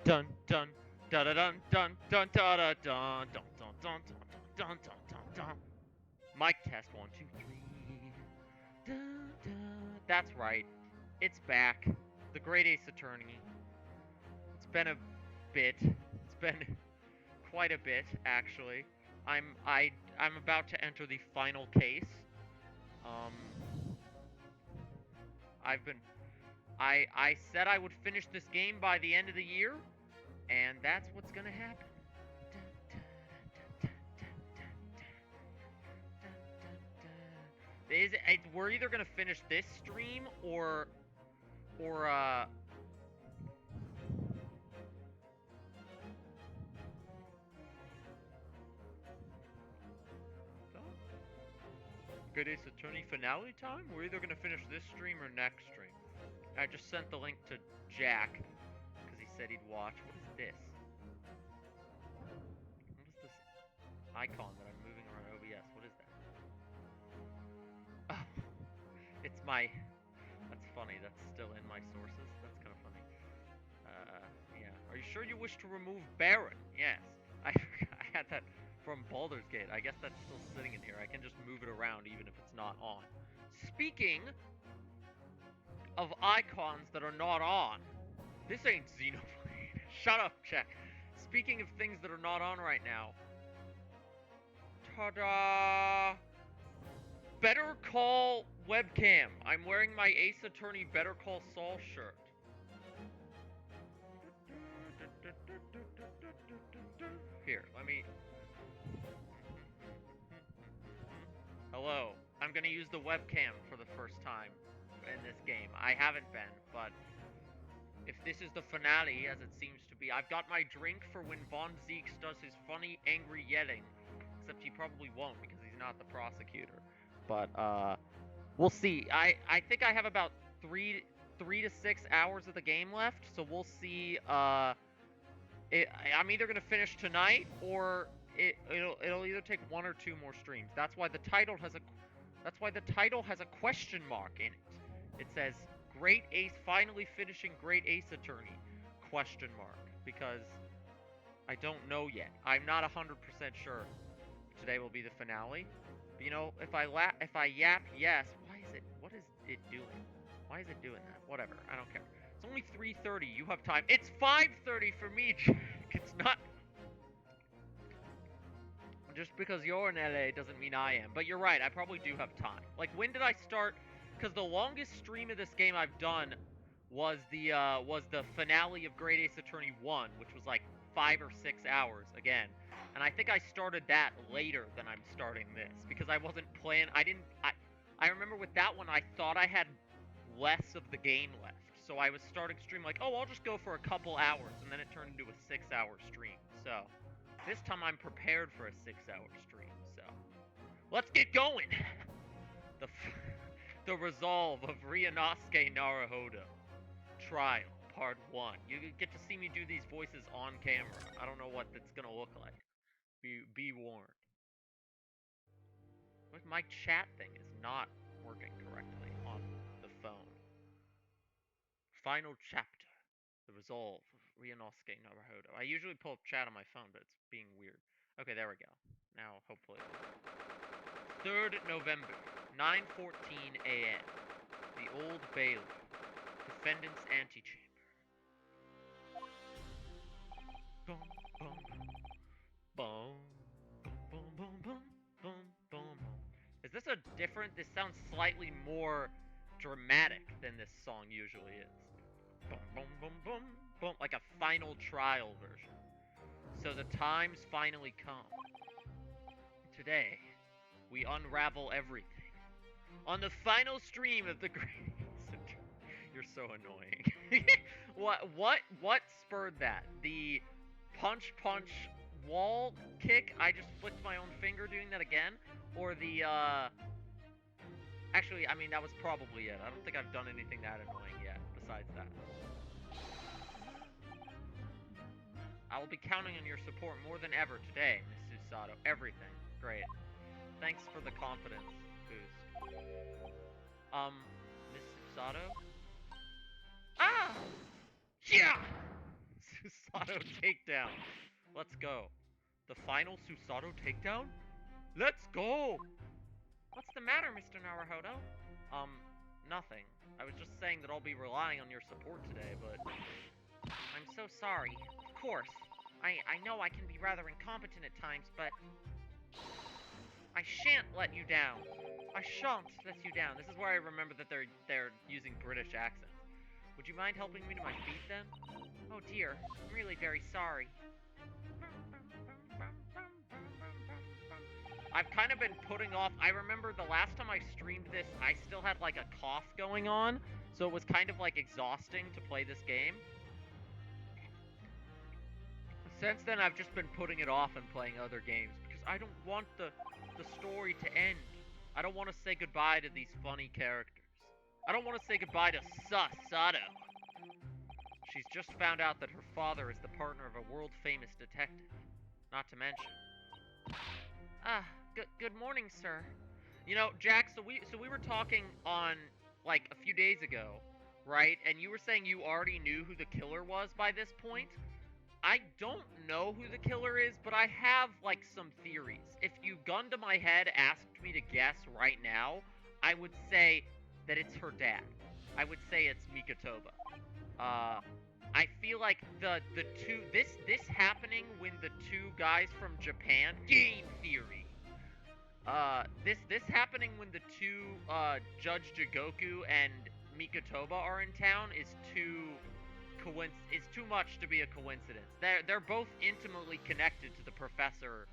dun dun da da dun dun dun da da dun dun dun dun dun dun dun dun dun. Mic test 1 2 3. Dun, dun. That's right. It's back. The Great Ace Attorney. It's been a bit. It's been quite a bit, actually. I'm about to enter the final case. Um, I said I would finish this game by the end of the year, and that's what's gonna happen. We're either gonna finish this stream or Good Ace Attorney finale time? We're either gonna finish this stream or next stream. I just sent the link to Jack because he said he'd watch. What is this? What is this icon that I'm moving around OBS? What is that? Oh, it's my. That's funny. That's still in my sources. That's kind of funny. Yeah. Are you sure you wish to remove Baron? Yes. I had that from Baldur's Gate. I guess that's still sitting in here. I can just move it around even if it's not on. Speaking of icons that are not on, this ain't Xenoblade. Shut up, Jack. Speaking of things that are not on right now, ta-da! Better Call webcam. I'm wearing my Ace Attorney Better Call Saul shirt. Here, let me... Hello. I'm gonna use the webcam for the first time in this game. I haven't been, but if this is the finale, as it seems to be, I've got my drink for when Von Zeeks does his funny, angry yelling. Except he probably won't because he's not the prosecutor. But, we'll see. I think I have about 3 to 6 hours of the game left, so we'll see. I'm either gonna finish tonight or it'll either take 1 or 2 more streams. That's why the title has a question mark in it. It says Great Ace finally finishing Great Ace Attorney question mark because I don't know yet. I'm not 100% sure today will be the finale. But, you know, if I yap yes, what is it doing? Why is it doing that? Whatever, I don't care. It's only 3:30. You have time. It's 5:30 for me, Jack. It's not. Just because you're in LA doesn't mean I am. But you're right. I probably do have time. Like, when did I start? Because the longest stream of this game I've done was the finale of Great Ace Attorney 1, which was like 5 or 6 hours again. And I think I started that later than I'm starting this because I wasn't playing. I remember with that one I thought I had less of the game left. So I was starting stream like, oh, I'll just go for a couple hours, and then it turned into a 6-hour stream. So this time I'm prepared for a 6-hour stream. So let's get going. The resolve of Ryunosuke Naruhodo trial part 1. You get to see me do these voices on camera. I don't know what that's gonna look like. Be warned. Like my chat thing is not working correctly on the phone. Final chapter. The resolve of Ryunosuke Naruhodo. I usually pull up chat on my phone, but it's being weird. Okay, there we go. Now, hopefully. 3rd November, 9:14 a.m. The Old Bailey. Defendant's Antechamber. Boom, boom, boom, boom, boom, boom, boom, boom, boom. Is this a different? This sounds slightly more dramatic than this song usually is. Boom, boom, boom, boom, boom, like a final trial version. So the time's finally come. Today, we unravel everything. On the final stream of the Great You're so annoying. What spurred that? The punch wall kick? I just flicked my own finger doing that again? Or the actually, I mean that was probably it. I don't think I've done anything that annoying yet besides that. I will be counting on your support more than ever today, Miss Susato. Everything. Great. Thanks for the confidence boost. Miss Susato? Ah! Yeah! Susato takedown. Let's go. The final Susato takedown? Let's go! What's the matter, Mr. Naruhodo? Nothing. I was just saying that I'll be relying on your support today, but... I'm so sorry. Of course. I know I can be rather incompetent at times, but... I shan't let you down. I shan't let you down. This is where I remember that they're using British accents. Would you mind helping me to my feet, then? Oh dear, I'm really very sorry. I've kind of been putting off... I remember the last time I streamed this, I still had, like, a cough going on, so it was kind of, like, exhausting to play this game. Since then, I've just been putting it off and playing other games, because I don't want the story to end. I don't want to say goodbye to these funny characters. I don't want to say goodbye to Susato. She's just found out that her father is the partner of a world-famous detective. Not to mention... good morning, sir. You know, Jack, so we were talking on, like, a few days ago, right? And you were saying you already knew who the killer was by this point. I don't know who the killer is, but I have, like, some theories. If you, gun to my head, asked me to guess right now, I would say that it's her dad. I would say it's Mikotoba. I feel like the two... This happening when the two guys from Japan... Game theory! This happening when the two, Judge Jigoku and Mikotoba are in town is too much to be a coincidence. They're both intimately connected to the professor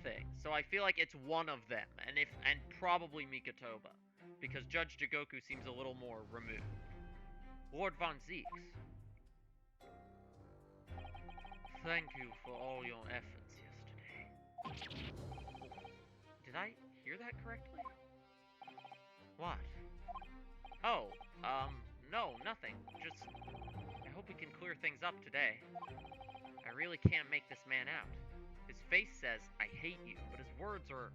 thing. So I feel like it's one of them, and probably Mikotoba, because Judge Jigoku seems a little more removed. Lord Von Zeeks, thank you for all your efforts yesterday. Did I hear that correctly? What? Oh, no, nothing. Just, I hope we can clear things up today. I really can't make this man out. His face says, I hate you, but his words are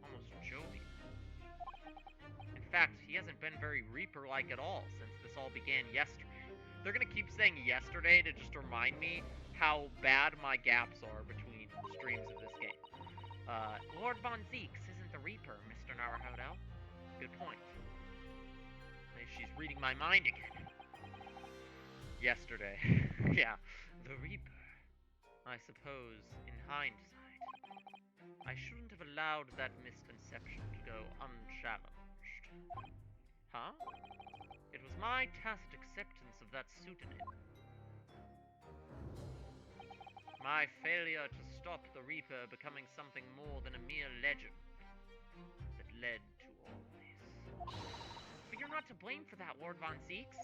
almost jovial. In fact, he hasn't been very Reaper-like at all since this all began yesterday. They're gonna keep saying yesterday to just remind me how bad my gaps are between streams of this game. Lord Von Zeeks isn't the Reaper, Mr. Naruhodo. Good point. She's reading my mind again. Yesterday. Yeah, the Reaper. I suppose, in hindsight, I shouldn't have allowed that misconception to go unchallenged. Huh? It was my tacit acceptance of that pseudonym. My failure to stop the Reaper becoming something more than a mere legend that led to all this. But you're not to blame for that, Lord Von Zeeks.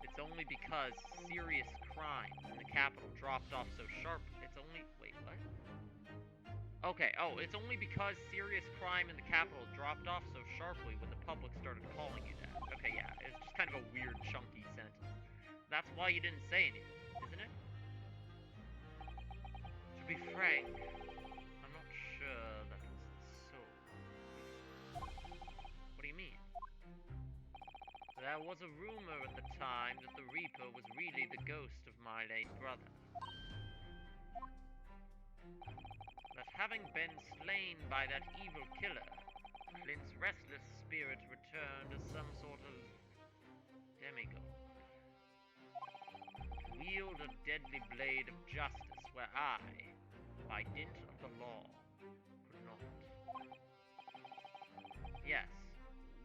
It's only because serious crime in the capital dropped off so sharp. It's only... Wait, what? Okay, oh, it's only because serious crime in the capital dropped off so sharply when the public started calling you that. Okay, yeah, it's just kind of a weird, chunky sentence. That's why you didn't say anything, isn't it? To be frank, I'm not sure that was so. What do you mean? There was a rumor at the time that the Reaper was really the ghost of my late brother. That having been slain by that evil killer, Clint's restless spirit returned as some sort of demigod. To wield a deadly blade of justice where I, by dint of the law, could not. Yes,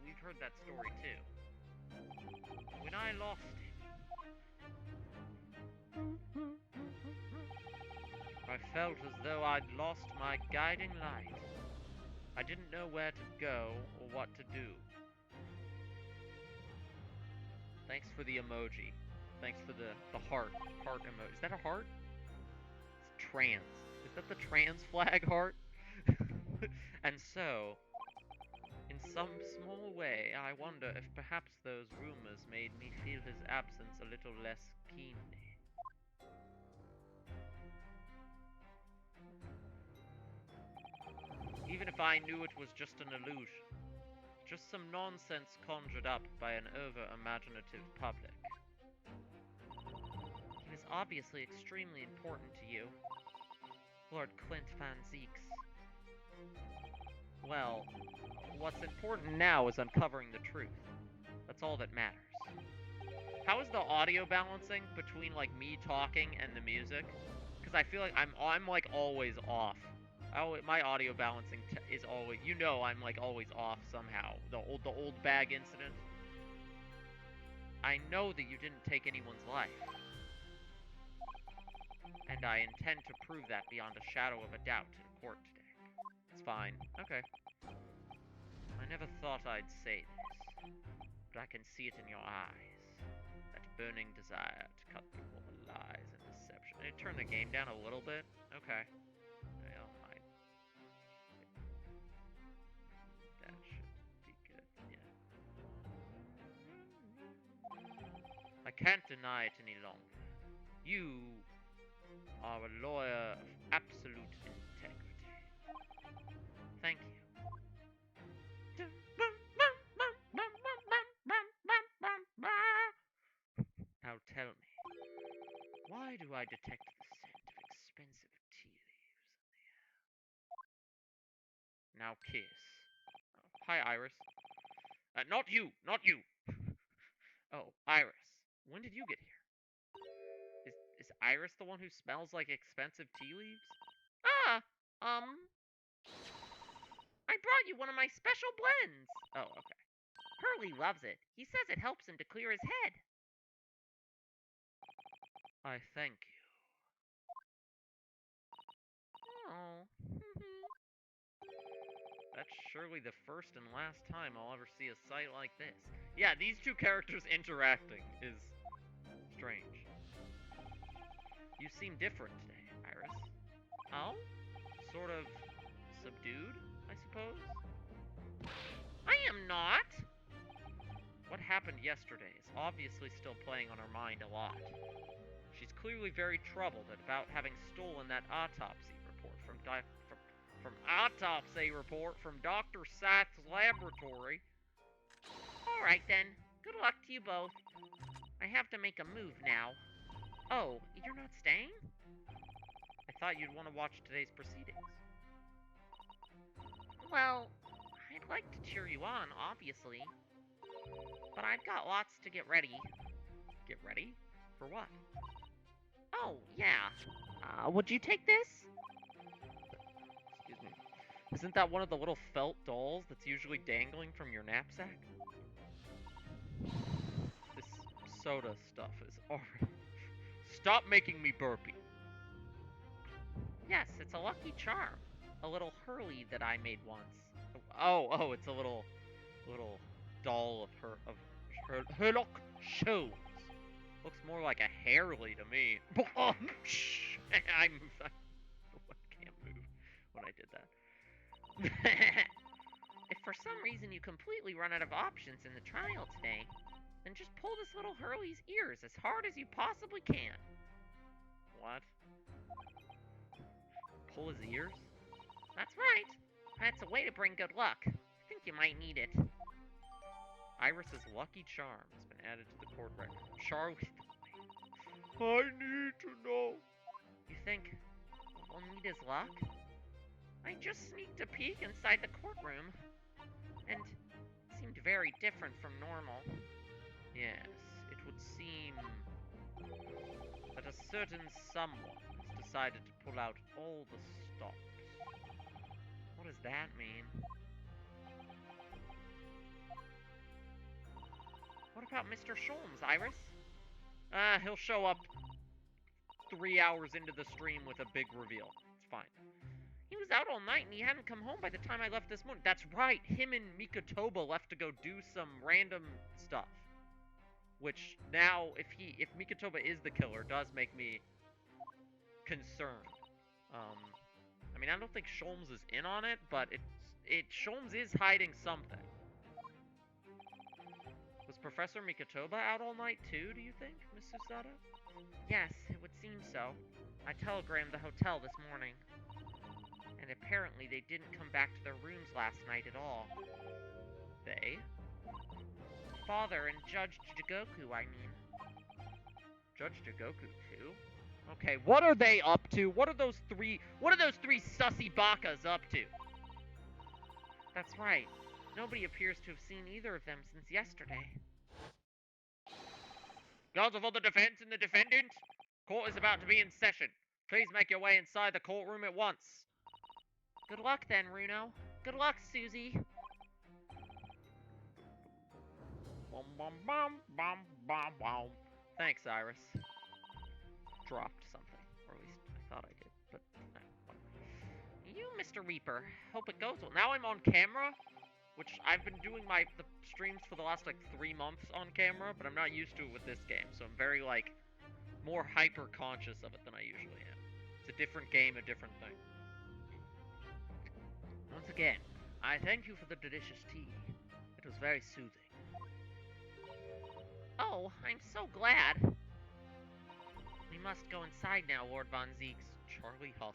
we've heard that story too. When I lost him, I felt as though I'd lost my guiding light. I didn't know where to go or what to do. Thanks for the emoji. Thanks for the heart emoji. Is that a heart? It's trans. Is that the trans flag heart? And so, in some small way, I wonder if perhaps those rumors made me feel his absence a little less keenly. Even if I knew it was just an illusion, just some nonsense conjured up by an over-imaginative public. obviously extremely important to you, Lord Clint Van Zeeks. Well, what's important now is uncovering the truth. That's all that matters. How is the audio balancing between like me talking and the music? Because I feel like I'm like always off. My audio balancing is always, I'm like always off somehow. The old bag incident. I know that you didn't take anyone's life, and I intend to prove that beyond a shadow of a doubt in court today. It's fine. Okay. I never thought I'd say this, but I can see it in your eyes. That burning desire to cut through all the lies and deception. Did it turn the game down a little bit? Okay. Well, that should be good, yeah. I can't deny it any longer. You are a lawyer of absolute integrity. Thank you. Now tell me, why do I detect the scent of expensive tea leaves in the air? Now kiss. Oh, hi, Iris. Not you! Not you! Oh, Iris. When did you get here? Is Iris the one who smells like expensive tea leaves? Ah! I brought you one of my special blends! Oh, okay. Hurley loves it. He says it helps him to clear his head. I thank you. Oh. That's surely the first and last time I'll ever see a sight like this. Yeah, these two characters interacting is strange. You seem different today, Iris. Oh? Sort of subdued, I suppose? I am not! What happened yesterday is obviously still playing on her mind a lot. She's clearly very troubled about having stolen that autopsy report from Dr. Sath's laboratory. Alright then, good luck to you both. I have to make a move now. Oh, you're not staying? I thought you'd want to watch today's proceedings. Well, I'd like to cheer you on, obviously. But I've got lots to get ready. Get ready? For what? Oh, yeah. Would you take this? Excuse me. Isn't that one of the little felt dolls that's usually dangling from your knapsack? This soda stuff is already... Stop making me burpy. Yes, it's a lucky charm. A little Hurley that I made once. Oh, it's a little doll of Herlock shows. Looks more like a Harley to me. I can't move when I did that. If for some reason you completely run out of options in the trial today, then just pull this little Hurley's ears as hard as you possibly can. What? Pull his ears? That's right. That's a way to bring good luck. I think you might need it. Iris's lucky charm has been added to the court record. Charlie. I need to know. You think we'll need his luck? I just sneaked a peek inside the courtroom, and it seemed very different from normal. Yes, it would seem that a certain someone has decided to pull out all the stops. What does that mean? What about Mr. Sholmes, Iris? He'll show up 3 hours into the stream with a big reveal. It's fine. He was out all night and he hadn't come home by the time I left this morning. That's right, him and Mikotoba left to go do some random stuff. Which now, if Mikotoba is the killer, does make me concerned. I mean, I don't think Sholmes is in on it, but Sholmes is hiding something. Was Professor Mikotoba out all night too, do you think, Miss Susada? Yes, it would seem so. I telegrammed the hotel this morning. And apparently they didn't come back to their rooms last night at all. They? Father and Judge Jigoku, I mean. Judge Jigoku too? Okay, what are they up to? What are those three sussy bakas up to? That's right. Nobody appears to have seen either of them since yesterday. Counsel for the defense and the defendant. Court is about to be in session. Please make your way inside the courtroom at once. Good luck then, Runo. Good luck, Susie. Thanks, Iris. Dropped something. Or at least I thought I did. But no. You, Mr. Reaper. Hope it goes well. Now I'm on camera, which I've been doing the streams for the last like 3 months on camera, but I'm not used to it with this game, so I'm very like more hyper conscious of it than I usually am. It's a different game, a different thing. Once again, I thank you for the delicious tea. It was very soothing. Oh, I'm so glad. We must go inside now, Lord Von Zeeks. Charlie Hustle.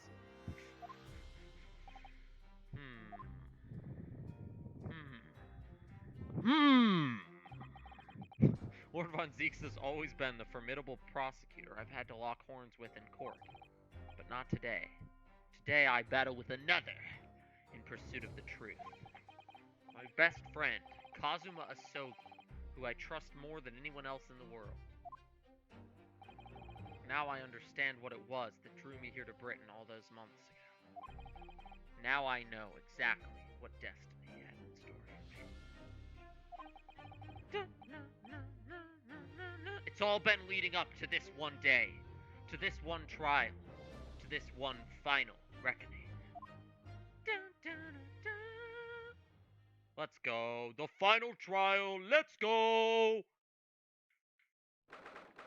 Lord Von Zeeks has always been the formidable prosecutor I've had to lock horns with in court. But not today. Today I battle with another in pursuit of the truth. My best friend, Kazuma Asogi, who I trust more than anyone else in the world. Now I understand what it was that drew me here to Britain all those months ago. Now I know exactly what destiny had in store for me. It's all been leading up to this one day, to this one trial, to this one final reckoning. Let's go. The final trial. Let's go.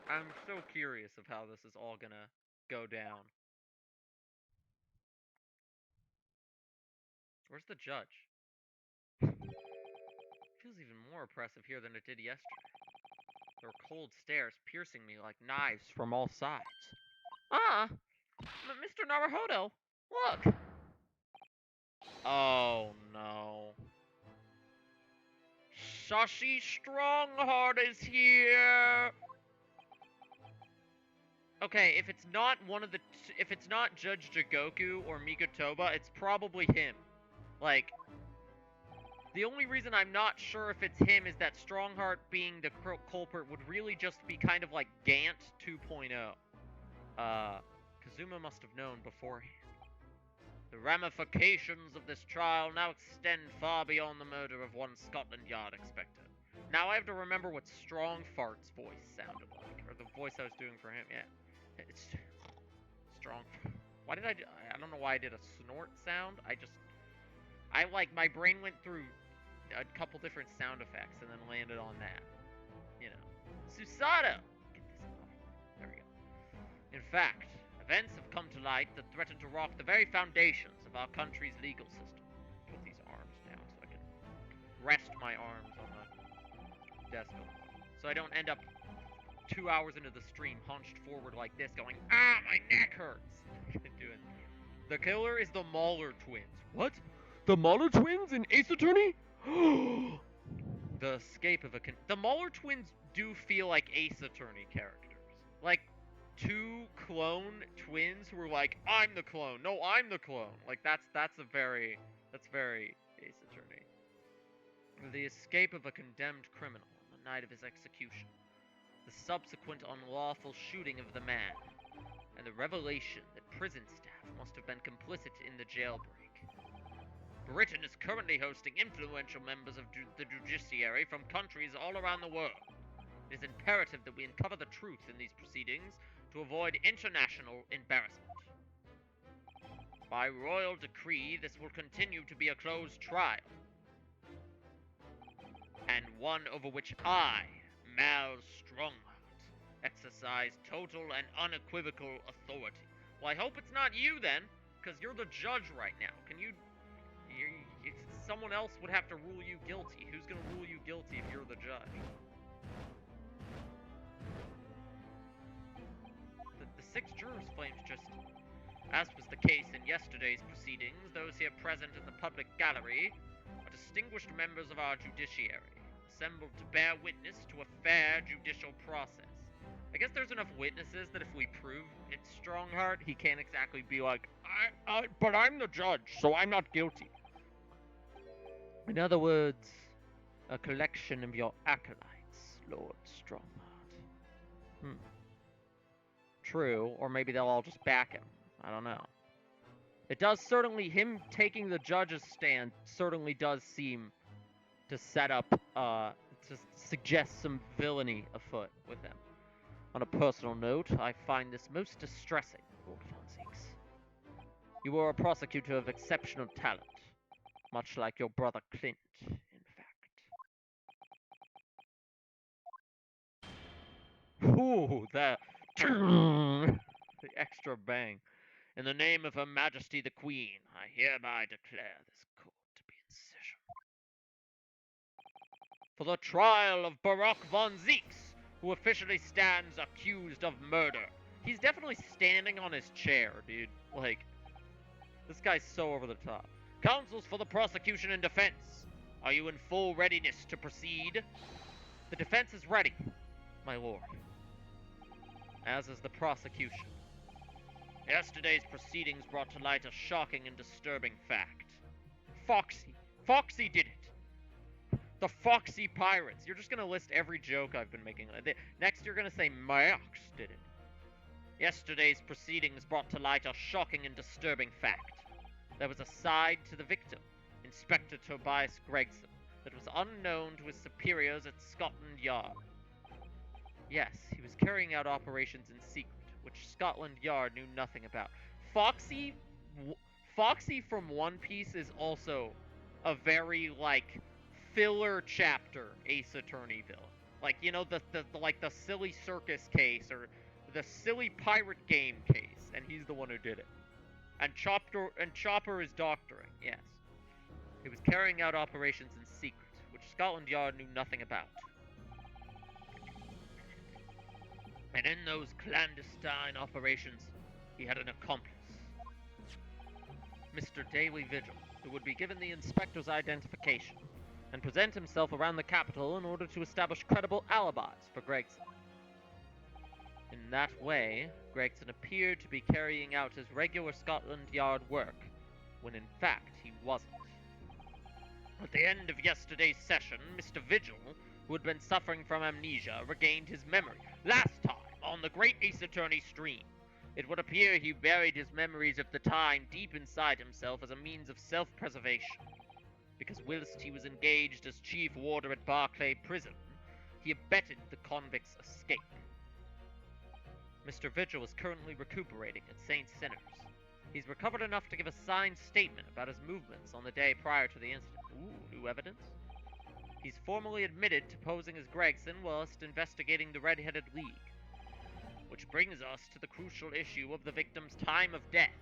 I'm so curious of how this is all gonna go down. Where's the judge? Feels even more oppressive here than it did yesterday. There were cold stares piercing me like knives from all sides. Ah! Mr. Naruhodo! Look! Oh no. Shashi Strongheart is here! Okay, if it's not if it's not Judge Jigoku or Mikotoba, it's probably him. Like, the only reason I'm not sure if it's him is that Strongheart being the culprit would really just be kind of like Gant 2.0. Kazuma must have known beforehand. The ramifications of this trial now extend far beyond the murder of one Scotland Yard inspector. Now I have to remember what Strongfart's voice sounded like, or the voice I was doing for him, yeah. It's Strong. Why did I don't know why I did a snort sound. My brain went through a couple different sound effects and then landed on that. You know. Susato! Get this off. There we go. In fact, events have come to light that threaten to rock the very foundations of our country's legal system. Put these arms down so I can rest my arms on the desk. So I don't end up 2 hours into the stream hunched forward like this going, ah, my neck hurts. The killer is the Mauler twins. What? The Mauler twins in Ace Attorney? The escape of the Mauler twins do feel like Ace Attorney characters. Like, 2 clone twins who are like, I'm the clone. No, I'm the clone. Like, that's very Ace Attorney. The escape of a condemned criminal on the night of his execution. The subsequent unlawful shooting of the man. And the revelation that prison staff must have been complicit in the jailbreak. Britain is currently hosting influential members of the judiciary from countries all around the world. It is imperative that we uncover the truth in these proceedings to avoid international embarrassment. By royal decree, this will continue to be a closed trial, and one over which I, Mal Strongheart, exercise total and unequivocal authority. Well, I hope it's not you then, because you're the judge right now. Someone else would have to rule you guilty. Who's going to rule you guilty if you're the judge? The 6 jurors claimed, just as was the case in yesterday's proceedings, those here present in the public gallery are distinguished members of our judiciary, assembled to bear witness to a fair judicial process. I guess there's enough witnesses that if we prove it's Strongheart, he can't exactly be like, but I'm the judge, so I'm not guilty. In other words, a collection of your acolytes, Lord Strongheart. True, or maybe they'll all just back him. I don't know. It does certainly, him taking the judge's stand certainly does seem to set up, to suggest some villainy afoot with him. On a personal note, I find this most distressing, Lord Von Zieks. You are a prosecutor of exceptional talent, much like your brother Clint, in fact. Ooh, the extra bang. In the name of Her Majesty the Queen, I hereby declare this court to be in session. For the trial of Baruch Von Zieks, who officially stands accused of murder. He's definitely standing on his chair, dude. Like, this guy's so over the top. Counsels for the prosecution and defense. Are you in full readiness to proceed? The defense is ready, my lord. As is the prosecution. Yesterday's proceedings brought to light a shocking and disturbing fact. Foxy did it. The Foxy Pirates. You're just gonna list every joke I've been making. Next you're gonna say Max did it. Yesterday's proceedings brought to light a shocking and disturbing fact. There was a side to the victim, Inspector Tobias Gregson, that was unknown to his superiors at Scotland Yard. Yes, he was carrying out operations in secret, which Scotland Yard knew nothing about. Foxy from One Piece is also a very, like, filler chapter Ace Attorney villain. Like, you know, the silly circus case, or the silly pirate game case, and he's the one who did it. And Chopper is doctoring, yes. He was carrying out operations in secret, which Scotland Yard knew nothing about. And in those clandestine operations, he had an accomplice. Mr. Daily Vigil, who would be given the inspector's identification, and present himself around the capital in order to establish credible alibis for Gregson. In that way, Gregson appeared to be carrying out his regular Scotland Yard work, when in fact he wasn't. At the end of yesterday's session, Mr. Vigil, who had been suffering from amnesia, regained his memory. Last time, on the Great Ace Attorney stream, it would appear he buried his memories of the time deep inside himself as a means of self-preservation. Because whilst he was engaged as chief warder at Barclay Prison, he abetted the convict's escape. Mr. Vigil is currently recuperating at St. Sinners. He's recovered enough to give a signed statement about his movements on the day prior to the incident. Ooh, new evidence? He's formally admitted to posing as Gregson whilst investigating the Red-Headed League. Which brings us to the crucial issue of the victim's time of death.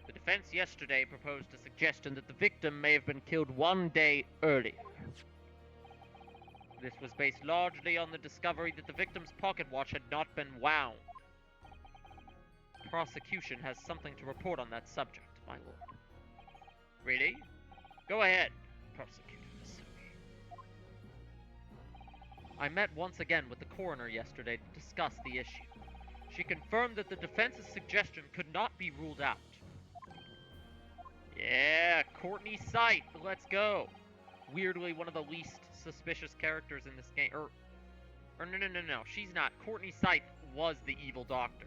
The defense yesterday proposed a suggestion that the victim may have been killed 1 day earlier. This was based largely on the discovery that the victim's pocket watch had not been wound. The prosecution has something to report on that subject, my lord. Really? Go ahead, prosecutor. I met once again with the coroner yesterday to discuss the issue. She confirmed that the defense's suggestion could not be ruled out. Yeah, Courtney Sight, let's go. Weirdly, one of the least suspicious characters in this game. Or no, she's not. Courtney Sight was the evil doctor.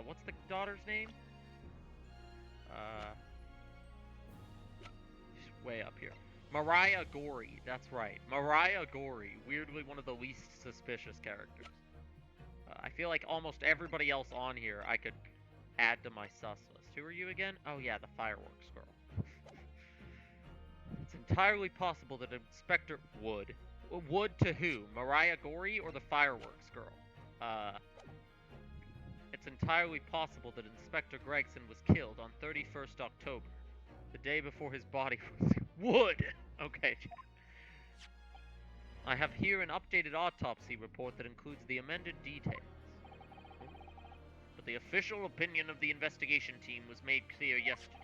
What's the daughter's name? She's way up here. Mariah Gorey, that's right. Mariah Gorey, weirdly one of the least suspicious characters. I feel like almost everybody else on here I could add to my sus list. Who are you again? Oh yeah, the fireworks girl. It's entirely possible that Inspector Wood. Wood to who? Mariah Gorey or the fireworks girl? It's entirely possible that Inspector Gregson was killed on 31st October. The day before his body was... Wood! Okay. I have here an updated autopsy report that includes the amended details. But the official opinion of the investigation team was made clear yesterday.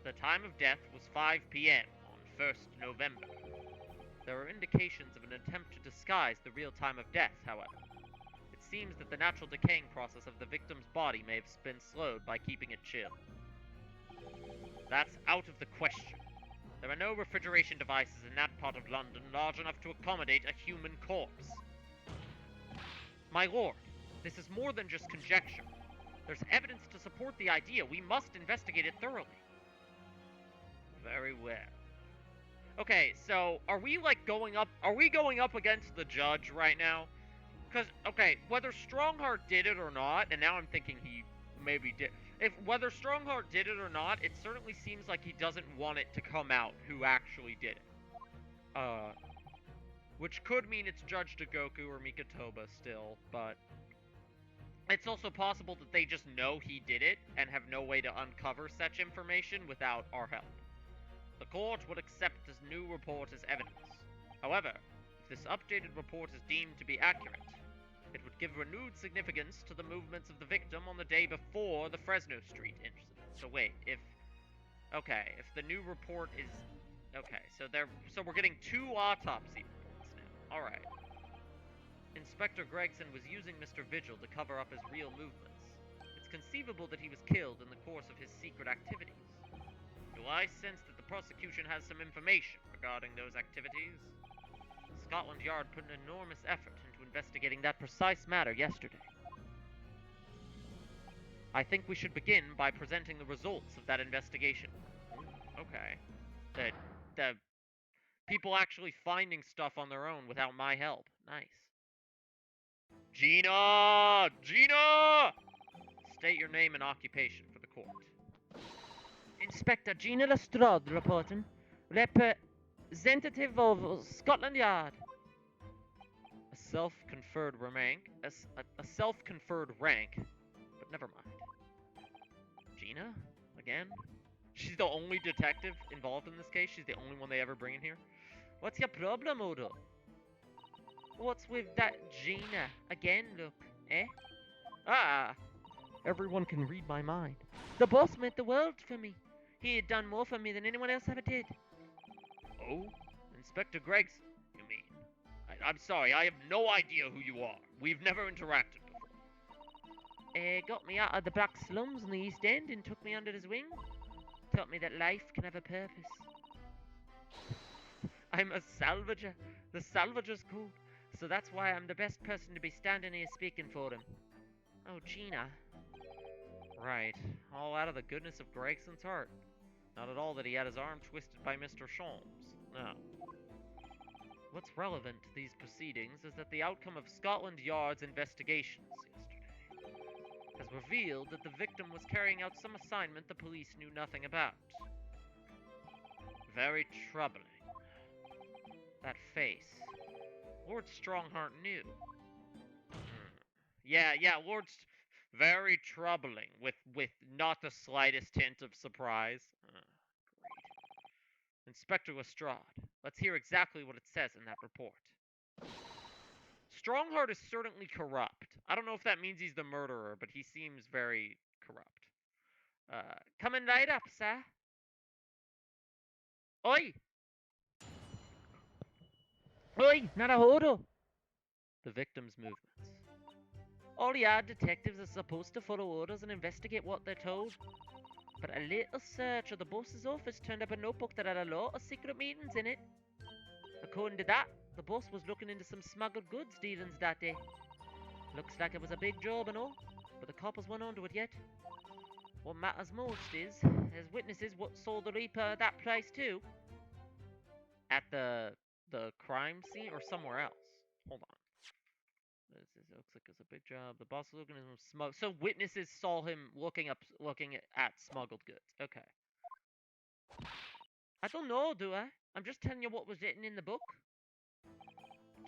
The time of death was 5 p.m. on 1st November. There are indications of an attempt to disguise the real time of death, however. It seems that the natural decaying process of the victim's body may have been slowed by keeping it chilled. That's out of the question. There are no refrigeration devices in that part of London large enough to accommodate a human corpse. My lord, this is more than just conjecture. There's evidence to support the idea. We must investigate it thoroughly. Very well. Okay, so are we going up against the judge right now? Because, okay, whether Strongheart did it or not, and now I'm thinking he maybe did. Whether Strongheart did it or not, it certainly seems like he doesn't want it to come out who actually did it. Which could mean it's Judge Dagoku or Mikotoba still, but it's also possible that they just know he did it and have no way to uncover such information without our help. The court would accept this new report as evidence. However, if this updated report is deemed to be accurate, it would give renewed significance to the movements of the victim on the day before the Fresno Street incident. So wait, if the new report is okay, so we're getting 2 autopsy reports now. All right. Inspector Gregson was using Mr. Vigil to cover up his real movements. It's conceivable that he was killed in the course of his secret activities. Do I sense that the prosecution has some information regarding those activities? Scotland Yard put an enormous effort into investigating that precise matter yesterday. I think we should begin by presenting the results of that investigation. Okay. The people actually finding stuff on their own without my help. Nice. Gina! Gina! State your name and occupation for the court. Inspector Gina Lestrade reporting. Representative of Scotland Yard. A self-conferred rank. A self-conferred rank. But never mind. Gina? Again? She's the only detective involved in this case? She's the only one they ever bring in here? What's your problem, Odo? What's with that Gina? Again, look, eh? Ah! Everyone can read my mind. The boss meant the world for me. He had done more for me than anyone else ever did. Oh? Inspector Gregson, you mean? I'm sorry, I have no idea who you are. We've never interacted before. Got me out of the black slums in the East End and took me under his wing. Taught me that life can have a purpose. I'm a salvager. The salvager's code. So that's why I'm the best person to be standing here speaking for him. Oh, Gina. Right. All out of the goodness of Gregson's heart. Not at all that he had his arm twisted by Mr. Sholmes. No. What's relevant to these proceedings is that the outcome of Scotland Yard's investigations yesterday has revealed that the victim was carrying out some assignment the police knew nothing about. Very troubling. That face. Lord Strongheart knew. Yeah, very troubling, with not the slightest hint of surprise. Great. Inspector Lestrade, let's hear exactly what it says in that report. Strongheart is certainly corrupt. I don't know if that means he's the murderer, but he seems very corrupt. Coming right up, sir. Oi! Oi, not a hodo! The victim's movements. All yard detectives are supposed to follow orders and investigate what they're told. But a little search of the boss's office turned up a notebook that had a lot of secret meetings in it. According to that, the boss was looking into some smuggled goods dealings that day. Looks like it was a big job and all, but the coppers weren't onto it yet. What matters most is, there's witnesses what sold the Reaper at that place too. At the crime scene or somewhere else? Hold on. This looks like it's a big job. The boss was looking at some so witnesses saw him looking at smuggled goods. Okay. I don't know, do I? I'm just telling you what was written in the book.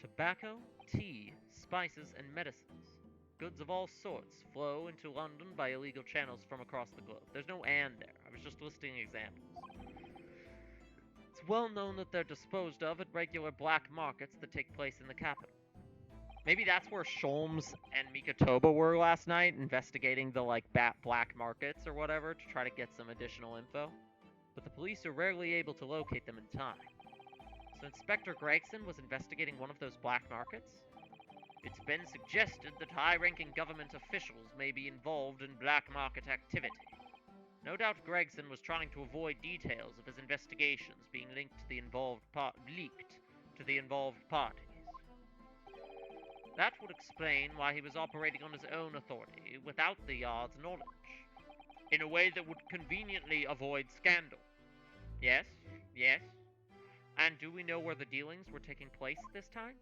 Tobacco, tea, spices, and medicines. Goods of all sorts flow into London by illegal channels from across the globe. There's no "and" there. I was just listing examples. It's well known that they're disposed of at regular black markets that take place in the capital. Maybe that's where Sholmes and Mikotoba were last night, investigating the black markets or whatever to try to get some additional info. But the police are rarely able to locate them in time. So Inspector Gregson was investigating one of those black markets? It's been suggested that high-ranking government officials may be involved in black market activity. No doubt Gregson was trying to avoid details of his investigations being leaked to the involved parties. That would explain why he was operating on his own authority without the Yard's knowledge, in a way that would conveniently avoid scandal. Yes, yes. And do we know where the dealings were taking place this time?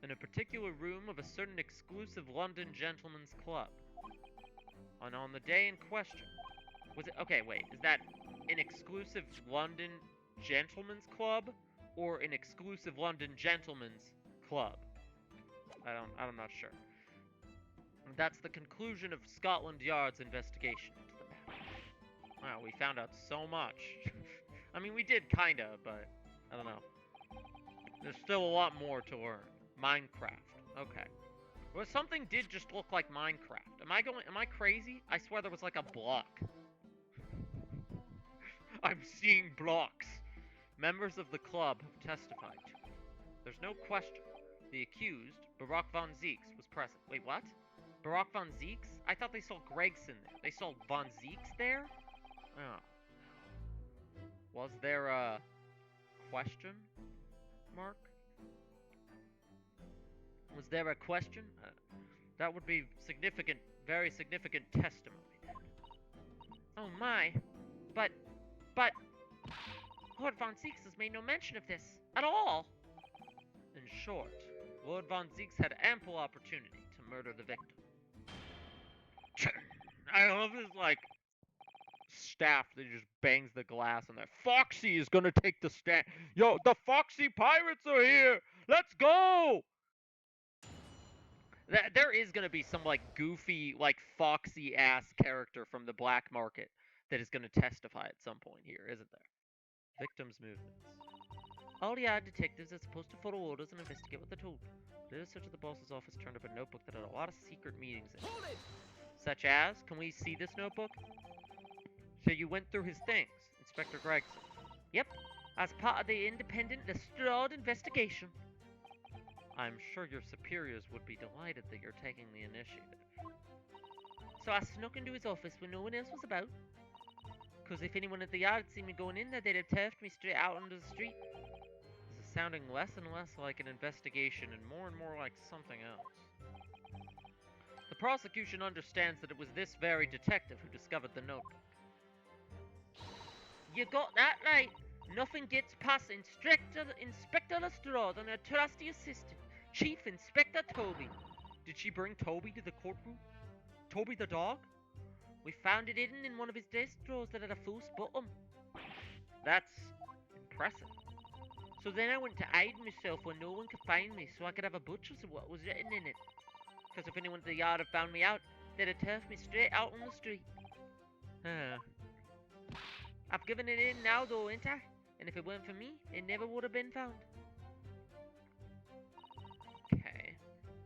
In a particular room of a certain exclusive London gentleman's club. And on the day in question, was it, okay, wait, is that an exclusive London gentleman's club or an exclusive London gentleman's club? I'm not sure. That's the conclusion of Scotland Yard's investigation into the matter. Wow, we found out so much. I mean, we did kinda, but I don't know. There's still a lot more to learn. Minecraft. Okay. Well, something did just look like Minecraft. Am I crazy? I swear there was like a block. I'm seeing blocks. Members of the club have testified to it. There's no question. The accused, Barack von Zieks, was present. Wait, what? Barack von Zieks? I thought they saw Gregson there. They saw von Zieks there? Oh. Was there a question mark? Was there a question? That would be significant, very significant testimony then. Oh my. But, Lord von Zieks has made no mention of this at all. In short, Lord von Zieks had ample opportunity to murder the victim. I love his, like, staff that just bangs the glass on there. Foxy is gonna take the stand. Yo, the Foxy Pirates are here! Let's go! There is gonna be some, like, goofy, like, Foxy-ass character from the black market that is gonna testify at some point here, isn't there? Victims' movements. All Yard detectives are supposed to follow orders and investigate what they're told. Later, search of the boss's office turned up a notebook that had a lot of secret meetings in it. Such as, can we see this notebook? So you went through his things, Inspector Gregson. Yep, as part of the independent Lestrade investigation. I'm sure your superiors would be delighted that you're taking the initiative. So I snuck into his office when no one else was about. Because if anyone at the Yard had seen me going in there, they'd have turfed me straight out onto the street. This is sounding less and less like an investigation and more like something else. The prosecution understands that it was this very detective who discovered the notebook. You got that right. Nothing gets past Inspector Lestrade and her trusty assistant, Chief Inspector Toby. Did she bring Toby to the courtroom? Toby the dog? We found it hidden in one of his desk drawers that had a false bottom. That's impressive. So then I went to hide myself where no one could find me so I could have a butcher's of what was written in it. Because if anyone at the Yard had found me out, they'd have turfed me straight out on the street. I've given it in now though, ain't I? And if it weren't for me, it never would have been found. Okay.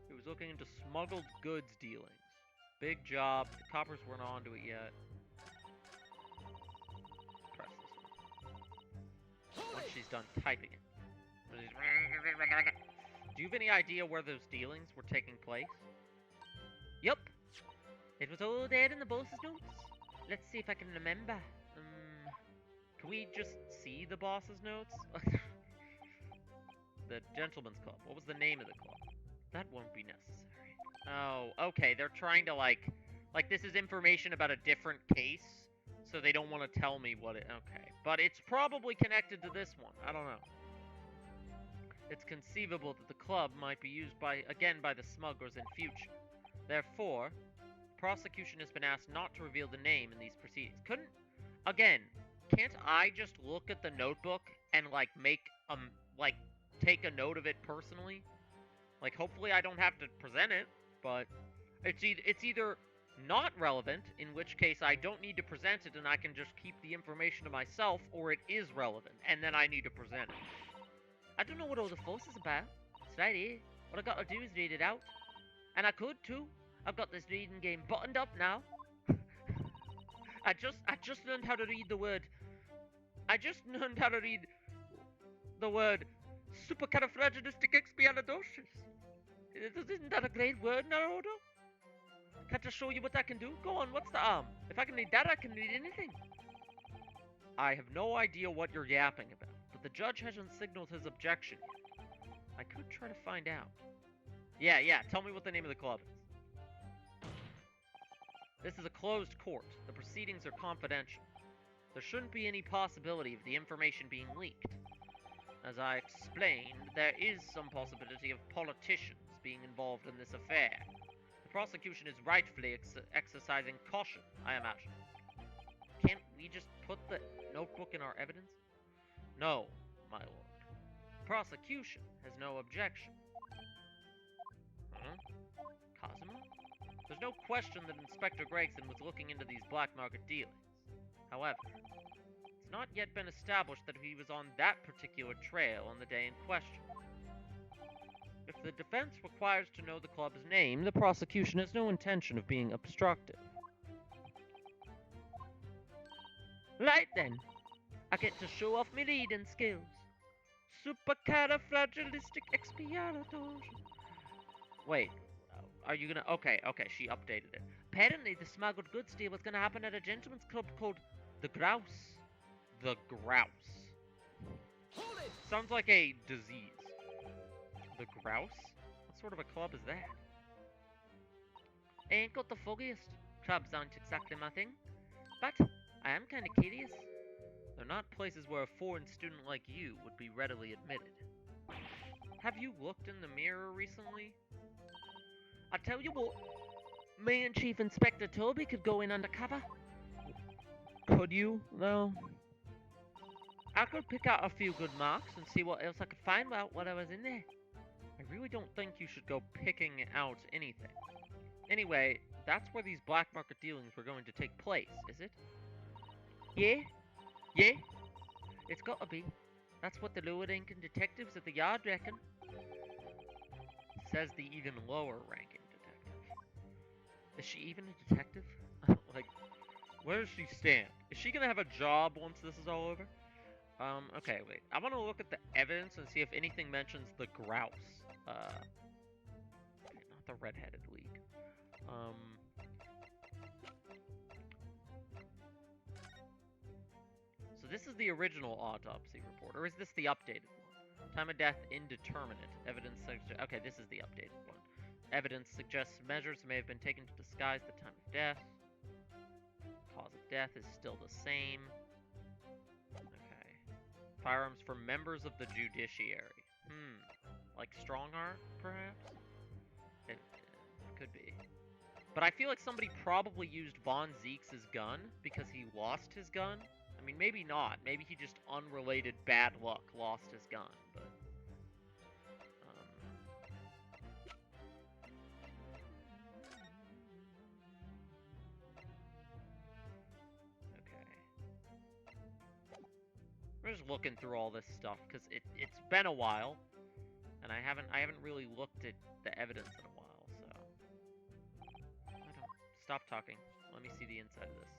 He was looking into smuggled goods dealings. Big job. The coppers weren't onto it yet. Press this one. Once she's done typing it. Do you have any idea where those dealings were taking place? Yup. It was all there in the boss's notes. Let's see if I can remember. Can we just see the boss's notes? The Gentleman's Club. What was the name of the club? That won't be necessary. Oh, okay. They're trying to, like this is information about a different case, so they don't want to tell me what it... Okay. But it's probably connected to this one. I don't know. It's conceivable that the club might be used again by the smugglers in future. Therefore, prosecution has been asked not to reveal the name in these proceedings. Can't I just look at the notebook and, like, take a note of it personally? Like, hopefully I don't have to present it, but it's either not relevant, in which case I don't need to present it and I can just keep the information to myself, or it is relevant, and then I need to present it. I don't know what all the fuss is about. It's right here. What I gotta do is read it out. And I could, too. I've got this reading game buttoned up now. I just learned how to read the word... supercalifragilisticexpialidocious. Isn't that a great word, Naruto? Can't I show you what I can do? Go on, what's the If I can read that, I can read anything. I have no idea what you're yapping about, but the judge hasn't signaled his objection yet. I could try to find out. Yeah, tell me what the name of the club is. This is a closed court. The proceedings are confidential. There shouldn't be any possibility of the information being leaked. As I explained, there is some possibility of politicians being involved in this affair. The prosecution is rightfully exercising caution, I imagine. Can't we just put the notebook in our evidence? No, my lord. The prosecution has no objection. Huh? Cosimo? There's no question that Inspector Gregson was looking into these black market dealings. However, it's not yet been established that he was on that particular trail on the day in question. If the defense requires to know the club's name, the prosecution has no intention of being obstructive. Right then, I get to show off my reading skills. Supercalifragilisticexpialidocious. Wait, are you gonna... Okay, she updated it. Apparently, the smuggled goods deal was gonna happen at a gentleman's club called the Grouse. The Grouse. Hold it! Sounds like a disease. The Grouse? What sort of a club is that? I ain't got the foggiest. Clubs aren't exactly my thing. But I am kinda curious. They're not places where a foreign student like you would be readily admitted. Have you looked in the mirror recently? I tell you what, me and Chief Inspector Toby could go in undercover. Could you, though? I could pick out a few good marks and see what else I could find out while I was in there. I really don't think you should go picking out anything. Anyway, that's where these black market dealings were going to take place, is it? Yeah, it's gotta be. That's what the lower-ranking detectives at the yard reckon. Says the even lower-ranking detective. Is she even a detective? Like, where does she stand? Is she gonna have a job once this is all over? Okay, wait. I want to look at the evidence and see if anything mentions the Grouse. Okay, not the Red-Headed League. So this is the original autopsy report, or is this the updated one? Time of death indeterminate. Evidence suggests... Okay, this is the updated one. Evidence suggests measures may have been taken to disguise the time of death. Cause of death is still the same. Okay. Firearms for members of the judiciary. Like Stronghart, perhaps? It could be. But I feel like somebody probably used Von Zeke's gun because he lost his gun. I mean, maybe not. Maybe he just unrelated bad luck lost his gun, but... Okay. We're just looking through all this stuff, because it's been a while, and I haven't really looked at the evidence in a while, so... Stop talking. Let me see the inside of this.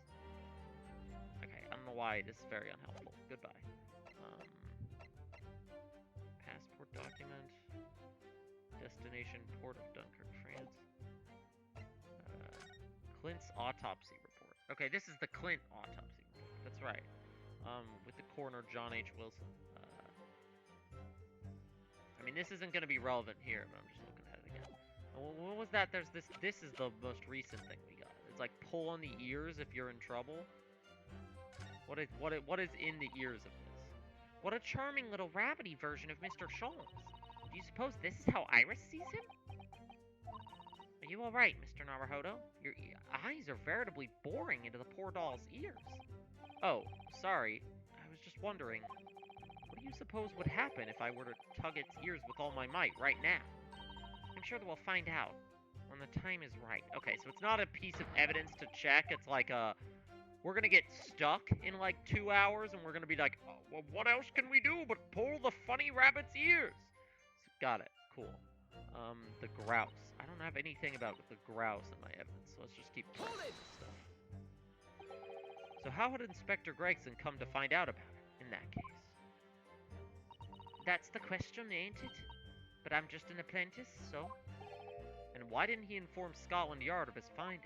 Okay, I don't know why this is very unhelpful. Goodbye. Passport document. Destination, Port of Dunkirk, France. Clint's autopsy report. Okay, this is the Clint autopsy report. That's right. With the coroner, John H. Wilson. I mean, this isn't going to be relevant here, but I'm just looking at it again. What was that? There's this. This is the most recent thing we got. It's like pull on the ears if you're in trouble. What is in the ears of this? What a charming little rabbity version of Mr. Sholmes. Do you suppose this is how Iris sees him? Are you alright, Mr. Naruhodo? Your eyes are veritably boring into the poor doll's ears. Oh, sorry. I was just wondering, what do you suppose would happen if I were to tug its ears with all my might right now? I'm sure that we'll find out when the time is right. Okay, so it's not a piece of evidence to check. It's like we're gonna get stuck in like 2 hours, and we're gonna be like, oh, well, what else can we do but pull the funny rabbit's ears? So, got it. Cool. The Grouse. I don't have anything about the Grouse in my evidence, so let's just keep playing this stuff. So how would Inspector Gregson come to find out about it, in that case? That's the question, ain't it? But I'm just an apprentice, so... And why didn't he inform Scotland Yard of his findings?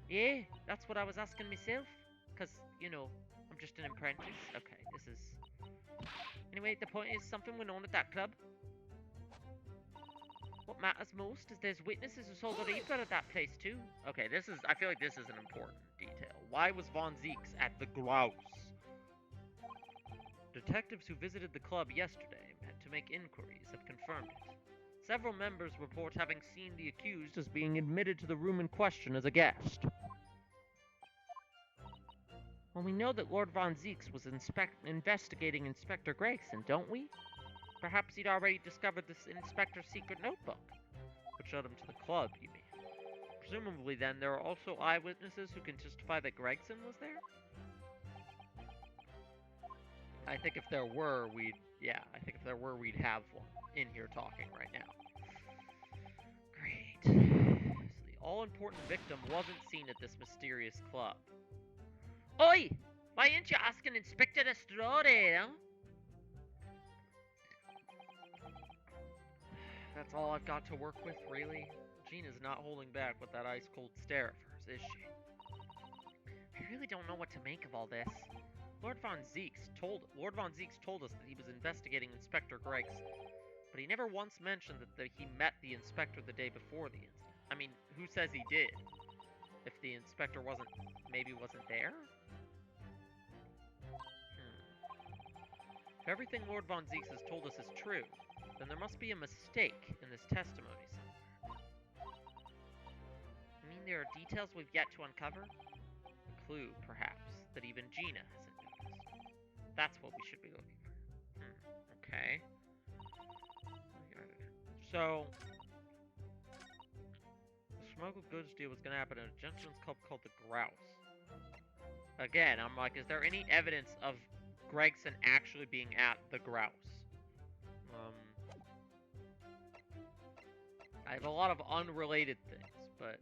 Yeah, that's what I was asking myself. Because, you know, I'm just an apprentice. Okay, this is... Anyway, the point is something went on at that club. What matters most is there's witnesses who saw the Reaper at that place too. Okay, this is... I feel like this is an important detail. Why was Von Zeeks at the Grouse? Detectives who visited the club yesterday to make inquiries have confirmed it. Several members report having seen the accused as being admitted to the room in question as a guest. Well, we know that Lord Von Zeeks was investigating Inspector Gregson, don't we? Perhaps he'd already discovered this inspector's secret notebook, which led him to the club, you mean? Presumably, then, there are also eyewitnesses who can testify that Gregson was there? I think if there were, we'd have one in here talking right now. Great. So the all-important victim wasn't seen at this mysterious club. Oi! Why ain't you asking Inspector Lestrade, huh? That's all I've got to work with, really. Gina's not holding back with that ice-cold stare of hers, is she? I really don't know what to make of all this. Lord Von Zeeks told us that he was investigating Inspector Gregson, but he never once mentioned that he met the inspector the day before the incident. I mean, who says he did? If the inspector wasn't there? If everything Lord Von Zeeks has told us is true, then there must be a mistake in this testimony somewhere. You mean there are details we've yet to uncover? A clue, perhaps, that even Gina hasn't noticed. That's what we should be looking for. Okay. So, the smuggled goods deal was going to happen at a gentleman's club called the Grouse. Again, I'm like, is there any evidence of Gregson actually being at the Grouse? I have a lot of unrelated things, but...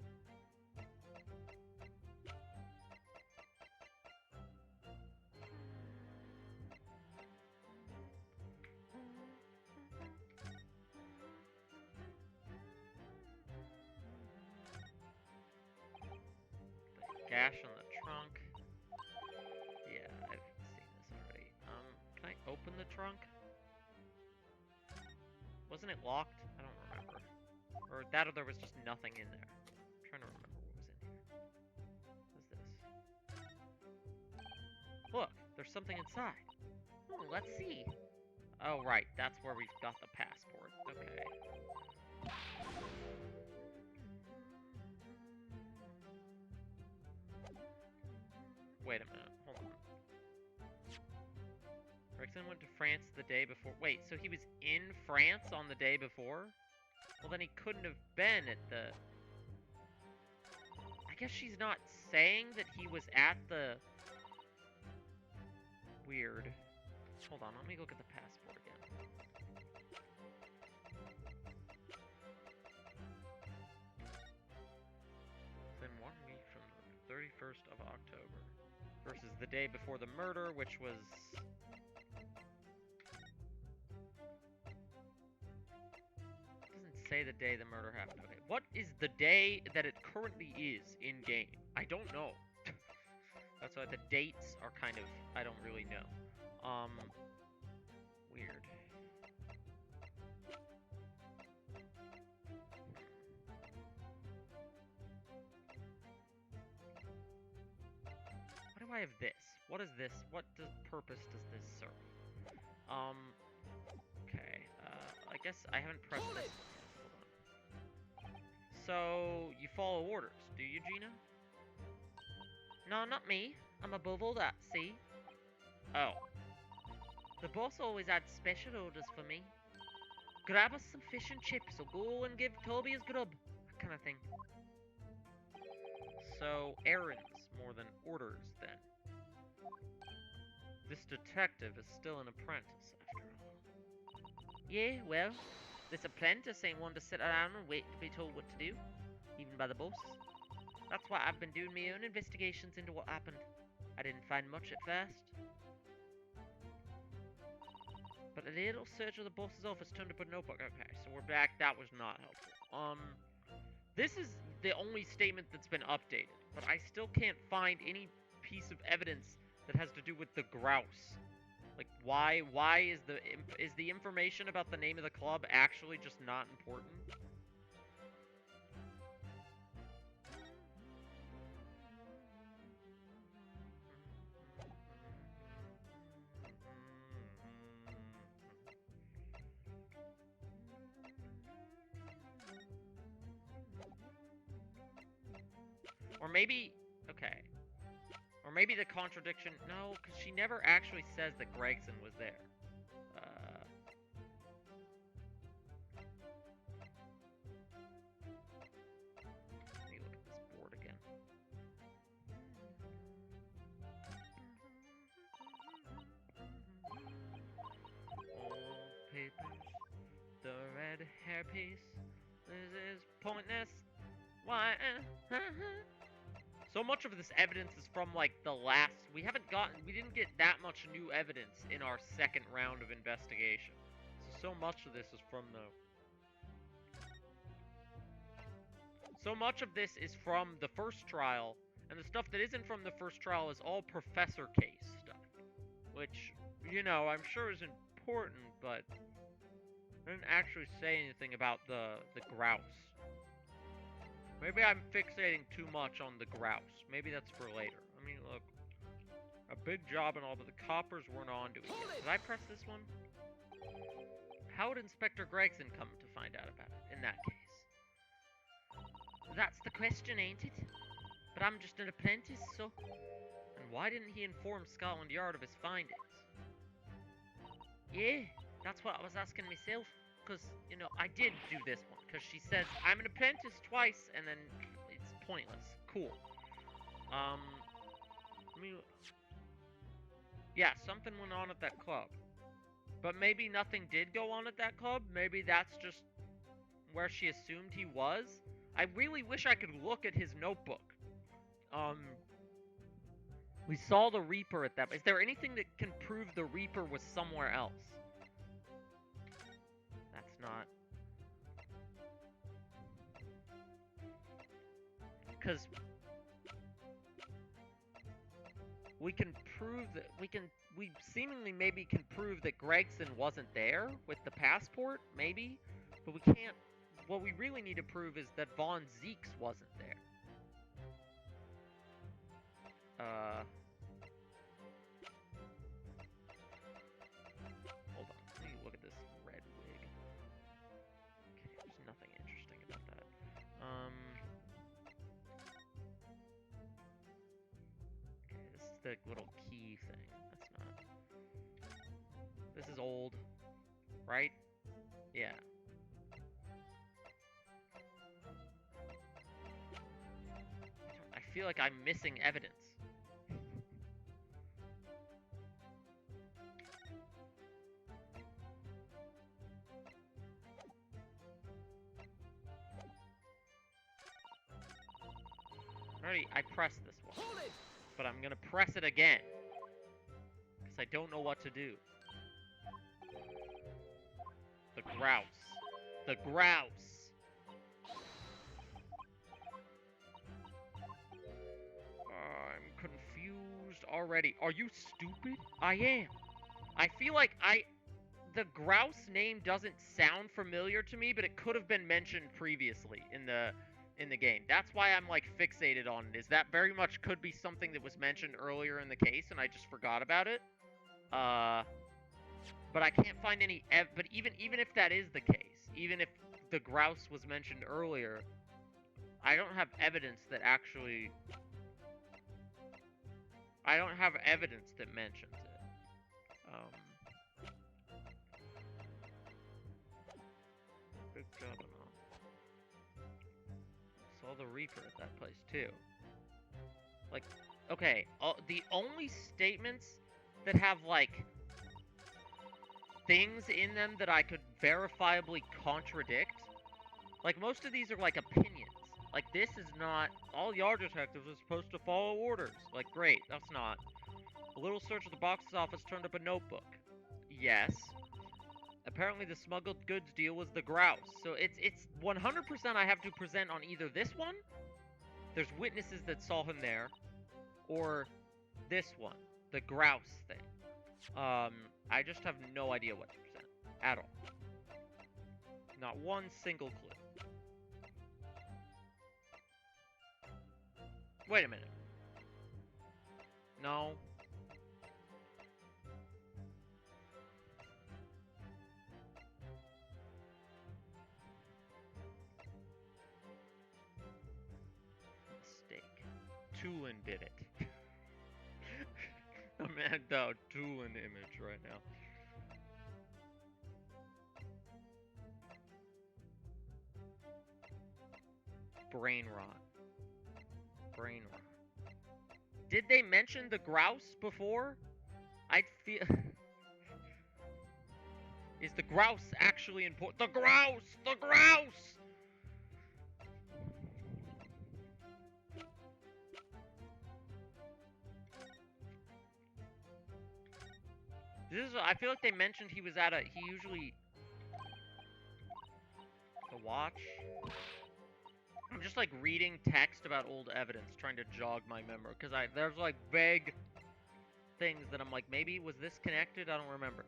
Gash on the trunk. Yeah, I've seen this already. Can I open the trunk? Wasn't it locked? I don't remember. Or that, or there was just nothing in there. I'm trying to remember what was in here. What's this? Look, there's something inside. Oh, let's see. Oh, right, that's where we've got the passport. Okay. Wait a minute, hold on. Gregson went to France the day before. Wait, so he was in France on the day before? Well, then he couldn't have been at the... I guess she's not saying that he was at the... Weird. Hold on, let me look at the passport again. Then 1 week from the 31st of October. Versus the day before the murder, which was... Say the day the murder happened. Okay, what is the day that it currently is in game? I don't know. That's why the dates are kind of, I don't really know. Weird. Why do I have this? What is this? What purpose does this serve? Okay, I guess I haven't pressed this. So, you follow orders, do you, Gina? No, not me. I'm above all that, see? Oh. The boss always had special orders for me. Grab us some fish and chips, or go and give Toby his grub. That kind of thing. So, errands more than orders, then. This detective is still an apprentice, after all. Yeah, well... This apprentice ain't one to sit around and wait to be told what to do, even by the boss. That's why I've been doing my own investigations into what happened. I didn't find much at first. But a little search of the boss's office turned up a notebook. Okay, so we're back. That was not helpful. This is the only statement that's been updated, but I still can't find any piece of evidence that has to do with the Grouse. Like, why is the information about the name of the club actually just not important? Or maybe, okay. Or maybe the contradiction, no, because she never actually says that Gregson was there. Let me look at this board again. Old papers, the red hairpiece, this is pointless. Why? So much of this evidence is from, like, the last... We didn't get that much new evidence in our second round of investigation. So much of this is from the... So much of this is from the first trial, and the stuff that isn't from the first trial is all professor case stuff. Which, you know, I'm sure is important, but... I didn't actually say anything about the Grouse. Maybe I'm fixating too much on the Grouse. Maybe that's for later. I mean, look. A big job and all, but the coppers weren't on to it yet. Did I press this one? How would Inspector Gregson come to find out about it, in that case? That's the question, ain't it? But I'm just an apprentice, so... And why didn't he inform Scotland Yard of his findings? Yeah, that's what I was asking myself. Because, you know, I did do this one. Because she says, I'm an apprentice twice, and then it's pointless. Cool. I mean... Yeah, something went on at that club. But maybe nothing did go on at that club. Maybe that's just where she assumed he was. I really wish I could look at his notebook. We saw the Reaper at that... Is there anything that can prove the Reaper was somewhere else? That's not... Because... we can prove that... We seemingly maybe can prove that Gregson wasn't there with the passport, maybe? But we can't... What we really need to prove is that Von Zeeks wasn't there. Hold on. Let me look at this red wig. Okay, there's nothing interesting about that. Okay, this is the little key thing. That's not... This is old, right? Yeah. I feel like I'm missing evidence. Alrighty, I pressed this one. But I'm gonna press it again. Because I don't know what to do. The Grouse. The Grouse! I'm confused already. Are you stupid? I am. I feel like the Grouse name doesn't sound familiar to me, but it could have been mentioned previously in the game. That's why I'm, like, fixated on it. Is that very much could be something that was mentioned earlier in the case, and I just forgot about it. But I can't find any but even if that is the case, even if the Grouse was mentioned earlier, I don't have evidence that actually... I don't have evidence that mentions it. Big job and all. Saw the Reaper at that place, too. Like, okay, the only statements that have, like, things in them that I could verifiably contradict, like, most of these are, like, opinions. Like, this is not, all yard detectives are supposed to follow orders. Like, great, that's not. A little search of the box office turned up a notebook. Yes. Apparently the smuggled goods deal was the Grouse. So it's 100% I have to present on either this one, there's witnesses that saw him there, or this one, the Grouse thing. I just have no idea what to present at all. Not one single clue. Wait a minute. No. Mistake. Tulin did it. I'm at the Tulin image right now. Brain rot. Brain rot. Did they mention the Grouse before? I'd feel... Is the Grouse actually important? The Grouse! The Grouse! This is... I feel like they mentioned he was at a... He usually... The watch? I'm just like reading text about old evidence, trying to jog my memory, because there's like vague things that I'm like, maybe was this connected? I don't remember.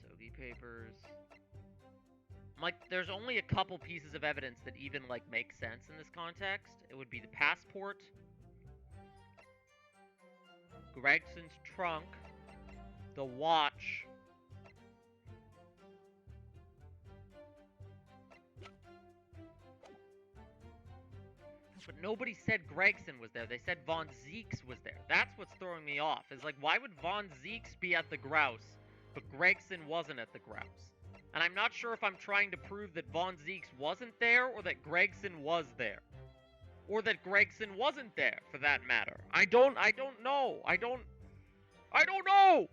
Sogi papers. I'm like, there's only a couple pieces of evidence that even like make sense in this context. It would be the passport, Gregson's trunk, the watch, but nobody said Gregson was there. They said Von Zeeks was there. That's what's throwing me off. Is like, why would Von Zeeks be at the Grouse, but Gregson wasn't at the Grouse? And I'm not sure if I'm trying to prove that Von Zeeks wasn't there, or that Gregson was there. Or that Gregson wasn't there, for that matter. I don't know. I don't know!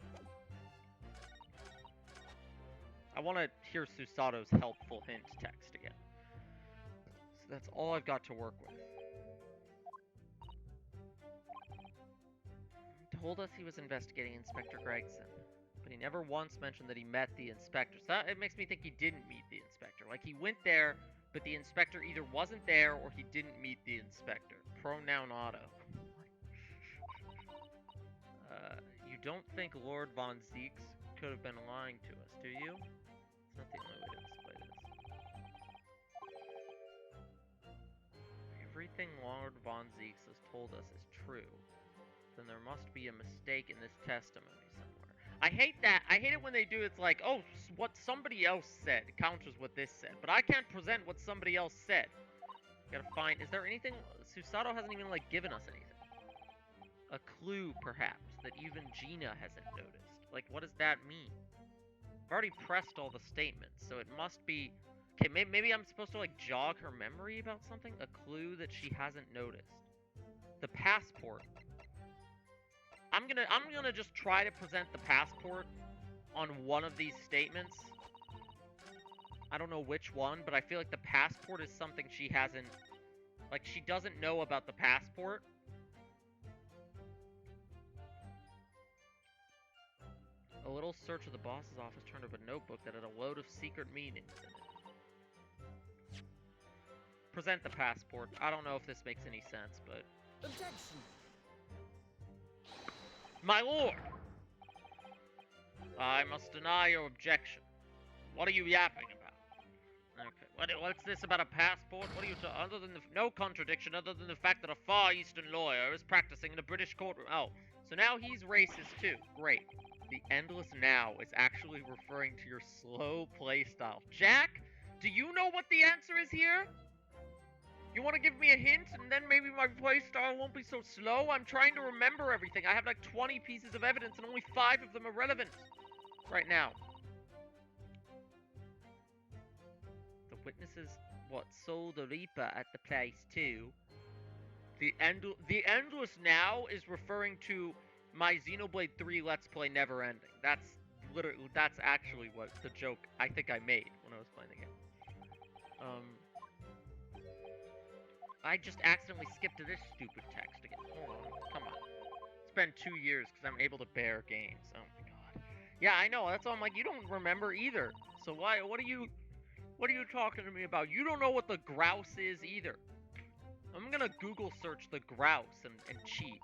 I want to hear Susato's helpful hint text again. So that's all I've got to work with. He told us he was investigating Inspector Gregson, but he never once mentioned that he met the inspector. So it makes me think he didn't meet the inspector. Like, he went there, but the inspector either wasn't there or he didn't meet the inspector. Pronoun auto. You don't think Lord Von Zeeks could have been lying to us, do you? It's not the only way to display this. Everything Lord Von Zeeks has told us is true. Then there must be a mistake in this testimony somewhere. I hate that. I hate it when they do. It's like, oh, what somebody else said counters what this said. But I can't present what somebody else said. Gotta find... Is there anything... Susato hasn't even, like, given us anything. A clue, perhaps, that even Gina hasn't noticed. Like, what does that mean? I've already pressed all the statements, so it must be... Okay, maybe I'm supposed to, like, jog her memory about something? A clue that she hasn't noticed. The passport. I'm gonna just try to present the passport on one of these statements. I don't know which one, but I feel like the passport is something she hasn't... Like, she doesn't know about the passport. A little search of the boss's office turned up a notebook that had a load of secret meanings in it. Present the passport. I don't know if this makes any sense, but... Objection! My lord! I must deny your objection. What are you yapping about? Okay, what's this about a passport? What are you other than no contradiction other than the fact that a Far Eastern lawyer is practicing in a British courtroom. Oh, so now he's racist too. Great. The endless now is actually referring to your slow playstyle. Jack, do you know what the answer is here? You want to give me a hint, and then maybe my playstyle won't be so slow? I'm trying to remember everything. I have like 20 pieces of evidence, and only 5 of them are relevant right now. The witnesses, what, sold the Reaper at the place too? The endless now is referring to my Xenoblade 3 Let's Play Never Ending. That's actually what the joke I think I made when I was playing the game. I just accidentally skipped to this stupid text again. Hold on. Come on. It's been 2 years because I'm able to bear games. Oh my god. Yeah, I know. That's why I'm like, you don't remember either. So why? What are you talking to me about? You don't know what the grouse is either. I'm gonna Google search the grouse and cheat.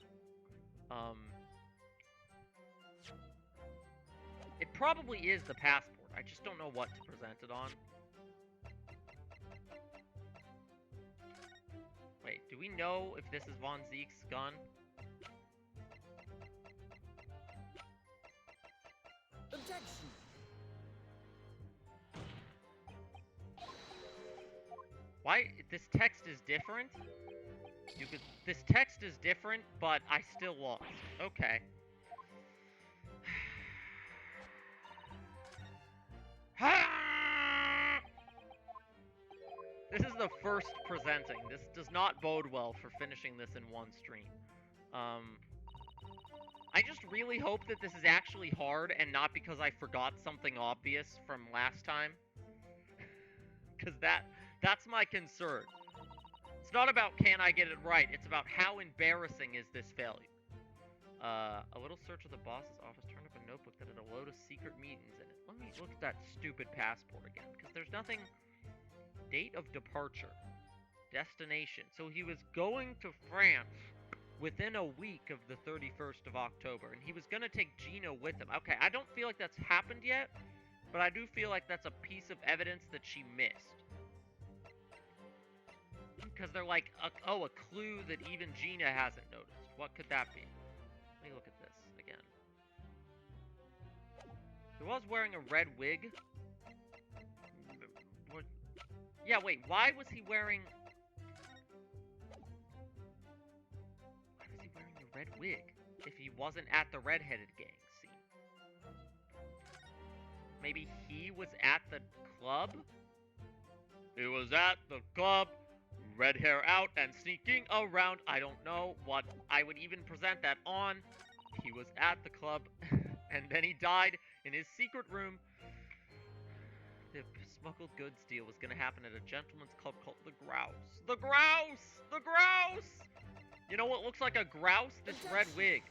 It probably is the passport. I just don't know what to present it on. Wait, do we know if this is Von Zeke's gun? Objection. Why? This text is different? This text is different, but I still lost. Okay. This is the first presenting. This does not bode well for finishing this in one stream. I just really hope that this is actually hard and not because I forgot something obvious from last time. Because that's my concern. It's not about can I get it right, it's about how embarrassing is this failure. A little search of the boss's office turned up a notebook that had a load of secret meetings in it. Let me look at that stupid passport again, because there's nothing... Date of departure. Destination. So he was going to France within a week of the 31st of October, and he was going to take Gina with him. Okay, I don't feel like that's happened yet, but I do feel like that's a piece of evidence that she missed. Because they're like, oh, a clue that even Gina hasn't noticed. What could that be? Let me look at this again. He was wearing a red wig. What? Yeah, wait, why was he wearing... Why was he wearing a red wig if he wasn't at the redheaded gang scene? Maybe he was at the club? He was at the club, red hair out and sneaking around. I don't know what I would even present that on. He was at the club, and then he died in his secret room. The smuggled goods deal was going to happen at a gentleman's club called the Grouse. The Grouse! The Grouse! You know what looks like a grouse? This red wig.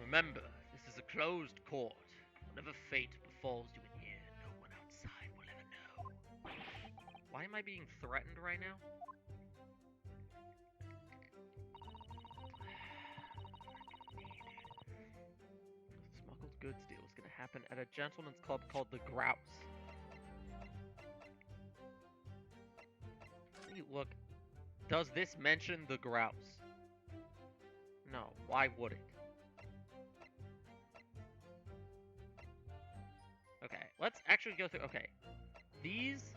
Remember, this is a closed court. Whatever fate befalls you in here, no one outside will ever know. Why am I being threatened right now? Smuggled goods deal was going to happen at a gentleman's club called the Grouse. Let me look. Does this mention the Grouse? No. Why would it? Okay, let's actually go through. Okay, these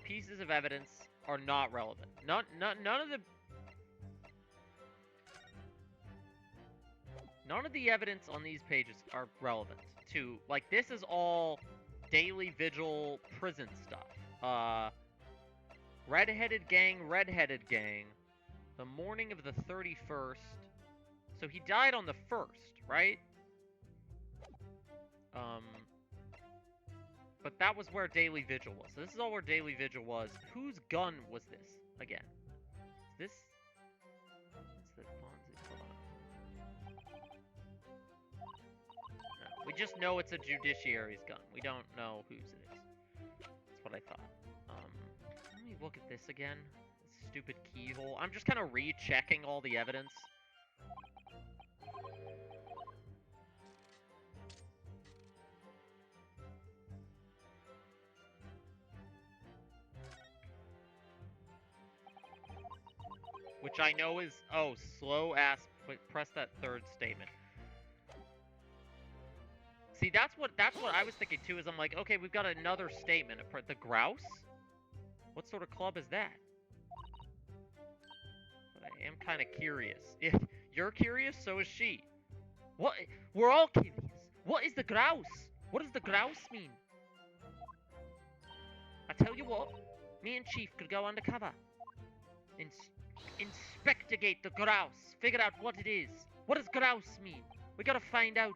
pieces of evidence are not relevant. None of the evidence on these pages are relevant to, like, this is all daily vigil prison stuff. Redheaded gang, the morning of the 31st. So he died on the 1st, right? But that was where Daily Vigil was. So this is all where Daily Vigil was. Whose gun was this, again? Is this... What's the Fonzie? Hold on. No, we just know it's a judiciary's gun. We don't know whose it is. That's what I thought. Let me look at this again. This stupid keyhole. I'm just kind of rechecking all the evidence. Which I know is, oh, slow ass, press that third statement. See, that's what I was thinking too, is I'm like, okay, we've got another statement. The Grouse? What sort of club is that? But I am kind of curious. If you're curious, so is she. What? We're all curious. What is the Grouse? What does the Grouse mean? I tell you what, me and Chief could go undercover. Inspectigate the Grouse. Figure out what it is. What does Grouse mean? We gotta find out.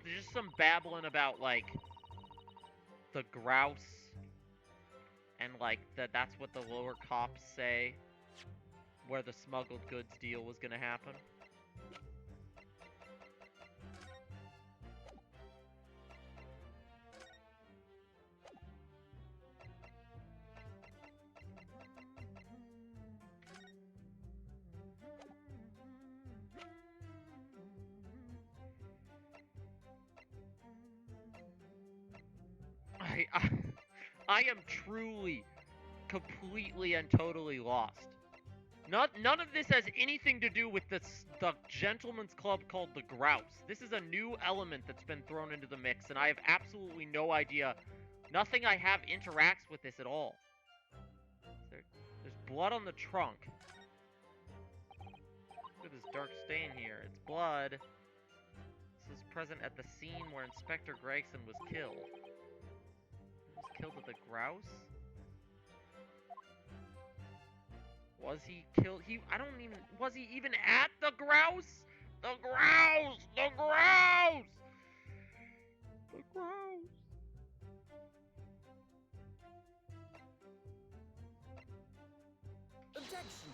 just some babbling about, like, the grouse. And, like, that's what the lower cops say. Where the smuggled goods deal was gonna happen. I am truly, completely and totally lost. None of this has anything to do with the gentleman's club called the Grouse. This is a new element that's been thrown into the mix, and I have absolutely no idea. Nothing I have interacts with this at all. There's blood on the trunk. Look at this dark stain here. It's blood. This was present at the scene where Inspector Gregson was killed. He was killed at the Grouse? Was he killed? Was he even at the Grouse? The Grouse! The Grouse! The Grouse! Objection!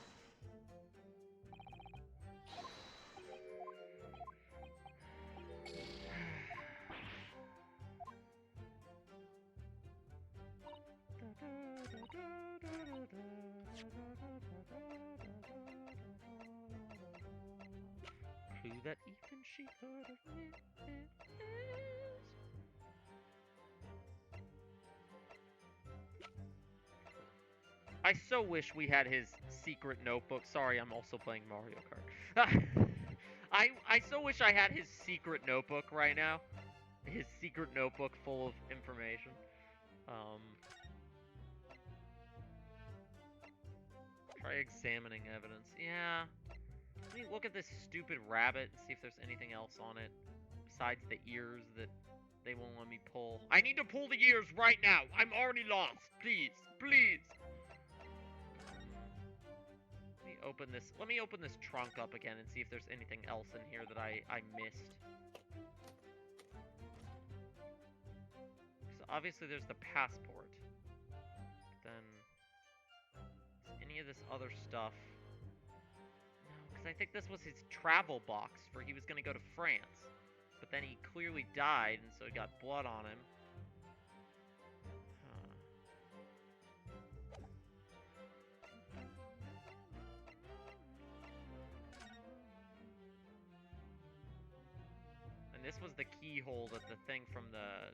Clue that even she heard of me. I so wish we had his secret notebook. Sorry, I'm also playing Mario Kart. I so wish I had his secret notebook right now. His secret notebook full of information. Try examining evidence. Yeah. Let me look at this stupid rabbit and see if there's anything else on it besides the ears that they won't let me pull. I need to pull the ears right now. I'm already lost. Please, please. Let me open this trunk up again and see if there's anything else in here that I missed. So obviously there's the passport. Then any of this other stuff. No, because I think this was his travel box for he was going to go to France. But then he clearly died, and so he got blood on him. And this was the keyhole that the thing from the...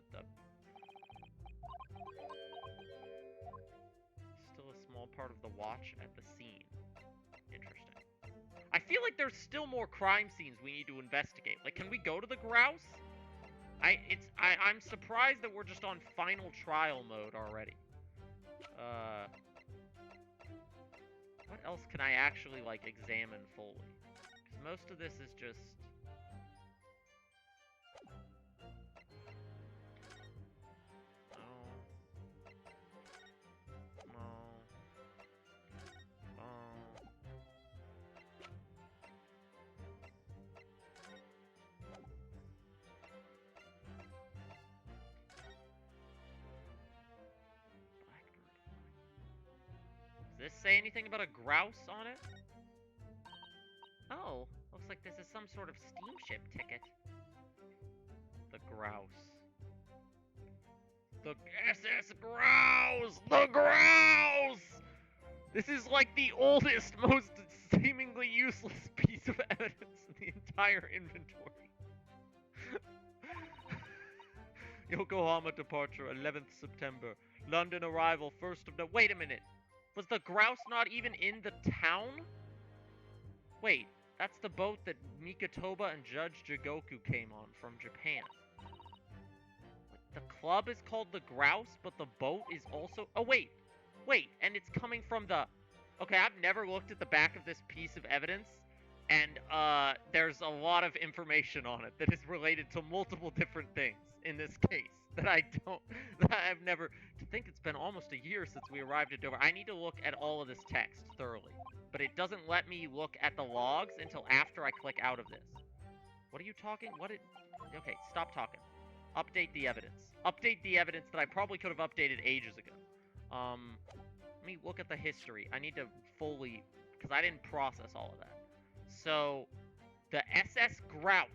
Still a small part of the watch at the scene. Interesting. I feel like there's still more crime scenes we need to investigate. Like, can we go to the Grouse? I'm surprised that we're just on final trial mode already. What else can I actually, like, examine fully? Because most of this is just... Does this say anything about a grouse on it? Oh, looks like this is some sort of steamship ticket. The Grouse. The SS Grouse! The Grouse! This is like the oldest, most seemingly useless piece of evidence in the entire inventory. Yokohama departure, 11th September. London arrival, 1st of... No, wait a minute. Was the Grouse not even in the town? Wait, that's the boat that Mikotoba and Judge Jigoku came on from Japan. The club is called the Grouse, but the boat is also... Oh, wait, and it's coming from the... Okay, I've never looked at the back of this piece of evidence, and there's a lot of information on it that is related to multiple different things in this case that I've never... To think it's been almost a year since we arrived at Dover. I need to look at all of this text thoroughly, but it doesn't let me look at the logs until after I click out of this. What are you talking? Okay, stop talking. Update the evidence. Update the evidence that I probably could have updated ages ago. Let me look at the history. I need to fully, because I didn't process all of that. So, the SS Grouse,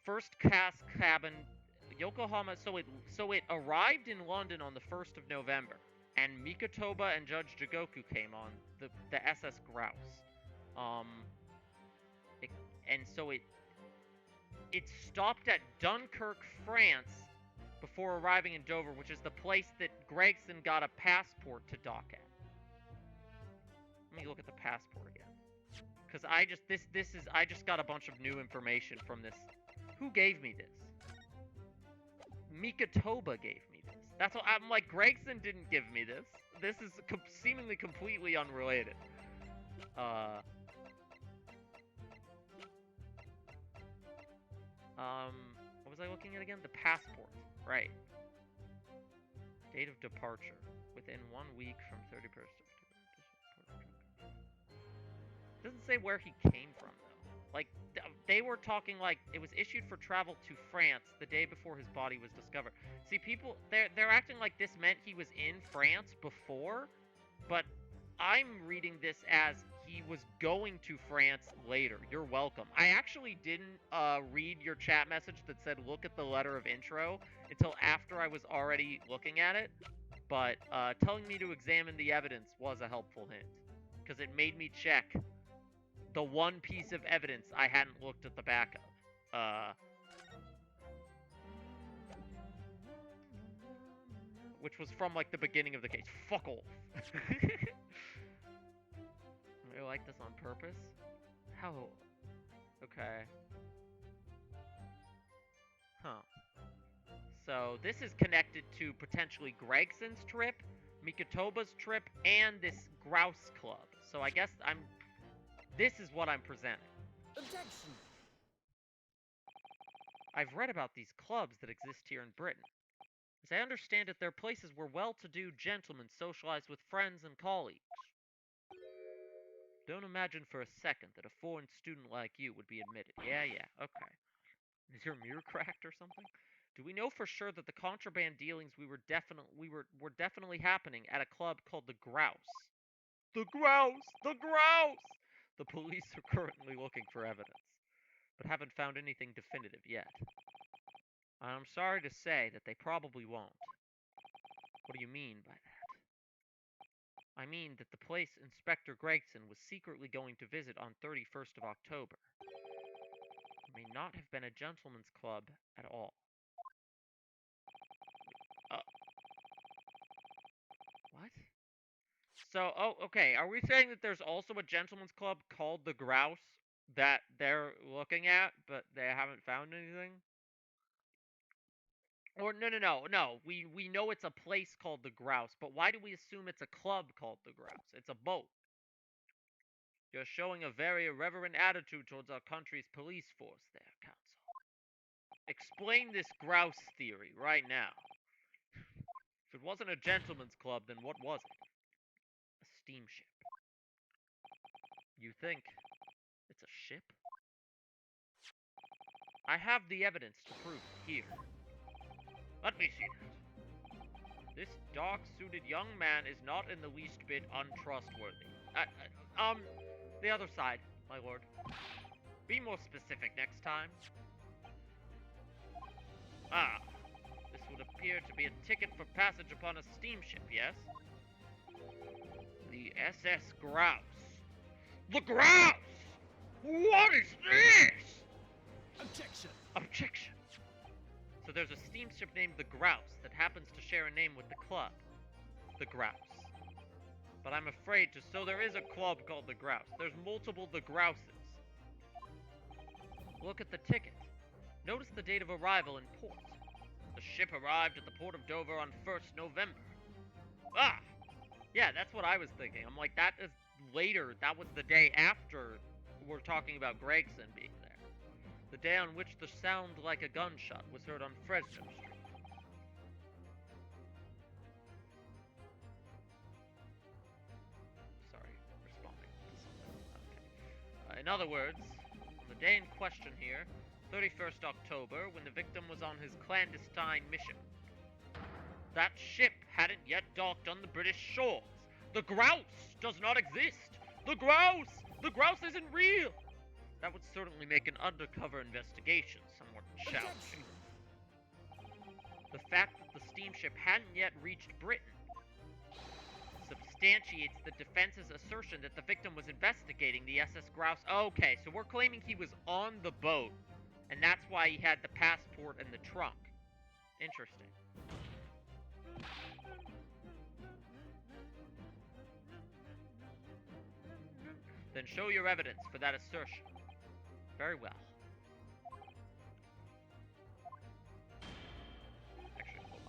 first class cabin, Yokohama. So it arrived in London on the 1st of November, and Mikotoba and Judge Jigoku came on the SS Grouse. And so it stopped at Dunkirk, France, before arriving in Dover, which is the place that Gregson got a passport to dock at. Let me look at the passport again, because I just got a bunch of new information from this. Who gave me this? Mikotoba gave me this. That's what I'm like. Gregson didn't give me this. This is seemingly completely unrelated. What was I looking at again? The passport. Right. Date of departure. Within 1 week from 31st October. Doesn't say where he came from, though. Like, they were talking like it was issued for travel to France the day before his body was discovered. See, people, they're acting like this meant he was in France before, but I'm reading this as he was going to France later. You're welcome. I actually didn't read your chat message that said look at the letter of intro until after I was already looking at it, but telling me to examine the evidence was a helpful hint, because it made me check the one piece of evidence I hadn't looked at the back of. Which was from, like, the beginning of the case. Fuck off. I like this on purpose? How? Okay. Huh. So, this is connected to potentially Gregson's trip, Mikotoba's trip, and this Grouse Club. So I guess this is what I'm presenting. Objection! I've read about these clubs that exist here in Britain. As I understand it, they're places where well-to-do gentlemen socialize with friends and colleagues. Don't imagine for a second that a foreign student like you would be admitted. Yeah, okay. Is your mirror cracked or something? Do we know for sure that the contraband dealings were definitely happening at a club called the Grouse? The Grouse! The Grouse! The police are currently looking for evidence, but haven't found anything definitive yet. I'm sorry to say that they probably won't. What do you mean by that? I mean that the place Inspector Gregson was secretly going to visit on 31st of October may not have been a gentleman's club at all. What? So, okay, are we saying that there's also a gentleman's club called the Grouse that they're looking at, but they haven't found anything? Or, no, we know it's a place called the Grouse, but why do we assume it's a club called the Grouse? It's a boat. You're showing a very irreverent attitude towards our country's police force there, Counsel. Explain this Grouse theory right now. If it wasn't a gentleman's club, then what was it? A steamship. You think it's a ship? I have the evidence to prove it here. Let me see that. This dark-suited young man is not in the least bit untrustworthy. The other side, my lord. Be more specific next time. Ah, this would appear to be a ticket for passage upon a steamship, yes? The SS Grouse. The Grouse! What is this? Objection! Objection. So there's a steamship named the Grouse that happens to share a name with the club, the Grouse. But I'm afraid so there is a club called the Grouse. There's multiple the Grouses. Look at the ticket. Notice the date of arrival in port. The ship arrived at the port of Dover on 1st November. Ah! Yeah, that's what I was thinking. I'm like, that is later. That was the day after we're talking about Gregson being there. The day on which the sound like a gunshot was heard on Fresno Street. Sorry, responding to something. Okay. In other words, on the day in question here, 31st October, when the victim was on his clandestine mission. That ship hadn't yet docked on the British shores. The Grouse does not exist. The Grouse! The Grouse isn't real! That would certainly make an undercover investigation somewhat challenging. The fact that the steamship hadn't yet reached Britain substantiates the defense's assertion that the victim was investigating the SS Grouse. Okay, so we're claiming he was on the boat, and that's why he had the passport and the trunk. Interesting. Then show your evidence for that assertion. Very well. Actually, hold on.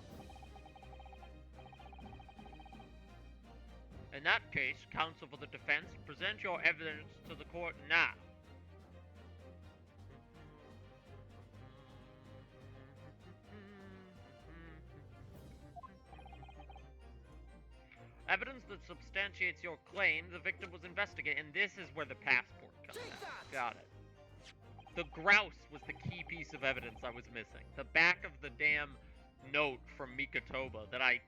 In that case, counsel for the defense, present your evidence to the court now. Evidence that substantiates your claim the victim was investigated, and this is where the passport comes out. Got it. The Grouse was the key piece of evidence I was missing. The back of the damn note from Mikatoba that I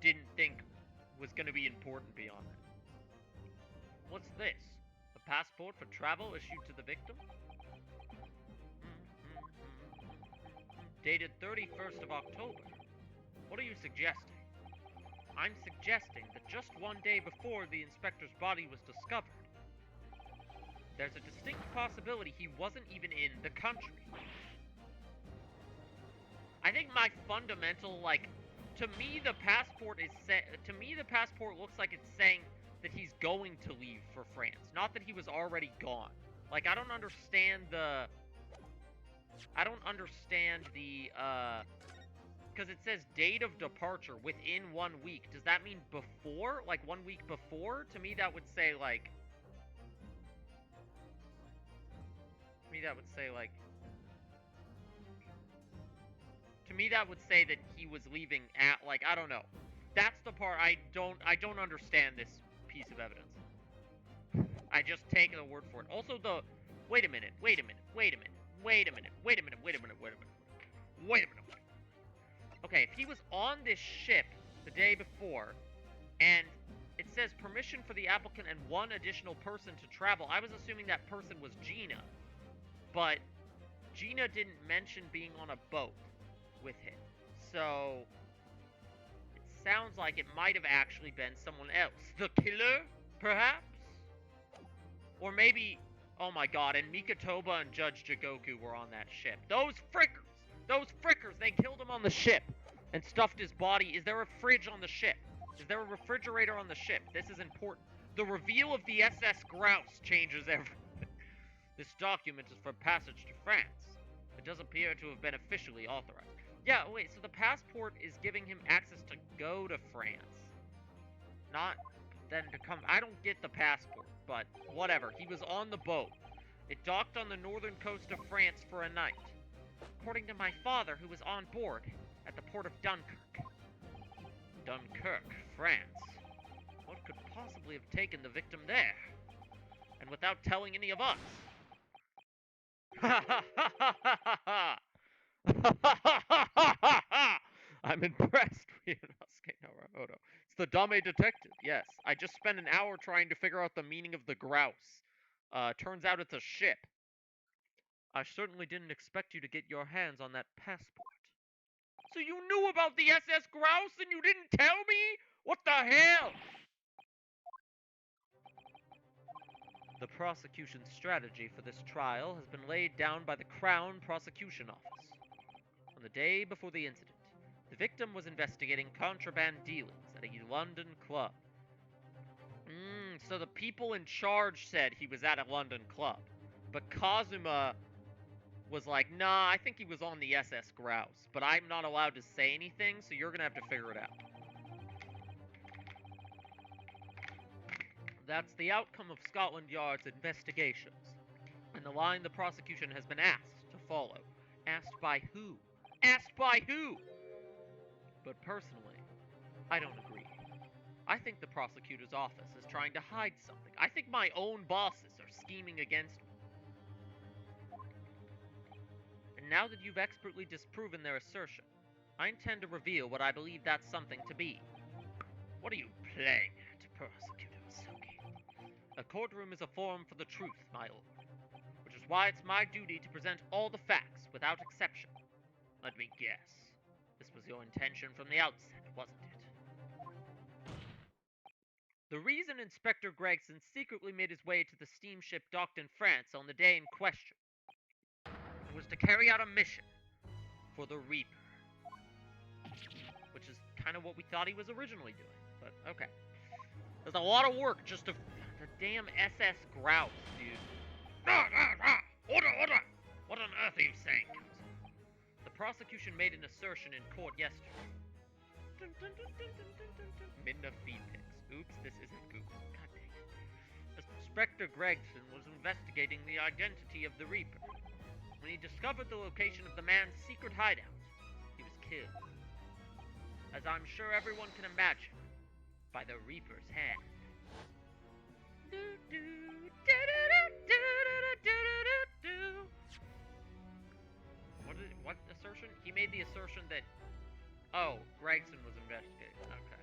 didn't think was going to be important beyond it. What's this? A passport for travel issued to the victim? Dated 31st of October. What are you suggesting? I'm suggesting that just one day before the inspector's body was discovered, there's a distinct possibility he wasn't even in the country. I think my fundamental, to me the passport looks like it's saying that he's going to leave for France, not that he was already gone. I don't understand the, because it says date of departure within 1 week. Does that mean before? 1 week before? To me, that would say, To me, that would say that he was leaving at, I don't know. That's the part I don't understand this piece of evidence. I just take the word for it. Also, wait a minute. Okay, if he was on this ship the day before, and it says permission for the applicant and one additional person to travel, I was assuming that person was Gina. But Gina didn't mention being on a boat with him. So it sounds like it might have actually been someone else. The killer, perhaps? Or maybe, oh my god, and Mikatoba and Judge Jigoku were on that ship. Those frickers, they killed him on the ship and stuffed his body. Is there a fridge on the ship? Is there a refrigerator on the ship? This is important. The reveal of the SS Grouse changes everything. This document is for passage to France. It does appear to have been officially authorized. Yeah, wait, so the passport is giving him access to go to France. Not then to come. I don't get the passport, but whatever. He was on the boat. It docked on the northern coast of France for a night. According to my father, who was on board at the port of Dunkirk. Dunkirk, France. What could possibly have taken the victim there? And without telling any of us. Ha ha ha ha ha ha ha! I'm impressed, Ryunosuke Naruhodo. It's the Dame detective, yes. I just spent an hour trying to figure out the meaning of the Grouse. Turns out it's a ship. I certainly didn't expect you to get your hands on that passport. So you knew about the SS Grouse and you didn't tell me? What the hell? The prosecution's strategy for this trial has been laid down by the Crown Prosecution Office. On the day before the incident, the victim was investigating contraband dealings at a London club. So the people in charge said he was at a London club. But Kazuma was like, nah, I think he was on the SS Grouse. But I'm not allowed to say anything, so you're gonna have to figure it out. That's the outcome of Scotland Yard's investigations. And the line the prosecution has been asked to follow. Asked by who? Asked by who? But personally, I don't agree. I think the prosecutor's office is trying to hide something. I think my own bosses are scheming against me. now that you've expertly disproven their assertion, I intend to reveal what I believe that something to be. What are you playing at, Prosecutor Silky? A courtroom is a forum for the truth, my lord, which is why it's my duty to present all the facts without exception. Let me guess. This was your intention from the outset, wasn't it? The reason Inspector Gregson secretly made his way to the steamship docked in France on the day in question was to carry out a mission for the Reaper. Which is kind of what we thought he was originally doing, but okay. There's a lot of work just to... The damn SS Grouse, dude. Order! What on earth are you saying, Counsel? The prosecution made an assertion in court yesterday. Minna feed pics. Oops, this isn't Google. God dang it. Inspector Gregson was investigating the identity of the Reaper. When he discovered the location of the man's secret hideout, he was killed. As I'm sure everyone can imagine, by the Reaper's hand. What assertion? He made the assertion that, oh, Gregson was investigating. Okay.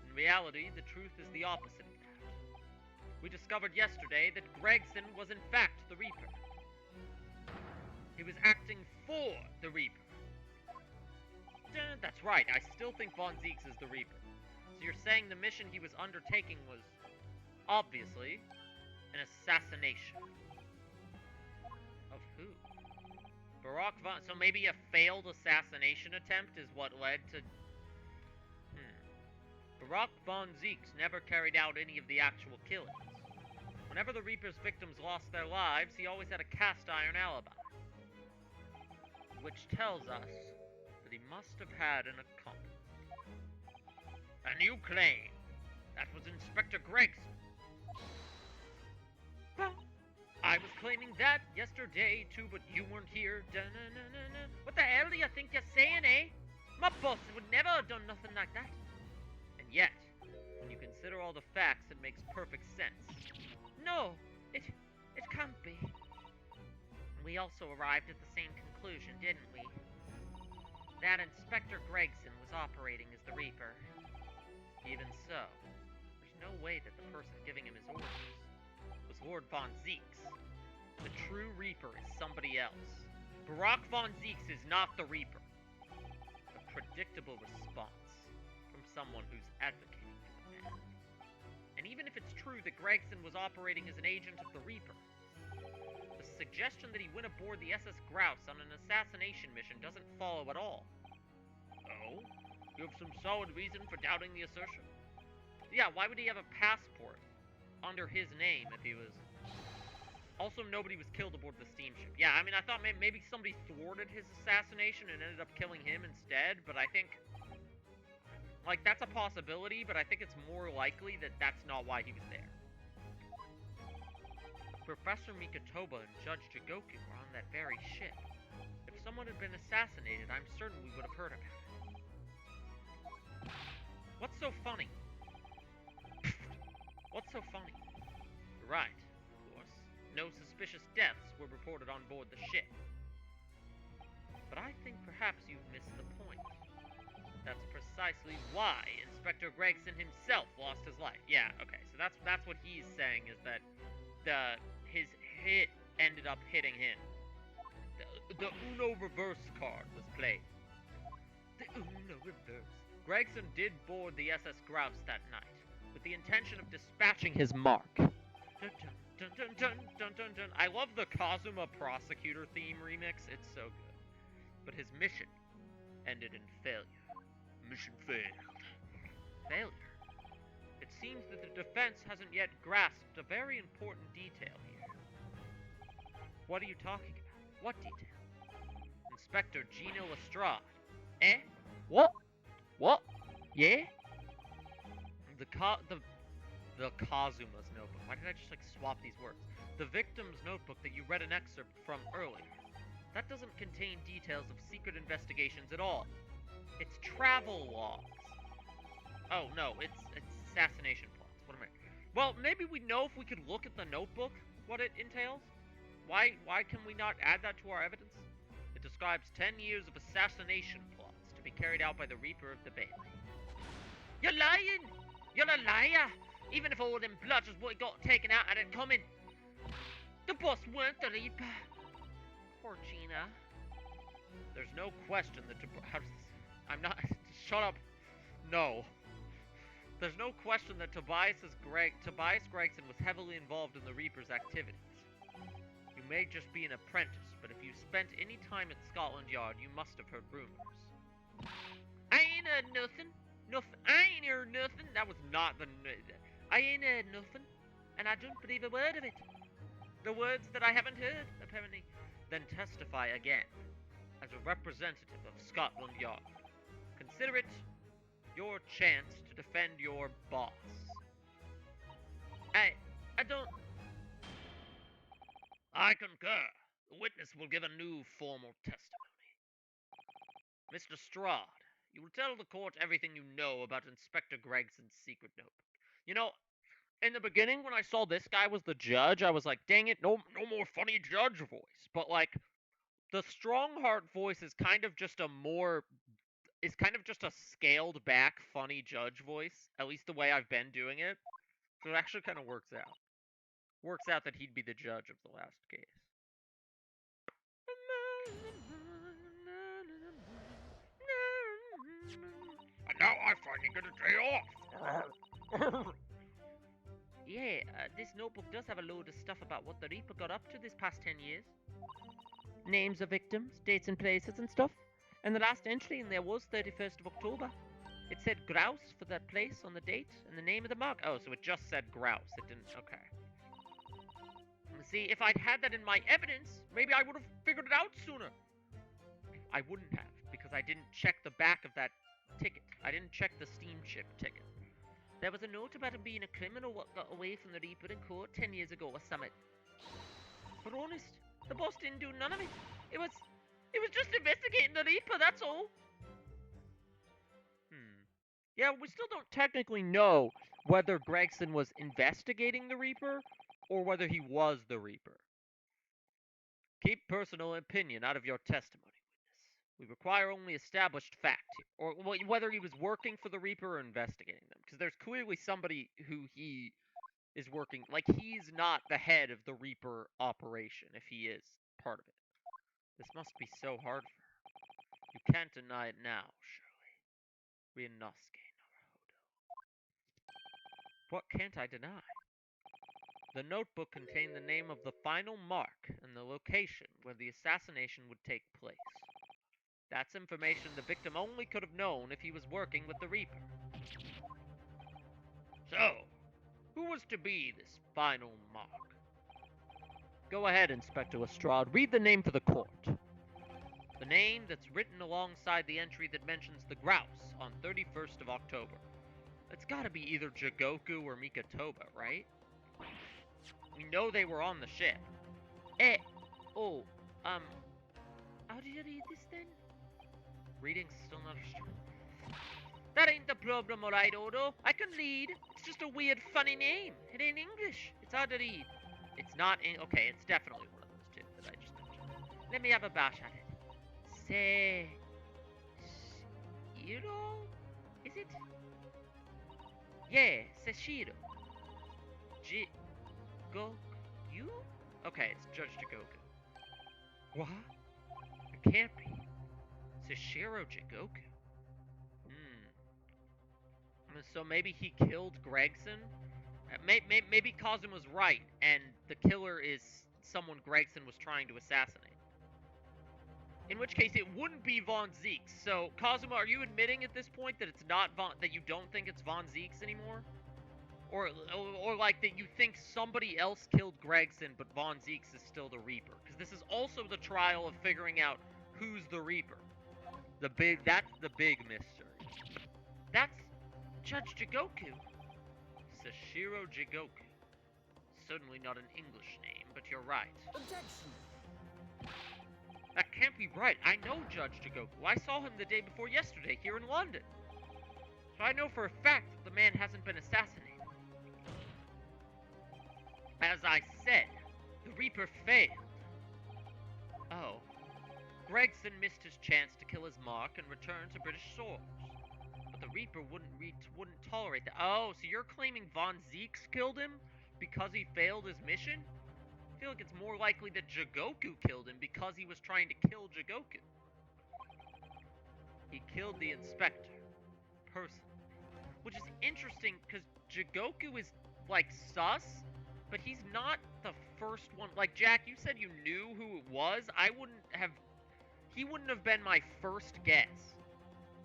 In reality, the truth is the opposite of that. We discovered yesterday that Gregson was in fact the Reaper. He was acting for the Reaper. That's right, I still think Von Zieks is the Reaper. So you're saying the mission he was undertaking was, obviously, an assassination. Of who? So maybe a failed assassination attempt is what led to... Barack Von Zieks never carried out any of the actual killings. Whenever the Reaper's victims lost their lives, he always had a cast-iron alibi. Which tells us that he must have had an accomplice. And you claim that was Inspector Gregson? Well, I was claiming that yesterday too, but you weren't here. Da-na-na-na-na. What the hell do you think you're saying, eh? My boss would never have done nothing like that. And yet, when you consider all the facts, it makes perfect sense. No, it can't be. We also arrived at the same conclusion, didn't we? That Inspector Gregson was operating as the Reaper. Even so, there's no way that the person giving him his orders was Lord Von Zieks. The true Reaper is somebody else. Barack Von Zieks is not the Reaper. A predictable response from someone who's advocating for the man. And even if it's true that Gregson was operating as an agent of the Reaper, the suggestion that he went aboard the SS Grouse on an assassination mission doesn't follow at all. Oh? You have some solid reason for doubting the assertion? Yeah, why would he have a passport under his name if he was... Also, nobody was killed aboard the steamship. Yeah, I mean, I thought maybe somebody thwarted his assassination and ended up killing him instead, but I think... Like, that's a possibility, but I think it's more likely that that's not why he was there. Professor Mikotoba and Judge Jigoku were on that very ship. If someone had been assassinated, I'm certain we would have heard about it. What's so funny? What's so funny? You're right, of course. No suspicious deaths were reported on board the ship. But I think perhaps you've missed the point. That's precisely why Inspector Gregson himself lost his life. Yeah, okay, so that's what he's saying, is that his hit ended up hitting him. The Uno reverse card was played. The Uno reverse. Gregson did board the SS Grouse that night, with the intention of dispatching his mark. Dun, dun, dun, dun, dun, dun, dun. I love the Kazuma Prosecutor theme remix, it's so good. But his mission ended in failure. Mission failed. Failure? It seems that the defense hasn't yet grasped a very important detail here. What are you talking about? What detail? Inspector Gino Lestrade. Eh? What? What? Yeah? The Kazuma's notebook. Why did I just, swap these words? The victim's notebook that you read an excerpt from earlier. That doesn't contain details of secret investigations at all. It's travel logs. Oh, no, it's assassination plots. What am I... Well, maybe we know if we could look at the notebook what it entails. Why can we not add that to our evidence? It describes 10 years of assassination plots to be carried out by the Reaper of the Bay. You're lying! You're a liar! Even if all them bludgers would have got taken out, I'd have coming. The boss weren't the Reaper. Poor Gina. There's no question that I'm not. Shut up. No. There's no question that Tobias Gregson was heavily involved in the Reaper's activities. You may just be an apprentice, but if you spent any time at Scotland Yard, you must have heard rumors. I ain't heard nothing. I ain't heard nothing. That was not the. I ain't heard nothing, and I don't believe a word of it. The words that I haven't heard, apparently. Then testify again, as a representative of Scotland Yard. Consider it your chance to defend your boss. I don't. I concur. The witness will give a new formal testimony. Mr. Strahd, you will tell the court everything you know about Inspector Gregson's secret notebook. You know, in the beginning when I saw this guy was the judge, I was like, dang it, no more funny judge voice. But like, the Strongheart voice is kind of just a scaled back funny judge voice, at least the way I've been doing it. So it actually kind of works out. Works out that he'd be the judge of the last case. And now I finally get a day off. Yeah, this notebook does have a load of stuff about what the Reaper got up to this past 10 years. Names of victims, dates and places and stuff. And the last entry in there was 31st of October. It said Grouse for that place on the date and the name of the mark. Oh, so it just said Grouse. It didn't. Okay. See, if I'd had that in my evidence, maybe I would have figured it out sooner. I wouldn't have, because I didn't check the back of that ticket. I didn't check the steamship ticket. There was a note about him being a criminal what got away from the Reaper in court 10 years ago or something. But honest, the boss didn't do none of it. It was just investigating the Reaper, that's all. Yeah, we still don't technically know whether Gregson was investigating the Reaper or whether he was the Reaper. Keep personal opinion out of your testimony, witness. We require only established fact, or whether he was working for the Reaper or investigating them, because there's clearly somebody who he is working, like he's not the head of the Reaper operation if he is part of it. This must be so hard for her. You can't deny it now, surely. Ryunosuke Naruhodo. What can't I deny? The notebook contained the name of the final mark and the location where the assassination would take place. That's information the victim only could have known if he was working with the Reaper. So, who was to be this final mark? Go ahead, Inspector Lestrade. Read the name for the court. The name that's written alongside the entry that mentions the Grouse on 31st of October. It's gotta be either Jigoku or Mikotoba, right? We know they were on the ship. How do you read this then? Reading's still not a strong. That ain't the problem, alright, Odo. I can read. It's just a weird, funny name. It ain't English. It's hard to read. It's not okay, it's definitely one of those two that I just mentioned. Let me have a bash at it. Seshiro? Is it? Yeah, Seshiro. Jigoku? Okay, it's Judge Jigoku. What? It can't be. Seshiro Jigoku. So maybe he killed Gregson? Maybe Kazuma's right, and the killer is someone Gregson was trying to assassinate. In which case, it wouldn't be Von Zeeks. So, Kazuma, are you admitting at this point that it's not that you don't think it's Von Zeeks anymore? Or like that you think somebody else killed Gregson, but Von Zeeks is still the Reaper? Because this is also the trial of figuring out who's the Reaper. That's the big mystery. That's Judge Jigoku. Seshiro Jigoku. Certainly not an English name, but you're right. Objection! That can't be right. I know Judge Jigoku. I saw him the day before yesterday here in London. So I know for a fact that the man hasn't been assassinated. As I said, the Reaper failed. Oh. Gregson missed his chance to kill his mark and return to British shores. But the Reaper wouldn't tolerate that. Oh, so you're claiming Von Zeeks killed him because he failed his mission? I feel like it's more likely that Jigoku killed him because he was trying to kill Jigoku. He killed the inspector, personally. Which is interesting, because Jigoku is, like, sus, but he's not the first one. Like, Jack, you said you knew who it was. He wouldn't have been my first guess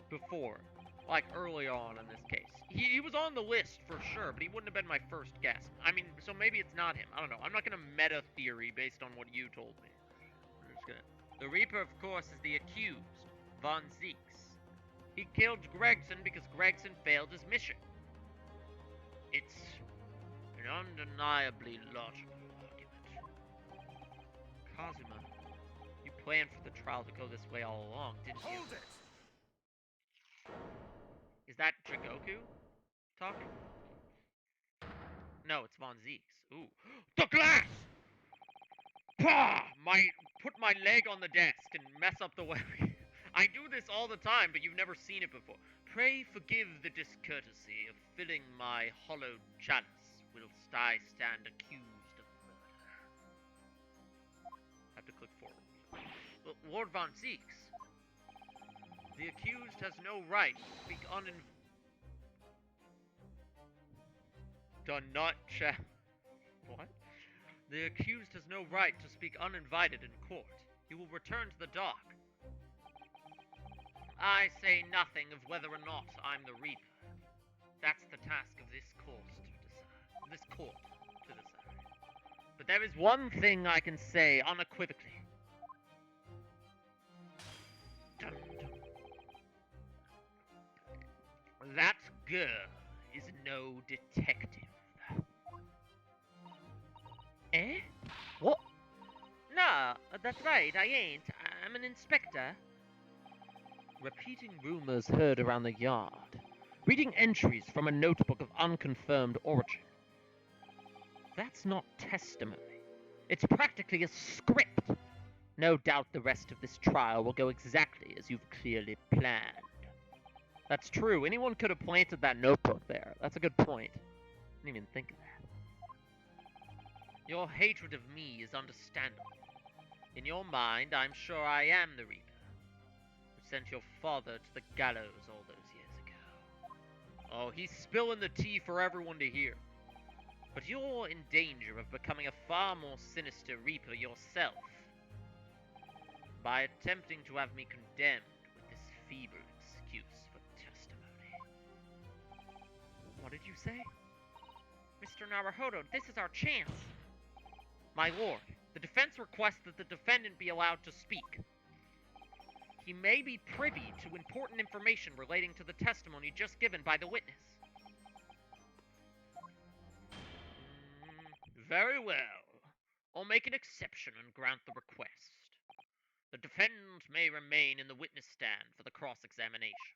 before, like, early on in this case. He was on the list for sure, but he wouldn't have been my first guess. I mean, so maybe it's not him. I don't know. I'm not going to meta theory based on what you told me. I'm just gonna... The Reaper, of course, is the accused, Von Zeeks. He killed Gregson because Gregson failed his mission. It's an undeniably logical argument. Kazuma, you planned for the trial to go this way all along, didn't you? Hold it! Is that Jigoku talking? No, it's Von Zeeks. Ooh. The glass! Pah! Put my leg on the desk and mess up the webbing. I do this all the time, but you've never seen it before. Pray forgive the discourtesy of filling my hollowed chalice, whilst I stand accused of murder. I have to click forward. Lord Von Zeeks, the accused has no right to speak What? The accused has no right to speak uninvited in court. He will return to the dock. I say nothing of whether or not I'm the Reaper. That's the task of this court to decide. But there is one thing I can say unequivocally. Dun, dun. That girl is no detective. Eh? What? No, that's right, I ain't. I'm an inspector. Repeating rumors heard around the yard. Reading entries from a notebook of unconfirmed origin. That's not testimony. It's practically a script. No doubt the rest of this trial will go exactly as you've clearly planned. That's true. Anyone could have planted that notebook there. That's a good point. I didn't even think of that. Your hatred of me is understandable. In your mind, I'm sure I am the Reaper. Sent your father to the gallows all those years ago. Oh, he's spilling the tea for everyone to hear. But you're in danger of becoming a far more sinister Reaper yourself by attempting to have me condemned with this feeble excuse for testimony. What did you say? Mr. Naruhodo, this is our chance. My lord, the defense requests that the defendant be allowed to speak. He may be privy to important information relating to the testimony just given by the witness. Very well. I'll make an exception and grant the request. The defendant may remain in the witness stand for the cross-examination.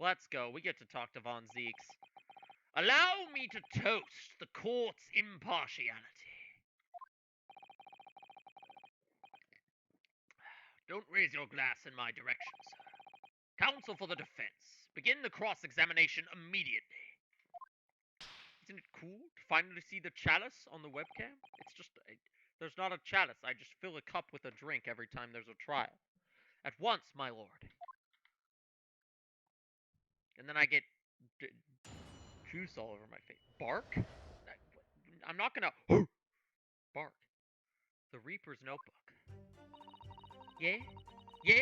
Let's go. We get to talk to Von Zeeks. Allow me to toast the court's impartiality. Don't raise your glass in my direction, sir. Counsel for the defense. Begin the cross-examination immediately. Isn't it cool to finally see the chalice on the webcam? It's just... there's not a chalice. I just fill a cup with a drink every time there's a trial. At once, my lord. And then I get... juice all over my face. Bark? I'm not gonna... bark. The Reaper's notebook. Yeah? Yeah?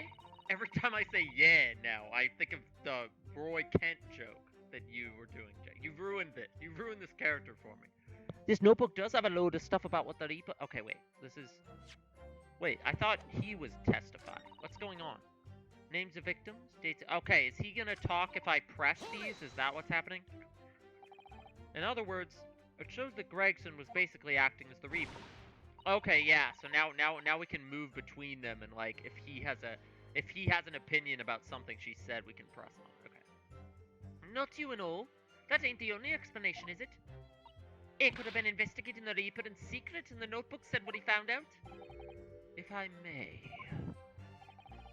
Every time I say yeah now, I think of the Roy Kent joke that you were doing, Jay. You've ruined it. You've ruined this character for me. This notebook does have a load of stuff about what the Reaper... Okay, wait. This is... Wait, I thought he was testifying. What's going on? Names of victims? Dates... Okay, is he gonna talk if I press these? Is that what's happening? In other words, it shows that Gregson was basically acting as the Reaper. Okay, yeah. So now we can move between them, and like if he has an opinion about something she said, we can press on. Okay. Not you and all. That ain't the only explanation, is it? It could have been investigating the Reaper in secret, and the notebook said what he found out. If I may.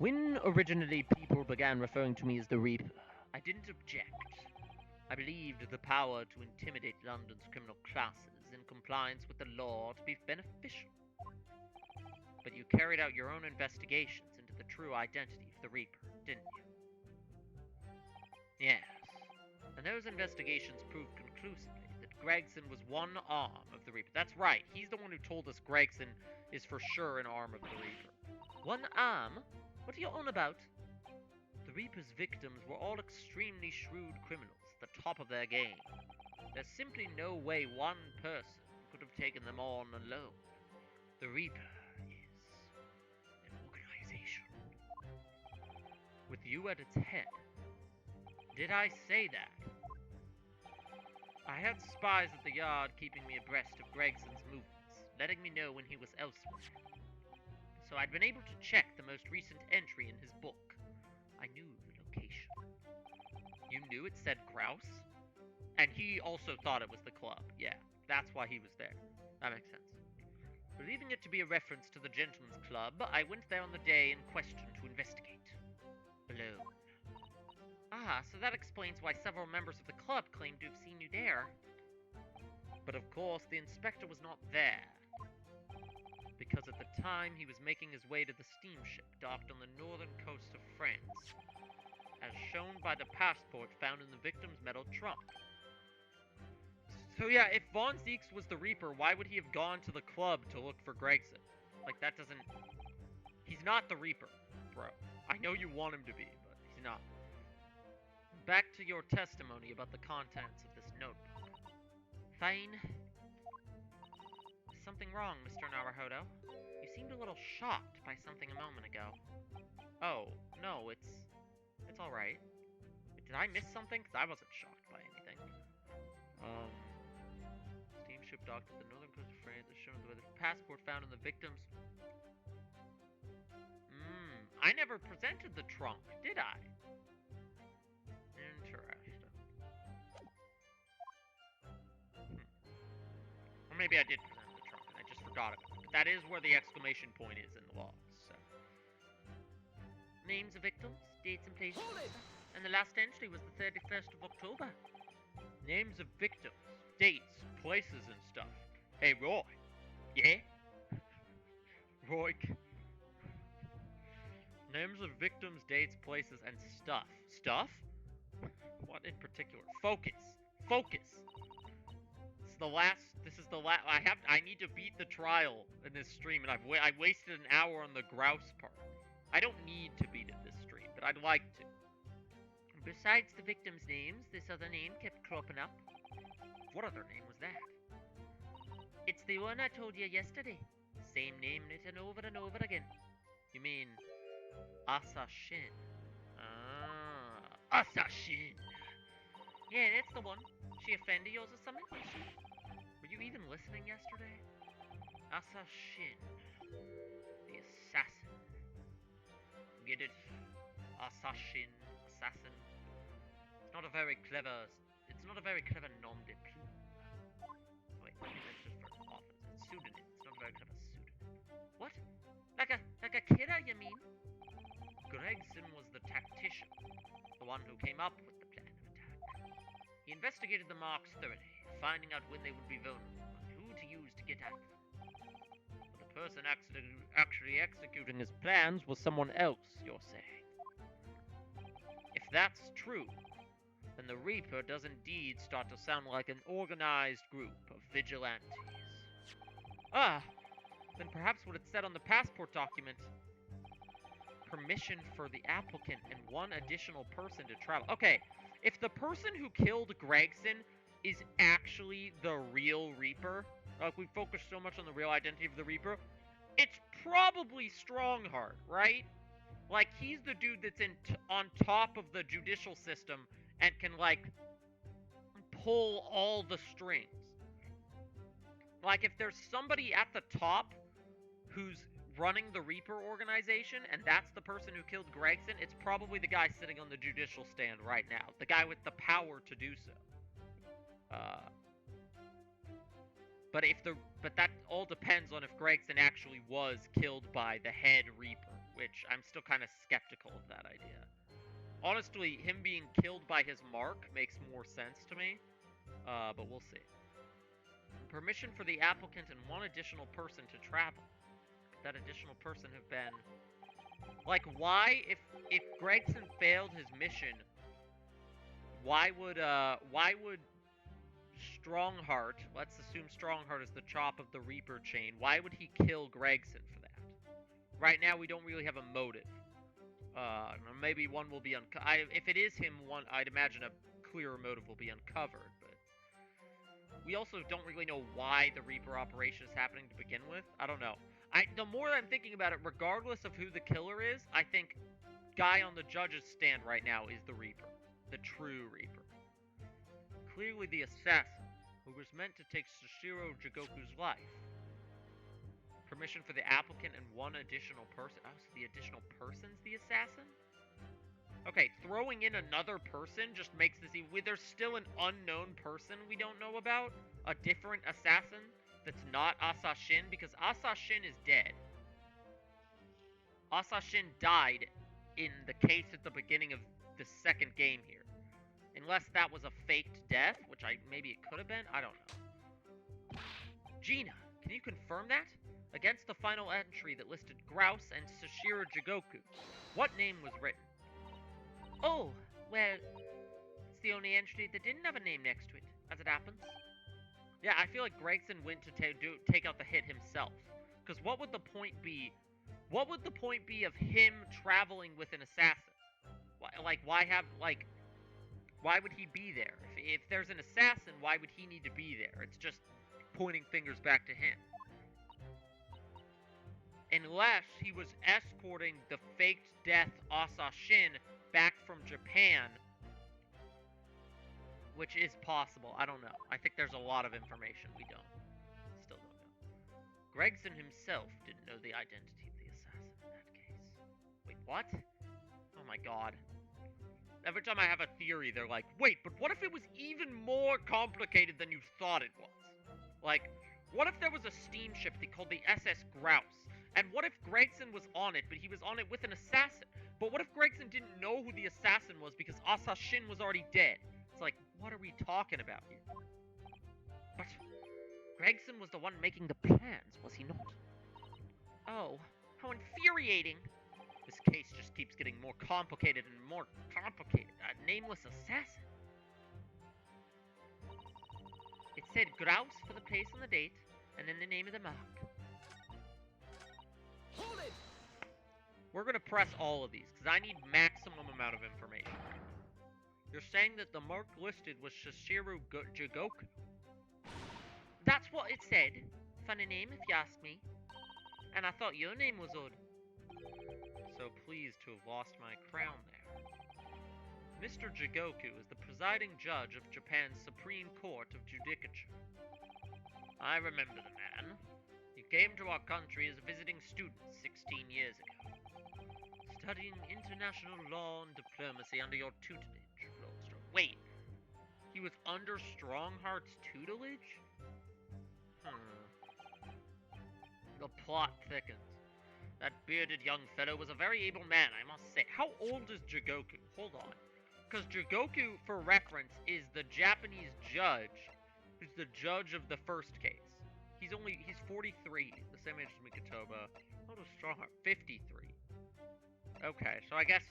When originally people began referring to me as the Reaper, I didn't object. I believed the power to intimidate London's criminal classes in compliance with the law to be beneficial. But you carried out your own investigations into the true identity of the Reaper, didn't you? Yes. And those investigations proved conclusively that Gregson was one arm of the Reaper. That's right, he's the one who told us Gregson is for sure an arm of the Reaper. One arm? What are you on about? The Reaper's victims were all extremely shrewd criminals at the top of their game. There's simply no way one person could have taken them on alone. The Reaper is an organization. With you at its head. Did I say that? I had spies at the yard keeping me abreast of Gregson's movements, letting me know when he was elsewhere. So I'd been able to check the most recent entry in his book. I knew the location. You knew it said Grouse? And he also thought it was the club. Yeah, that's why he was there. That makes sense. Believing it to be a reference to the gentleman's club, I went there on the day in question to investigate. Alone. Ah, so that explains why several members of the club claimed to have seen you there. But of course, the inspector was not there. Because at the time, he was making his way to the steamship docked on the northern coast of France, as shown by the passport found in the victim's metal trunk. So yeah, if Von Zeeks was the Reaper, why would he have gone to the club to look for Gregson? Like, that doesn't... He's not the Reaper, bro. I know you want him to be, but he's not. Back to your testimony about the contents of this notebook. Fine. Is something wrong, Mr. Naruhodo? You seemed a little shocked by something a moment ago. Oh, no, it's alright. Did I miss something? Because I wasn't shocked by anything. Steamship docked at the northern coast of France is shown by the passport found in the victim's... I never presented the trunk, did I? Interesting. Or maybe I did present the trunk and I just forgot about it. But that is where the exclamation point is in the logs, so... Names of victims, dates and places. Hold it! And the last entry was the 31st of October. Names of victims, dates, places and stuff. Hey, Roy. Yeah? Roy. Names of victims, dates, places, and stuff. Stuff? What in particular? Focus. Focus. This is the last, I need to beat the trial in this stream, and I wasted an hour on the Grouse part. I don't need to beat it this stream, but I'd like to. Besides the victims' names, this other name kept cropping up. What other name was that? It's the one I told you yesterday. Same name written over and over again. You mean Assassin? Ah, Assassin. Yeah, that's the one. She a friend of yours or something? Were you even listening yesterday? Assassin. The assassin. Get it? Assassin. Assassin. It's not a very clever nom de plume. Wait, that's just for office. It's pseudonym. It's not a very clever pseudonym. What? Like a killer, you mean? Gregson was the tactician, the one who came up with the plan of attack. He investigated the marks thoroughly, finding out when they would be vulnerable and who to use to get at them. But the person actually executing his plans was someone else, you're saying. If that's true, then the Reaper does indeed start to sound like an organized group of vigilantes. Ah, then perhaps what it said on the passport document. Permission for the applicant and one additional person to travel. Okay, if the person who killed Gregson is actually the real Reaper, like we focus so much on the real identity of the Reaper, it's probably Strongheart, right? Like, he's the dude that's on top of the judicial system and can, like, pull all the strings. Like, if there's somebody at the top who's running the Reaper organization, and that's the person who killed Gregson, it's probably the guy sitting on the judicial stand right now. The guy with the power to do so. But that all depends on if Gregson actually was killed by the head Reaper, which I'm still kind of skeptical of that idea. Honestly, him being killed by his mark makes more sense to me, but we'll see. Permission for the applicant and one additional person to travel. Could that additional person have been... Like, why, if Gregson failed his mission, why would Strongheart, let's assume Strongheart is the top of the Reaper chain, why would he kill Gregson for that? Right now, we don't really have a motive. Maybe one will be if it is him, I'd imagine a clearer motive will be uncovered, but we also don't really know why the Reaper operation is happening to begin with. I don't know. The more I'm thinking about it, regardless of who the killer is, I think guy on the judge's stand right now is the Reaper. The true Reaper. Clearly the assassin, who was meant to take Sashiro Jigoku's life. Permission for the applicant and one additional person. Oh, so the additional person's the assassin? Okay, throwing in another person just makes this even... There's still an unknown person we don't know about? A different assassin that's not Asashin? Because Asashin is dead. Asashin died in the case at the beginning of the second game here. Unless that was a faked death, which maybe it could have been? I don't know. Gina, can you confirm that? Against the final entry that listed Grouse and Sashiro Jigoku, what name was written? Oh, well, it's the only entry that didn't have a name next to it, as it happens. Yeah, I feel like Gregson went to take out the hit himself. Because what would the point be? What would the point be of him traveling with an assassin? Why would he be there? If there's an assassin, why would he need to be there? It's just pointing fingers back to him. Unless he was escorting the faked death Asashin back from Japan, which is possible. I don't know. I think there's a lot of information we still don't know. Gregson himself didn't know the identity of the assassin in that case. Wait, what? Oh my god. Every time I have a theory, they're like, wait, but what if it was even more complicated than you thought it was? Like, what if there was a steamship they called the SS Grouse? And what if Gregson was on it, but he was on it with an assassin? But what if Gregson didn't know who the assassin was because Asashin was already dead? It's like, what are we talking about here? But Gregson was the one making the plans, was he not? Oh, how infuriating! This case just keeps getting more complicated and more complicated. A nameless assassin. It said Grouse for the place and the date, and then the name of the mark. Hold it! We're going to press all of these, because I need maximum amount of information. You're saying that the mark listed was Sashiro Jigoku? That's what it said. Funny name, if you ask me. And I thought your name was odd. So pleased to have lost my crown there. Mr. Jigoku is the presiding judge of Japan's Supreme Court of Judicature. I remember the man. He came to our country as a visiting student 16 years ago, studying international law and diplomacy under your tutelage, Lord Strong. Wait, he was under Strongheart's tutelage? The plot thickens. That bearded young fellow was a very able man, I must say. How old is Jigoku? Hold on. Because Jigoku, for reference, is the Japanese judge who's the judge of the first case. He's 43, the same age as Mikotoba. How old is Strongheart? 53. Okay, so I guess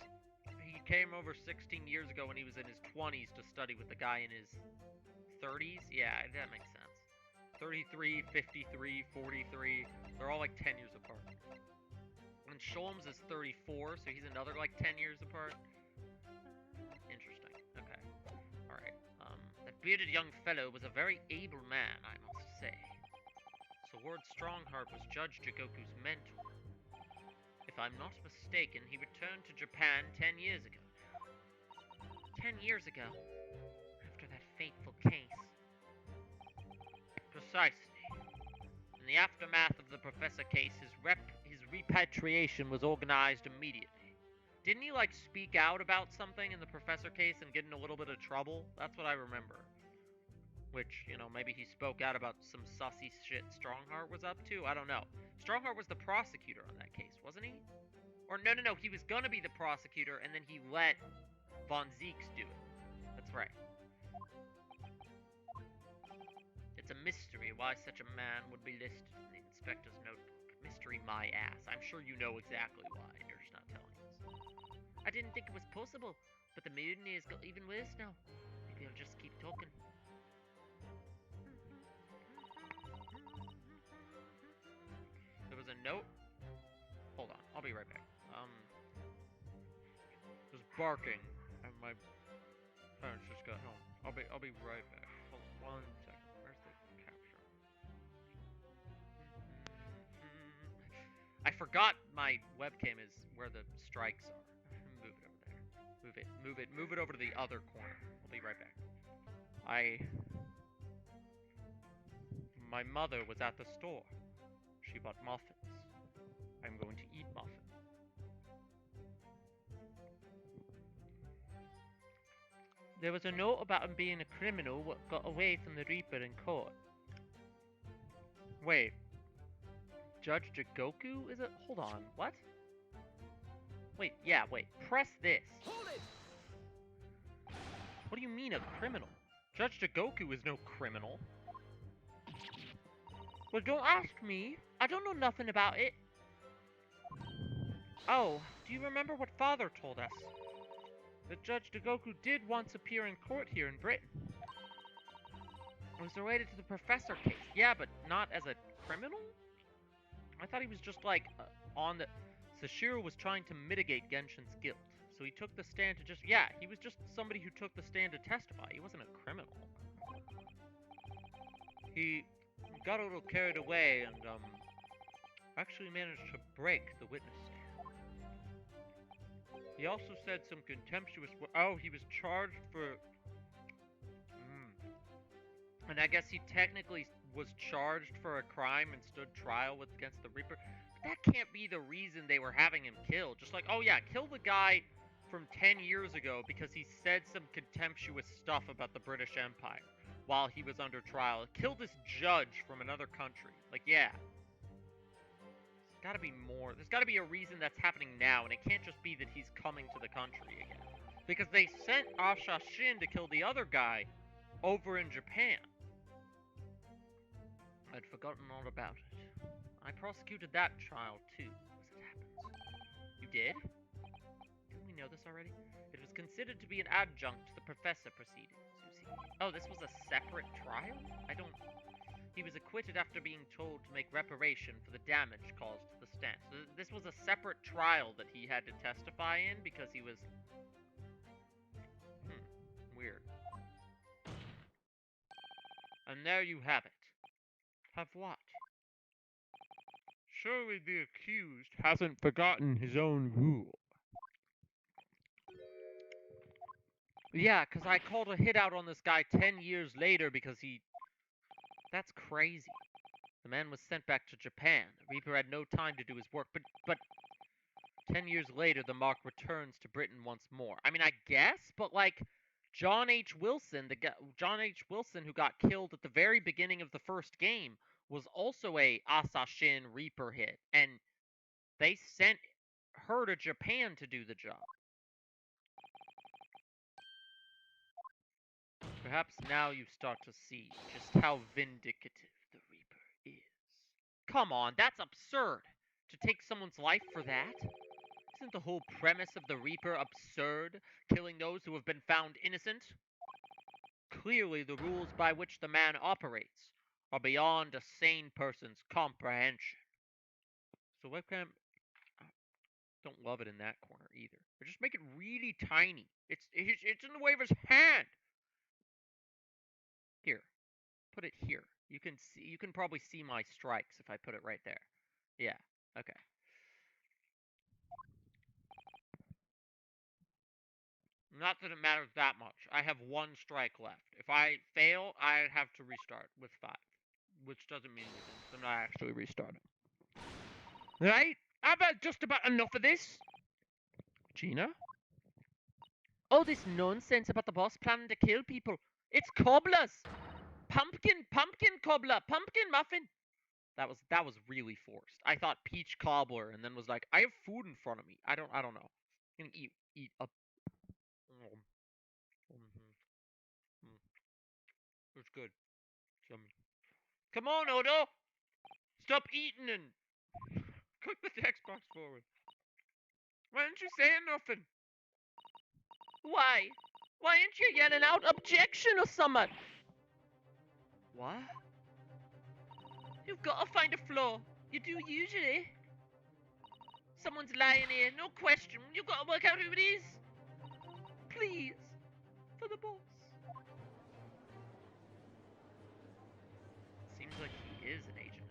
he came over 16 years ago when he was in his 20s to study with the guy in his 30s? Yeah, that makes sense. 33, 53, 43, they're all like 10 years apart. And Sholmes is 34, so he's another like 10 years apart. Interesting. Okay. Alright. That bearded young fellow was a very able man, I must say. So Lord Strongheart was Judge Jigoku's mentor. If I'm not mistaken, he returned to Japan 10 years ago now. 10 years ago? After that fateful case? Precisely. In the aftermath of the Professor case, his repatriation was organized immediately. Didn't he, like, speak out about something in the Professor case and get in a little bit of trouble? That's what I remember. Which, you know, maybe he spoke out about some sussy shit Strongheart was up to? I don't know. Strongheart was the prosecutor on that case, wasn't he? Or no, he was gonna be the prosecutor, and then he let Von Zieks do it. That's right. It's a mystery why such a man would be listed in the inspector's notebook. Mystery my ass. I'm sure you know exactly why. You're just not telling us. I didn't think it was possible, but the mutiny has got even worse now. Maybe I'll just keep talking. There was a note. Hold on, I'll be right back. There's barking, and my parents just got home. I'll be right back. Hold on 1 second. Where's the capture? I forgot my webcam is where the strikes are. Move it over there. Move it over to the other corner. I'll be right back. My mother was at the store. She bought muffins. I'm going to eat muffins. There was a note about him being a criminal what got away from the Reaper in court. Wait. Judge Jigoku? Is it? Hold on. What? Wait, yeah, wait. Press this. Hold it! What do you mean a criminal? Judge Jigoku is no criminal. Well, don't ask me. I don't know nothing about it. Oh, do you remember what Father told us? That Judge Jigoku did once appear in court here in Britain. It was related to the professor case. Yeah, but not as a criminal? I thought he was just like on the... Sashiro was trying to mitigate Genshin's guilt. So he took the stand to just... Yeah, he was just somebody who took the stand to testify. He wasn't a criminal. He got a little carried away and actually managed to break the witness stand. He also said some contemptuous... Oh, he was charged for... And I guess he technically was charged for a crime and stood trial against the Reaper. But that can't be the reason they were having him killed. Just like, oh yeah, kill the guy from 10 years ago because he said some contemptuous stuff about the British Empire while he was under trial. Kill this judge from another country. Like, yeah. There's gotta be more. There's gotta be a reason that's happening now, and it can't just be that he's coming to the country again. Because they sent Asha Shin to kill the other guy over in Japan. I'd forgotten all about it. I prosecuted that trial too, as it happens. You did? Didn't we know this already? It was considered to be an adjunct to the professor proceedings, you see. Oh, this was a separate trial? He was acquitted after being told to make reparation for the damage caused to the stand. So this was a separate trial that he had to testify in because he was... Weird. And there you have it. Have what? Surely the accused hasn't forgotten his own rule. Yeah, because I called a hit out on this guy 10 years later because he... That's crazy. The man was sent back to Japan. Reaper had no time to do his work, but 10 years later, the mark returns to Britain once more. I mean, I guess, but like... John H. Wilson, who got killed at the very beginning of the first game, was also a Asashin Reaper hit, and they sent her to Japan to do the job. Perhaps now you start to see just how vindicative the Reaper is. Come on, that's absurd! To take someone's life for that? Isn't the whole premise of the Reaper absurd, killing those who have been found innocent? Clearly, the rules by which the man operates are beyond a sane person's comprehension. So webcam, don't love it in that corner either. Or just make it really tiny. It's in the way of his hand. Here, put it here. You can probably see my strikes if I put it right there. Yeah. Okay. Not that it matters that much. I have 1 strike left. If I fail, I have to restart with 5. Which doesn't mean anything. I'm not actually restarting. Right? I've had just about enough of this. Gina? All this nonsense about the boss planning to kill people. It's cobblers! Pumpkin cobbler! Pumpkin muffin! That was really forced. I thought peach cobbler, and then was like, I have food in front of me. I don't know. I'm gonna eat up. Mm, mm. It's good. It's yummy. Come on, Odo. Stop eating and cook the text box forward. Why didn't you say nothing? Why? Why ain't you yelling out objection or something? What? You've got to find a flaw. You do usually. Someone's lying here, no question. You've got to work out who it is. Please. For the boss. Seems like he is an agent.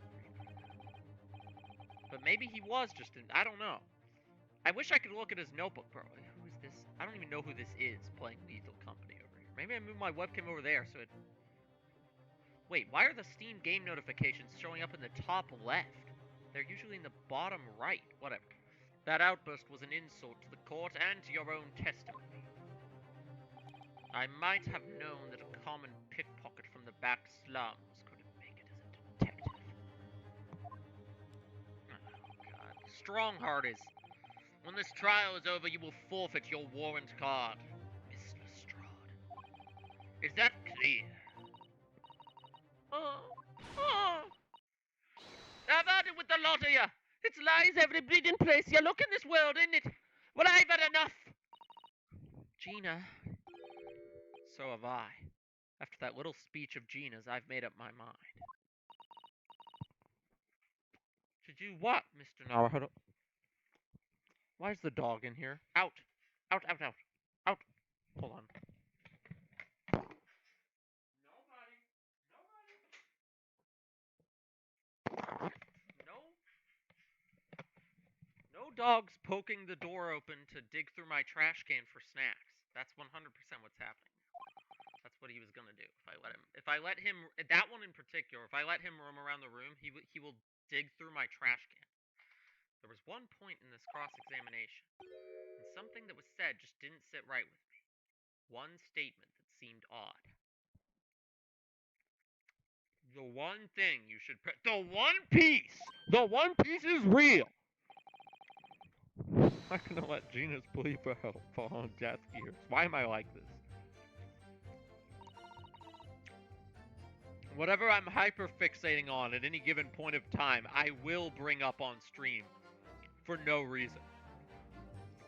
But maybe he was just an... I don't know. I wish I could look at his notebook, bro. Who is this? I don't even know who this is playing Lethal Company over here. Maybe I moved my webcam over there so it... Wait, why are the Steam game notifications showing up in the top left? They're usually in the bottom right. Whatever. That outburst was an insult to the court and to your own testimony. I might have known that a common pickpocket from the back slums couldn't make it as a detective. Oh, God. Strongheart is... When this trial is over, you will forfeit your warrant card, Miss Lestrade. Is that clear? Oh. Oh. I've had it with the lot of you. It's lies every bleeding place you look in this world, isn't it? Well, I've had enough. Gina. So have I. After that little speech of Gina's, I've made up my mind. To do what, Mr. Naruto? Why is the dog in here? Out. Out, out, out. Out. Hold on. Nobody. No. No dogs poking the door open to dig through my trash can for snacks. That's 100% what's happening. That's what he was gonna do. If I let him, that one in particular, if I let him roam around the room, he will dig through my trash can. There was one point in this cross-examination, and something that was said just didn't sit right with me. One statement that seemed odd. The one thing you should the one piece! The one piece is real! I'm not gonna let Gina's bleep out fall on deaf ears. Why am I like this? Whatever I'm hyper-fixating on at any given point of time, I will bring up on stream. For no reason.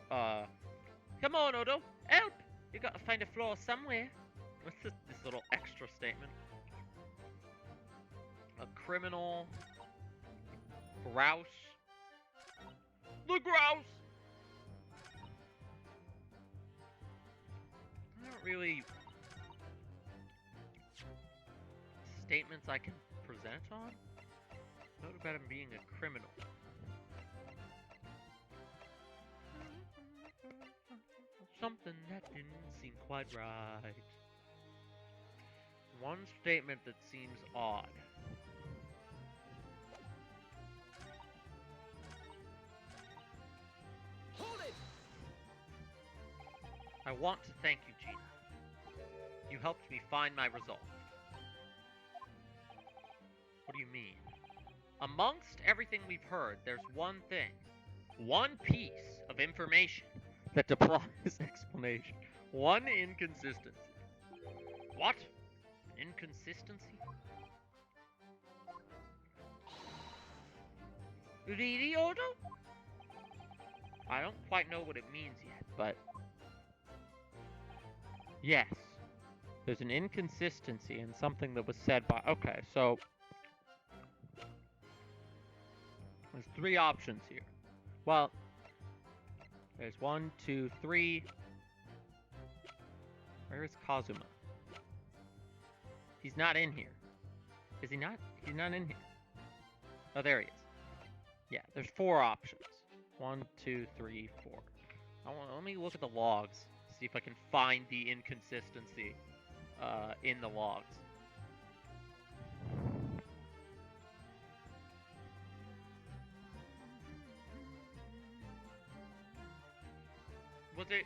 Come on, Odo. Help. You got to find a flaw somewhere. What's this little extra statement? A criminal. Grouse. The grouse! Not really statements I can present on. Note about him being a criminal. Something that didn't seem quite right. One statement that seems odd. Hold it! I want to thank you, Gina. You helped me find my resolve. What do you mean? Amongst everything we've heard, there's one thing. One piece of information that defies explanation. One inconsistency. What? An inconsistency? Really, Odo? I don't quite know what it means yet, but... Yes. There's an inconsistency in something that was said by... Okay, so... There's three options here. Well... There's 1, 2, 3... Where is Kazuma? He's not in here. Is he not? He's not in here. Oh, there he is. Yeah, there's 4 options. 1, 2, 3, 4. Let me look at the logs. See if I can find the inconsistency in the logs. Was it...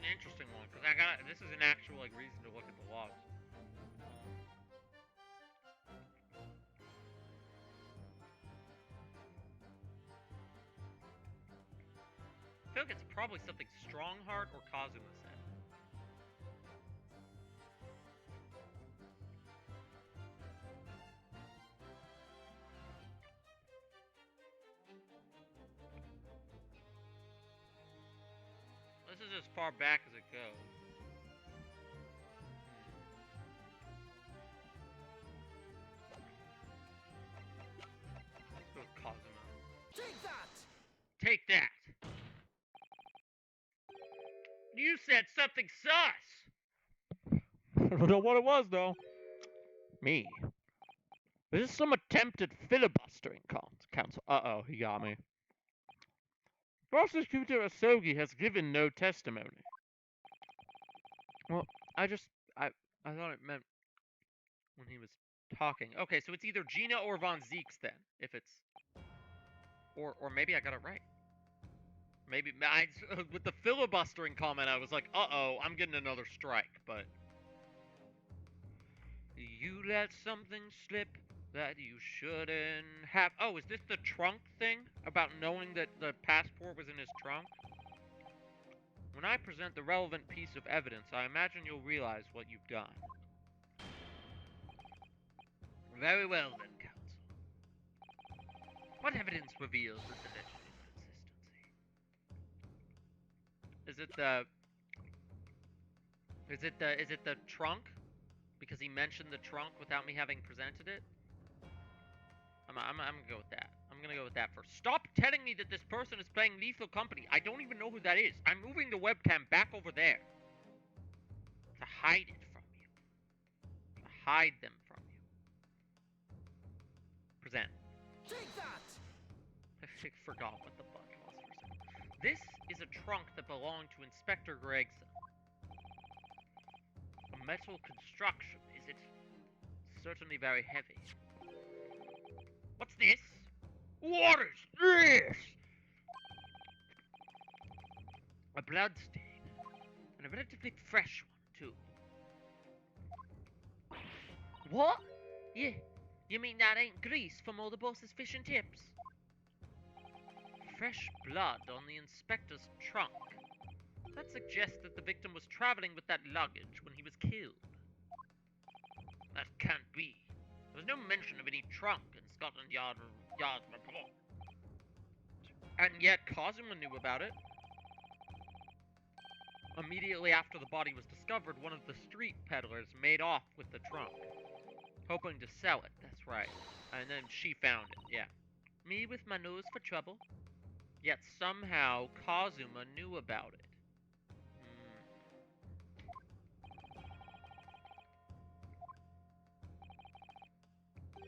interesting one, because I got this is an actual like reason to look at the logs. I feel like it's probably something Strongheart or Kazuma said. This is as far back as it goes. Let's go with Kazuma. Take that! Take that! You said something sus! I don't know what it was, though. Me. This is some attempted filibustering, counsel. Uh-oh, he got me. Prosecutor Asogi has given no testimony. Well, I thought it meant when he was talking. Okay, so it's either Gina or Von Zeeks then, if it's... Or maybe I got it right. Maybe, with the filibustering comment, I was like, uh-oh, I'm getting another strike, but... You let something slip that you shouldn't have... Oh, is this the trunk thing? About knowing that the passport was in his trunk? When I present the relevant piece of evidence, I imagine you'll realize what you've done. Very well then, counsel. What evidence reveals this alleged inconsistency? Is it the trunk? Because he mentioned the trunk without me having presented it? I'm gonna go with that. I'm gonna go with that first. Stop telling me that this person is playing Lethal Company. I don't even know who that is. I'm moving the webcam back over there. To hide it from you. To hide them from you. Present. Take that! I forgot what the button was for a second. This is a trunk that belonged to Inspector Gregson. A metal construction, is it? Certainly very heavy. What's this? What is this? A blood stain. And a relatively fresh one, too. What? You mean that ain't grease from all the boss's fish and chips? Fresh blood on the inspector's trunk. That suggests that the victim was traveling with that luggage when he was killed. That can't be. There was no mention of any trunk in Scotland Yard's report. And yet Kazuma knew about it. Immediately after the body was discovered, one of the street peddlers made off with the trunk. Hoping to sell it, that's right. And then she found it, yeah. Me with my nose for trouble. Yet somehow Kazuma knew about it.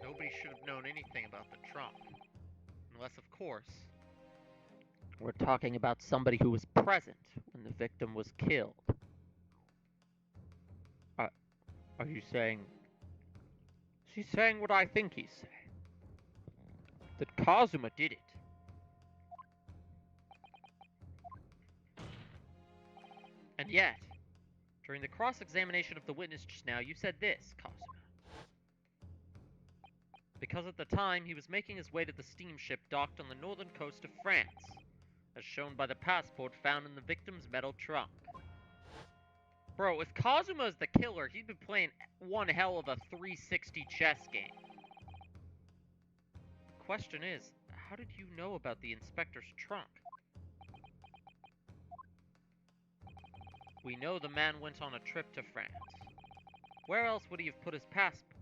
Nobody should have known anything about the trunk. Unless, of course... We're talking about somebody who was present when the victim was killed. Are you saying... She's saying what I think he's saying. That Kazuma did it. And yet, during the cross-examination of the witness just now, you said this, Kazuma. Because at the time, he was making his way to the steamship docked on the northern coast of France, as shown by the passport found in the victim's metal trunk. Bro, if Kazuma is the killer, he's been playing one hell of a 360 chess game. The question is, how did you know about the inspector's trunk? We know the man went on a trip to France. Where else would he have put his passport?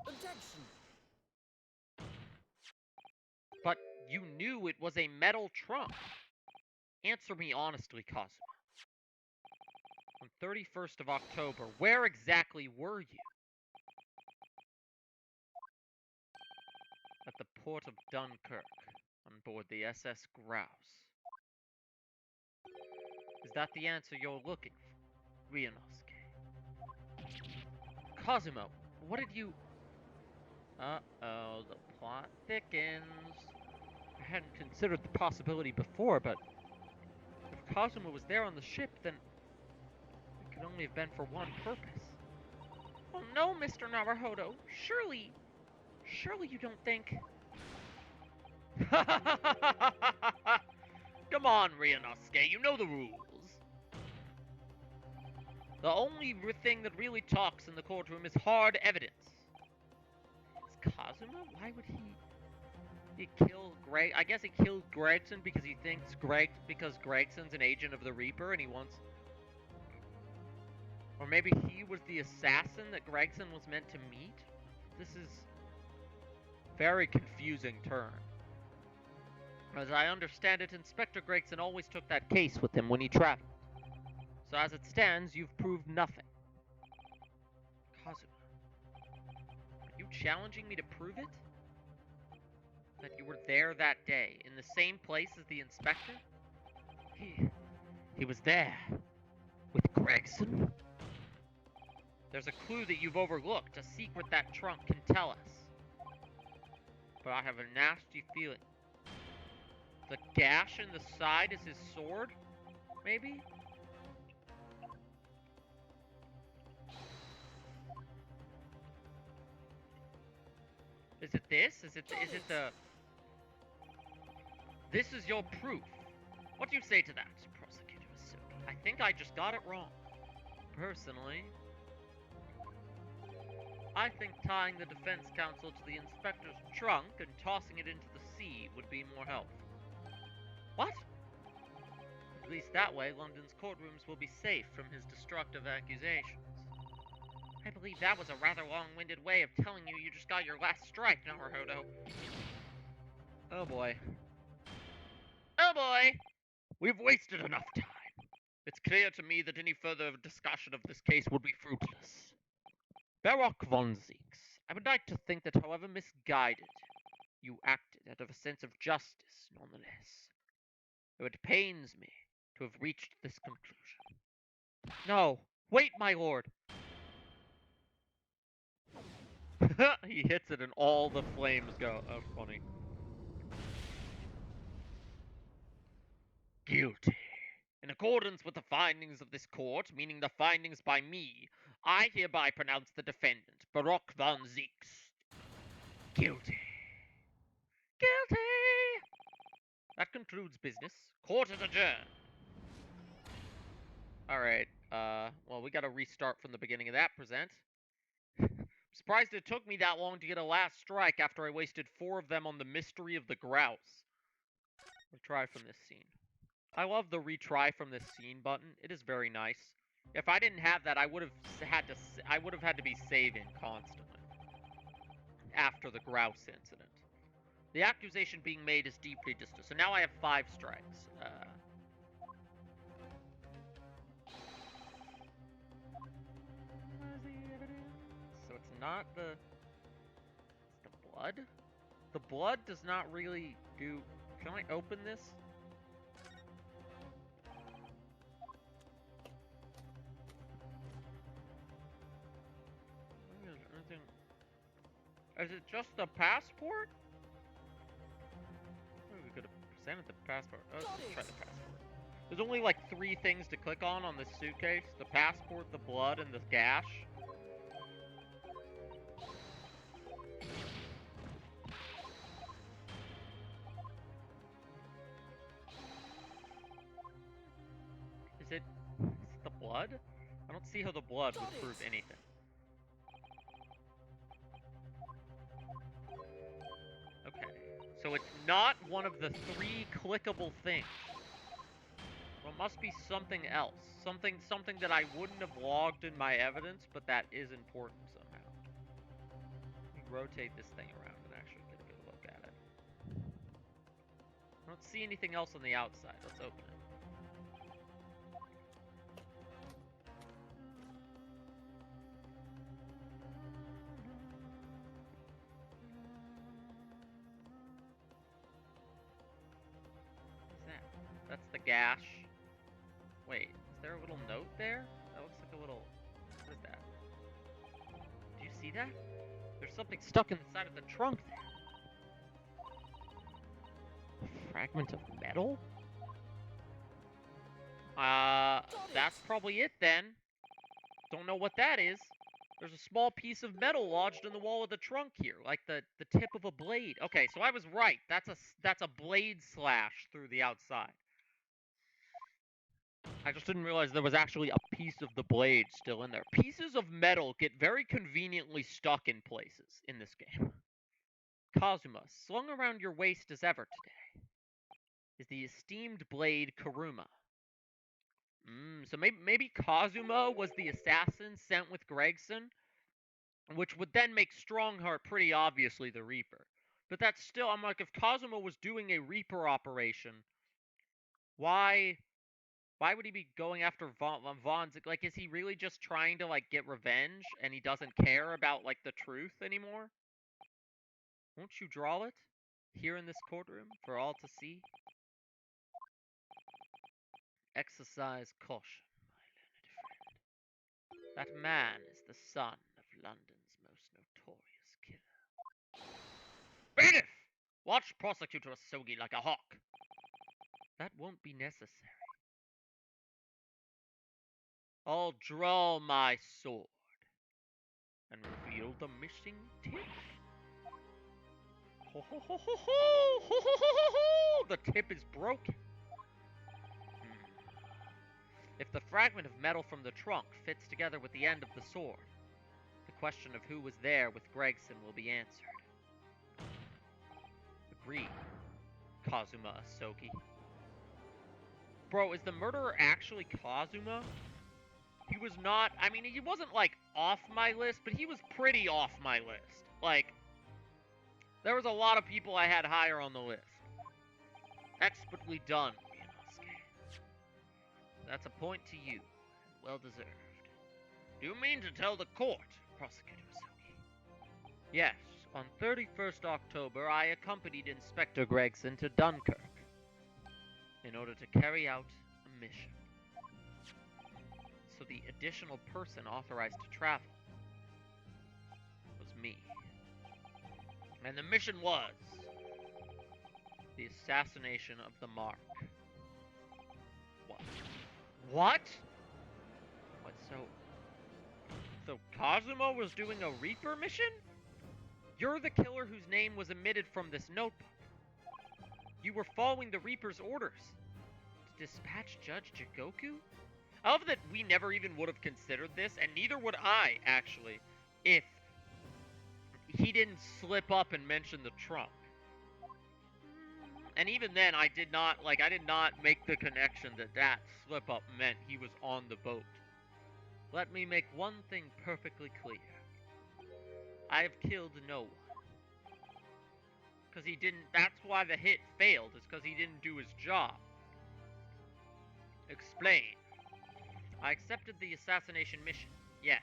Objection! But you knew it was a metal trunk. Answer me honestly, Kazuma. On 31st of October, where exactly were you? At the port of Dunkirk, on board the SS Grouse. Is that the answer you're looking for, Ryunosuke? Kazuma, what did you... Uh-oh, the plot thickens. I hadn't considered the possibility before, but... If Kazuma was there on the ship, then it could only have been for one purpose. Oh no, Mr. Naruhodo. Surely you don't think... Come on, Ryunosuke, you know the rules. The only thing that really talks in the courtroom is hard evidence. It's Kazuma? Why would he kill Greg? I guess he killed Gregson because he thinks because Gregson's an agent of the Reaper and he wants... Or maybe he was the assassin that Gregson was meant to meet? This is very confusing turn. As I understand it, Inspector Gregson always took that case with him when he traveled. So as it stands, you've proved nothing. Kazuma, are you challenging me to prove it? That you were there that day, in the same place as the inspector? He was there. With Gregson? There's a clue that you've overlooked, a secret that trunk can tell us. But I have a nasty feeling. The gash in the side is his sword? Maybe? Is it this? Is it the... This is your proof. What do you say to that, Prosecutor Masuki? I think I just got it wrong. Personally, I think tying the defense counsel to the inspector's trunk and tossing it into the sea would be more helpful. What? At least that way, London's courtrooms will be safe from his destructive accusations. I believe that was a rather long-winded way of telling you just got your last strike, Naruhodo. Oh boy. Oh boy! We've wasted enough time. It's clear to me that any further discussion of this case would be fruitless. Barock von Zeeks, I would like to think that however misguided, you acted out of a sense of justice nonetheless. Though it pains me to have reached this conclusion. No! Wait, my lord! He hits it and all the flames go. Oh, funny. Guilty. In accordance with the findings of this court, meaning the findings by me, I hereby pronounce the defendant, Barock von Zeeks, guilty. Guilty! That concludes business. Court is adjourned. Alright, well, we gotta restart from the beginning of that present. Surprised it took me that long to get a last strike after I wasted 4 of them on the mystery of the Grouse. Retry from this scene. I love the retry from this scene button. It is very nice. If I didn't have that, I would have had to be saving constantly after the Grouse incident. The accusation being made is deeply distant. So now I have 5 strikes. So it's not the... It's the blood? The blood does not really do... Can I open this? Is it just the passport? Oh, we could have presented the passport. Oh, let's try the passport. There's only like 3 things to click on this suitcase. The passport, the blood, and the gash. Is it the blood? I don't see how the blood would prove anything. Okay, so it's not one of the 3 clickable things. Well, it must be something else. Something that I wouldn't have logged in my evidence, but that is important somehow. Let me rotate this thing around and actually get a good look at it. I don't see anything else on the outside. Let's open it. That's the gash. Wait, is there a little note there? That looks like a little... What is that? Do you see that? There's something stuck in the side of the trunk there. A fragment of metal? That's probably it then. Don't know what that is. There's a small piece of metal lodged in the wall of the trunk here, like the tip of a blade. Okay, so I was right. That's a blade slash through the outside. I just didn't realize there was actually a piece of the blade still in there. Pieces of metal get very conveniently stuck in places in this game. Kazuma, slung around your waist as ever today, is the esteemed blade Kuruma. So maybe Kazuma was the assassin sent with Gregson, which would then make Strongheart pretty obviously the Reaper. But that's still, I'm like, if Kazuma was doing a Reaper operation, why would he be going after Vaughn's? Like, is he really just trying to, like, get revenge and he doesn't care about, like, the truth anymore? Won't you draw it here in this courtroom for all to see? Exercise caution, my learned friend. That man is the son of London's most notorious killer. Bailiff! Watch Prosecutor Asogi like a hawk. That won't be necessary. I'll draw my sword and reveal the missing tip. Ho ho ho ho ho! Ho ho ho ho ho! The tip is broken. If the fragment of metal from the trunk fits together with the end of the sword, the question of who was there with Gregson will be answered. Agreed, Kazuma Asogi. Bro, is the murderer actually Kazuma? He was not, I mean, he wasn't, like, off my list, but he was pretty off my list. Like, there was a lot of people I had higher on the list. Expertly done, Ryunosuke. That's a point to you, and well deserved. Do you mean to tell the court, Prosecutor Asogi? Yes, on 31st October, I accompanied Inspector Gregson to Dunkirk in order to carry out a mission. So the additional person authorized to travel was me. And the mission was the assassination of the Mark. What? What? What, so Kazuma was doing a Reaper mission? You're the killer whose name was omitted from this notebook. You were following the Reaper's orders to dispatch Judge Jigoku? I love that we never even would have considered this, and neither would I, actually, if he didn't slip up and mention the trunk. And even then, I did not make the connection that slip up meant he was on the boat. Let me make one thing perfectly clear. I have killed no one. Because he didn't, that's why the hit failed, is because he didn't do his job. Explain. I accepted the assassination mission, yes,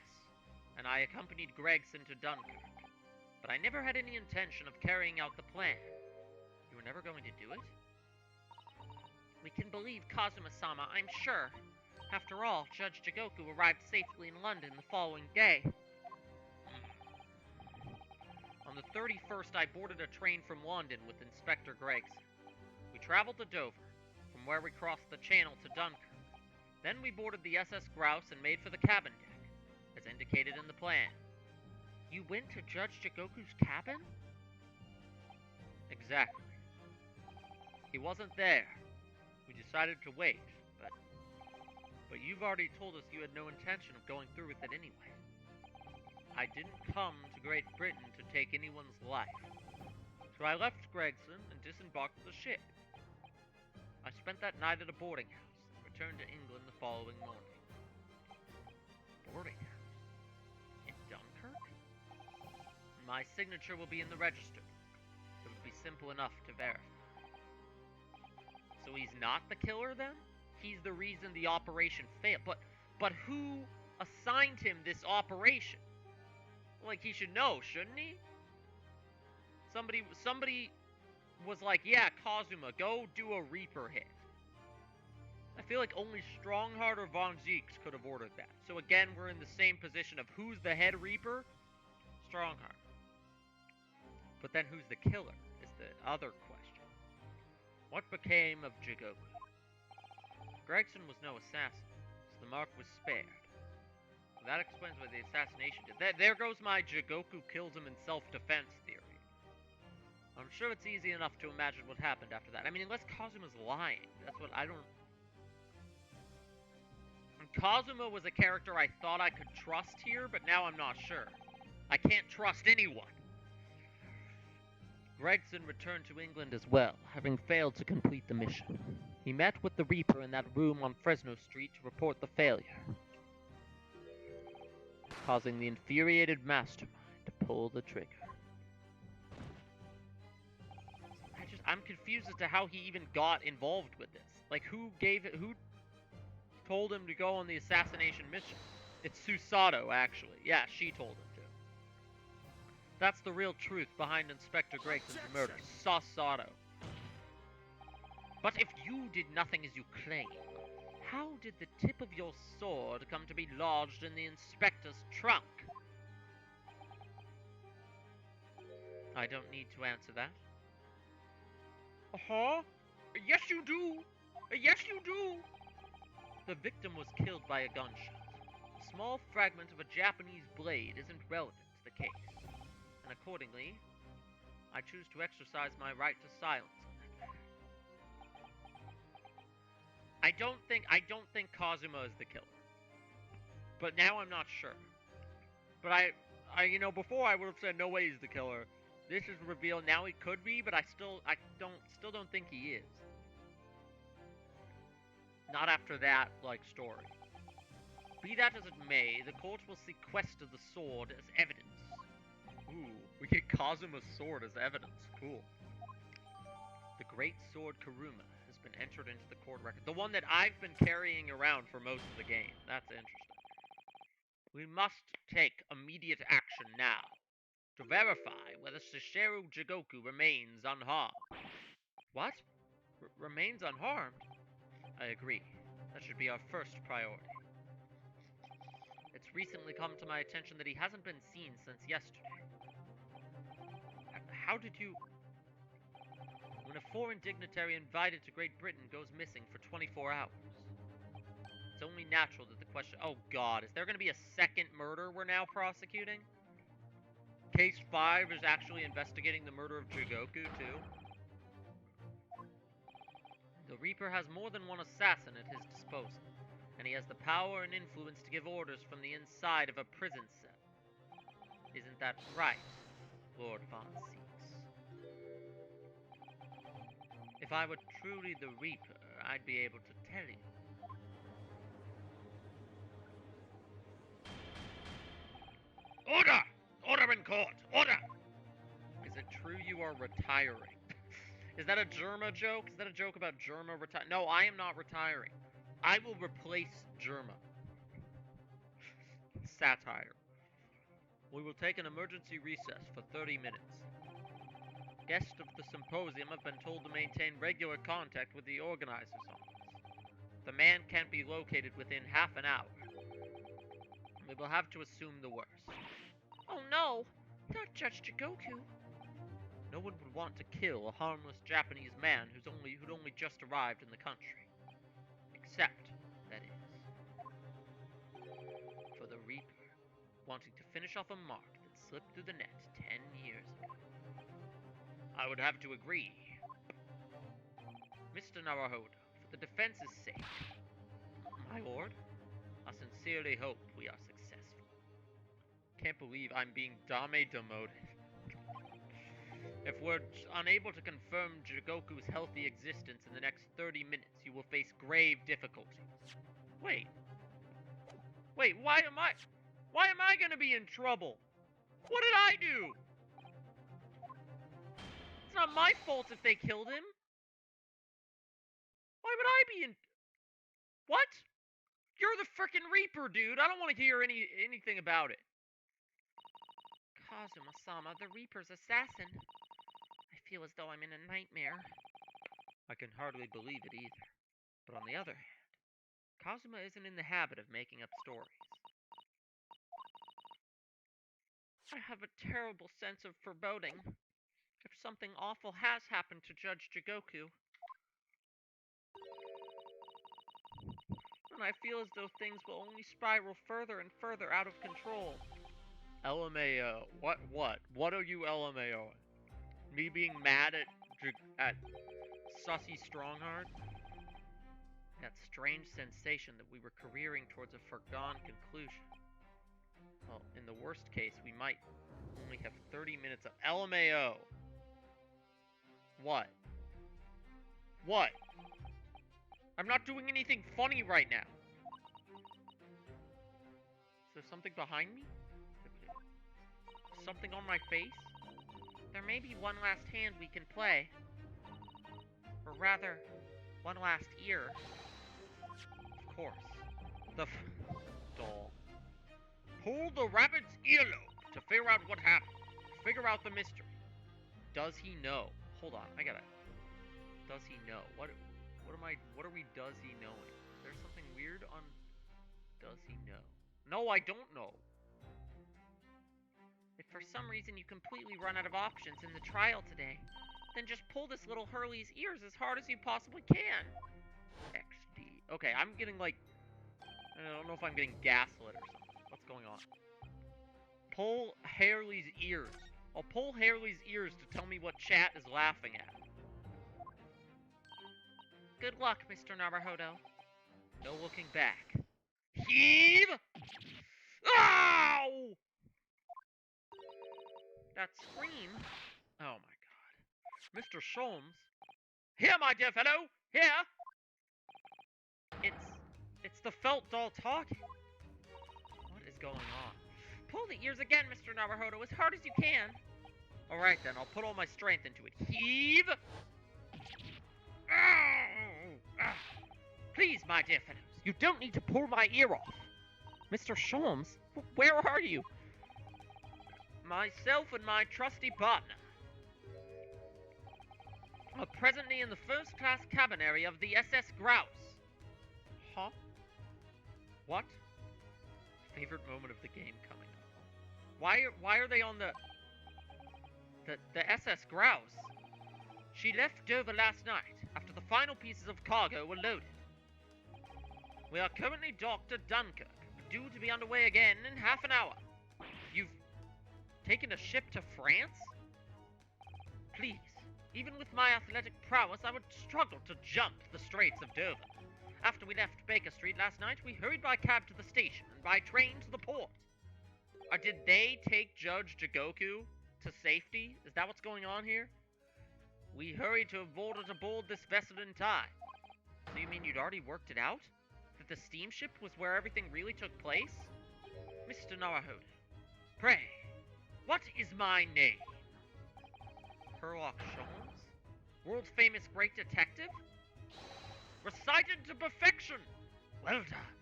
and I accompanied Gregson to Dunkirk, but I never had any intention of carrying out the plan. You were never going to do it? We can believe Kazuma-sama, I'm sure. After all, Judge Jigoku arrived safely in London the following day. On the 31st, I boarded a train from London with Inspector Gregson. We traveled to Dover, from where we crossed the Channel to Dunkirk. Then we boarded the SS Grouse and made for the cabin deck, as indicated in the plan. You went to Judge Jigoku's cabin? Exactly. He wasn't there. We decided to wait, but you've already told us you had no intention of going through with it anyway. I didn't come to Great Britain to take anyone's life. So I left Gregson and disembarked the ship. I spent that night at a boarding house. Returned to England the following morning. Boarding house? In Dunkirk? My signature will be in the register. It would be simple enough to verify. So he's not the killer then? He's the reason the operation failed. But who assigned him this operation? Like, he should know, shouldn't he? Somebody was like, yeah, Kazuma, go do a Reaper hit. I feel like only Strongheart or Von Zeeks could have ordered that. So again, we're in the same position of who's the head Reaper? Strongheart. But then who's the killer is the other question. What became of Jigoku? Gregson was no assassin, so the mark was spared. So that explains why the assassination did. There goes my Jigoku kills him in self-defense theory. I'm sure it's easy enough to imagine what happened after that. I mean, unless Kazuma's lying. That's what I don't... And Kazuma was a character I thought I could trust here, but now I'm not sure. I can't trust anyone. Gregson returned to England as well, having failed to complete the mission. He met with the Reaper in that room on Fresno Street to report the failure, causing the infuriated mastermind to pull the trigger. I'm confused as to how he even got involved with this. Like, who told him to go on the assassination mission? It's Susato, actually. Yeah, she told him to. That's the real truth behind Inspector Gregson's murder. Susato. But if you did nothing as you claim, how did the tip of your sword come to be lodged in the inspector's trunk? I don't need to answer that. Uh-huh. Yes, you do. Yes, you do. The victim was killed by a gunshot. A small fragment of a Japanese blade isn't relevant to the case. And accordingly, I choose to exercise my right to silence on that matter. I don't think Kazuma is the killer. But now I'm not sure. But before I would have said no way he's the killer. This is revealed now he could be, but I still don't think he is. Not after that, story. Be that as it may, the court will sequester the sword as evidence. Ooh, we get Kazuma's sword as evidence. Cool. The great sword Kuruma has been entered into the court record. The one that I've been carrying around for most of the game. That's interesting. We must take immediate action now to verify whether Shishiru Jigoku remains unharmed. What? Remains unharmed? I agree. That should be our first priority. It's recently come to my attention that he hasn't been seen since yesterday. How did you... When a foreign dignitary invited to Great Britain goes missing for 24 hours, it's only natural that the question... Oh god, is there going to be a second murder we're now prosecuting? Case 5 is actually investigating the murder of Jigoku, too. The Reaper has more than one assassin at his disposal, and he has the power and influence to give orders from the inside of a prison cell. Isn't that right, Lord Von Seeks? If I were truly the Reaper, I'd be able to tell you. Order! Order in court! Order! Is it true you are retiring? Is that a Germa joke? Is that a joke about Germa retiring? No, I am not retiring. I will replace Germa. Satire. We will take an emergency recess for 30 minutes. Guests of the symposium have been told to maintain regular contact with the organizer's office. The man can't be located within half an hour. We will have to assume the worst. Oh no! Not Judge Jigoku! No one would want to kill a harmless Japanese man who'd only just arrived in the country. Except, that is, for the Reaper, wanting to finish off a mark that slipped through the net 10 years ago. I would have to agree. Mr. Naruhodo, for the defense's sake, my lord, I sincerely hope we are successful. Can't believe I'm being demoted. If we're unable to confirm Jigoku's healthy existence in the next 30 minutes, you will face grave difficulties. Wait, why am I gonna be in trouble? What did I do? It's not my fault if they killed him. Why would I be in... What? You're the frickin' Reaper, dude. I don't want to hear anything about it. Kazuma-sama, the Reaper's assassin. I feel as though I'm in a nightmare. I can hardly believe it either. But on the other hand, Kazuma isn't in the habit of making up stories. I have a terrible sense of foreboding. If something awful has happened to Judge Jigoku... and I feel as though things will only spiral further and further out of control. LMAO. What are you LMAOing? Me being mad at Sussy Strongheart? That strange sensation that we were careering towards a foregone conclusion. Well, in the worst case, we might only have 30 minutes of LMAO. What? What? I'm not doing anything funny right now. Is there something behind me? Something on my face? There may be one last hand we can play. Or rather, one last ear. Of course. Doll. Pull the rabbit's earlobe to figure out what happened. Figure out the mystery. Does he know? Hold on, I gotta. Does he know? What are we does he knowing? Is there something weird on does he know? No, I don't know. If for some reason you completely run out of options in the trial today, then just pull this little Hurley's ears as hard as you possibly can. XD. Okay, I'm getting like I don't know if I'm getting gaslit or something. What's going on? Pull Harley's ears. I'll pull Harley's ears to tell me what chat is laughing at. Good luck, Mr. Naruhodo. No looking back. Heave! Ow! That scream. Oh my god. Mr. Sholmes. Here, my dear fellow! Here! It's the felt doll talking. What is going on? Pull the ears again, Mr. Naruhodo, as hard as you can. Alright then, I'll put all my strength into it. Heave! Please, my dear fellows, you don't need to pull my ear off. Mr. Sholmes, where are you? Myself and my trusty partner are presently in the first-class cabin area of the SS Grouse. Huh? What? Favorite moment of the game coming up. Why are they on the SS Grouse? She left Dover last night after the final pieces of cargo were loaded. We are currently docked at Dunkirk, due to be underway again in half an hour. You've taken a ship to France? Please, even with my athletic prowess, I would struggle to jump the Straits of Dover. After we left Baker Street last night, we hurried by cab to the station and by train to the port. Did they take Judge Jigoku to safety? Is that what's going on here? We hurried to have boarded aboard this vessel in time. So you mean you'd already worked it out? That the steamship was where everything really took place? Mr. Naruhodo, pray, what is my name? Sherlock Sholmes? World-famous great detective? Recited to perfection! Well done.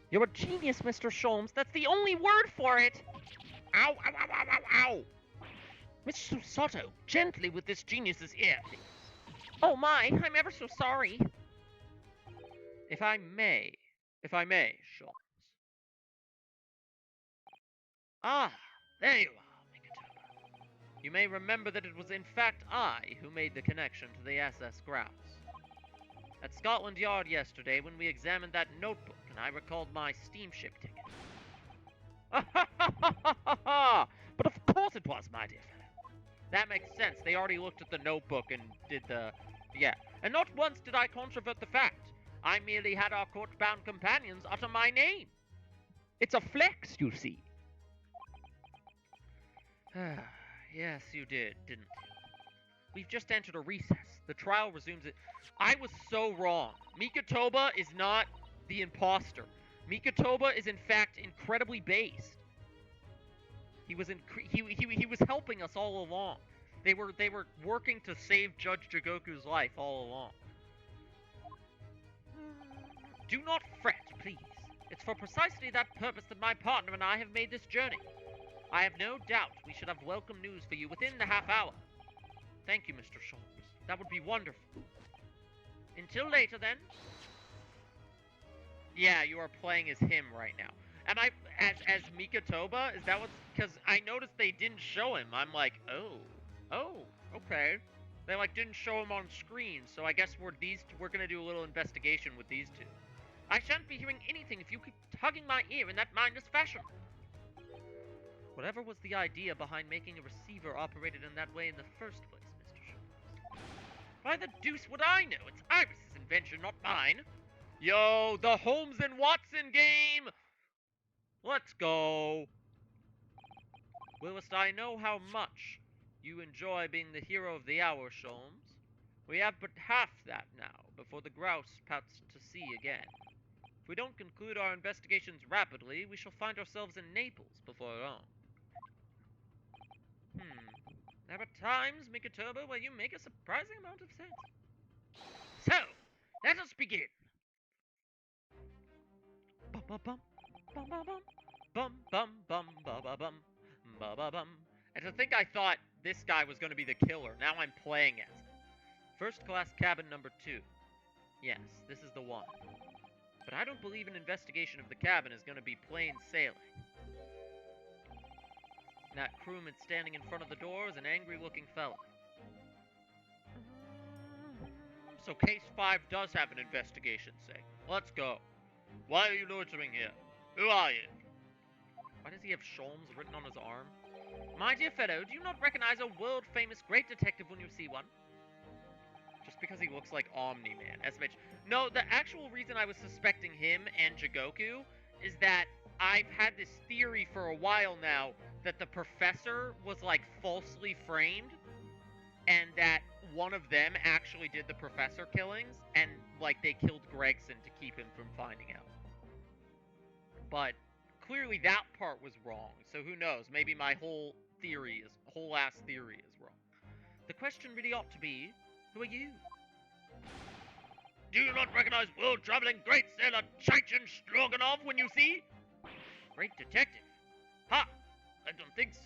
You're a genius, Mr. Sholmes. That's the only word for it. Ow, ow, ow, ow, ow, ow! Mr. Soto, gently with this genius's ear, please. Oh my, I'm ever so sorry. If I may, Sholmes. Ah, there you are, Mikatoba. You may remember that it was in fact I who made the connection to the SS Grouse. At Scotland Yard yesterday when we examined that notebook and I recalled my steamship ticket. But of course it was, my dear fellow. That makes sense. They already looked at the notebook and did the... Yeah. And not once did I controvert the fact. I merely had our court-bound companions utter my name. It's a flex, you see. Yes, you did, didn't you? We've just entered a recess. The trial resumes it. I was so wrong. Mikatoba is not the imposter. Mikatoba is in fact incredibly based. He was helping us all along. They were working to save Judge Jigoku's life all along. Do not fret, please. It's for precisely that purpose that my partner and I have made this journey. I have no doubt we should have welcome news for you within the half hour. Thank you, Mr. Sholmes. That would be wonderful. Until later, then. Yeah, you are playing as him right now. Am I as Mikatoba? Is that what's... Because I noticed they didn't show him. I'm like, oh, okay. They like didn't show him on screen, so I guess we're gonna do a little investigation with these two. I shan't be hearing anything if you keep tugging my ear in that mindless fashion. Whatever was the idea behind making a receiver operated in that way in the first place, Mr. Sholmes? Why the deuce would I know? It's Iris's invention, not mine. Yo, the Holmes and Watson game! Let's go. Willest I know how much you enjoy being the hero of the hour, Sholmes. We have but half that now, before the Grouse puts to sea again. If we don't conclude our investigations rapidly, we shall find ourselves in Naples before long. There are times, Mikatoba, where you make a surprising amount of sense. So, let us begin. Bum bum bum, bum bum bum, bum bum bum ba ba bum, ba ba bum. And to think I thought this guy was going to be the killer. Now I'm playing as it. First class cabin number 2. Yes, this is the one. But I don't believe an investigation of the cabin is going to be plain sailing. That crewman standing in front of the door is an angry-looking fellow. So case 5 does have an investigation, say. Let's go. Why are you loitering here? Who are you? Why does he have Sholmes written on his arm? My dear fellow, do you not recognize a world-famous great detective when you see one? Just because he looks like Omni-Man. SMH. No, the actual reason I was suspecting him and Jigoku is that I've had this theory for a while now that the professor was, like, falsely framed, and that one of them actually did the professor killings, and, like, they killed Gregson to keep him from finding out. But clearly that part was wrong, so who knows? Maybe my whole ass theory is wrong. The question really ought to be, who are you? Do you not recognize world-traveling great sailor Chichin Stroganov when you see? Great detective. Ha! I don't think so.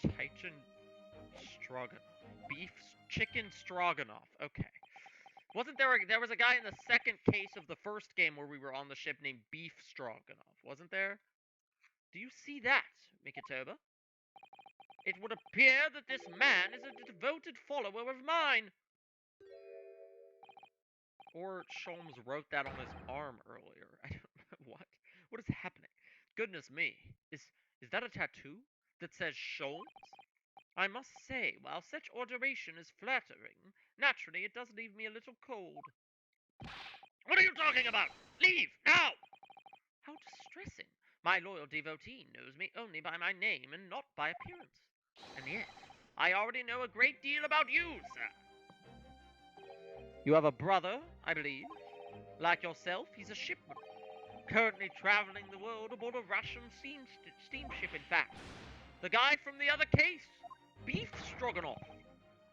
Chichin Stroganoff. Beef chicken stroganoff. Okay. Wasn't there was a guy in the second case of the first game where we were on the ship named Beef Stroganoff, wasn't there? Do you see that, Mikatoba? It would appear that this man is a devoted follower of mine. Or Sholmes wrote that on his arm earlier. I don't know what. What is happening? Goodness me. Is that a tattoo that says Sholmes? I must say, while such alteration is flattering, naturally it does leave me a little cold. What are you talking about? Leave, now! How distressing. My loyal devotee knows me only by my name and not by appearance. And yet, I already know a great deal about you, sir. You have a brother, I believe. Like yourself, he's a shipman. Currently traveling the world aboard a Russian steamship, in fact. The guy from the other case. Beef Stroganoff.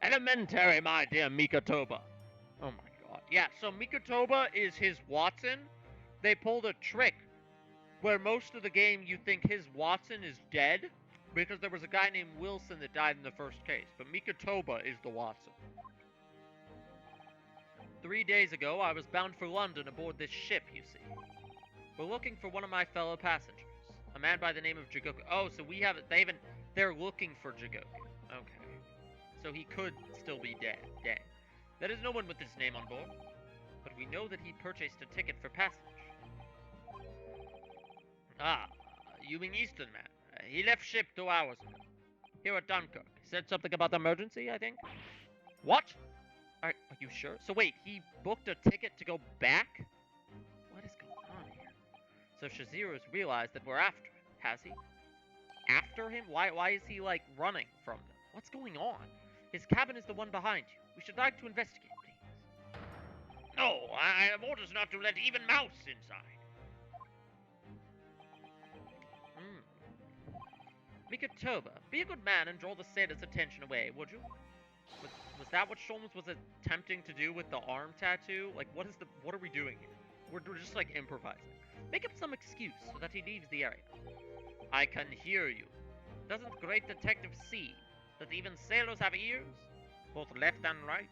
Elementary, my dear Mikatoba. Oh my god. Yeah, so Mikatoba is his Watson. They pulled a trick where most of the game you think his Watson is dead because there was a guy named Wilson that died in the first case. But Mikatoba is the Watson. 3 days ago, I was bound for London aboard this ship, you see. We're looking for one of my fellow passengers. A man by the name of Jigoku. Oh, so we haven't... They're looking for Jigoku. Okay. So he could still be dead. There is no one with this name on board. But we know that he purchased a ticket for passage. Ah, you mean Eastern man. He left ship 2 hours ago. Here at Dunkirk. Said something about emergency, I think? What? Are you sure? So wait, he booked a ticket to go back? What is going on here? So Shaziru's realized that we're after him, has he? After him? Why is he, like, running from them? What's going on? His cabin is the one behind you. We should like to investigate, please. No, I have orders not to let even mouse inside. Mikatoba, be a good man and draw the sailor's attention away, would you? Was that what Sholmes was attempting to do with the arm tattoo? Like, what are we doing here? We're just, like, improvising. Make up some excuse so that he leaves the area. I can hear you. Doesn't great detective see that even sailors have ears? Both left and right?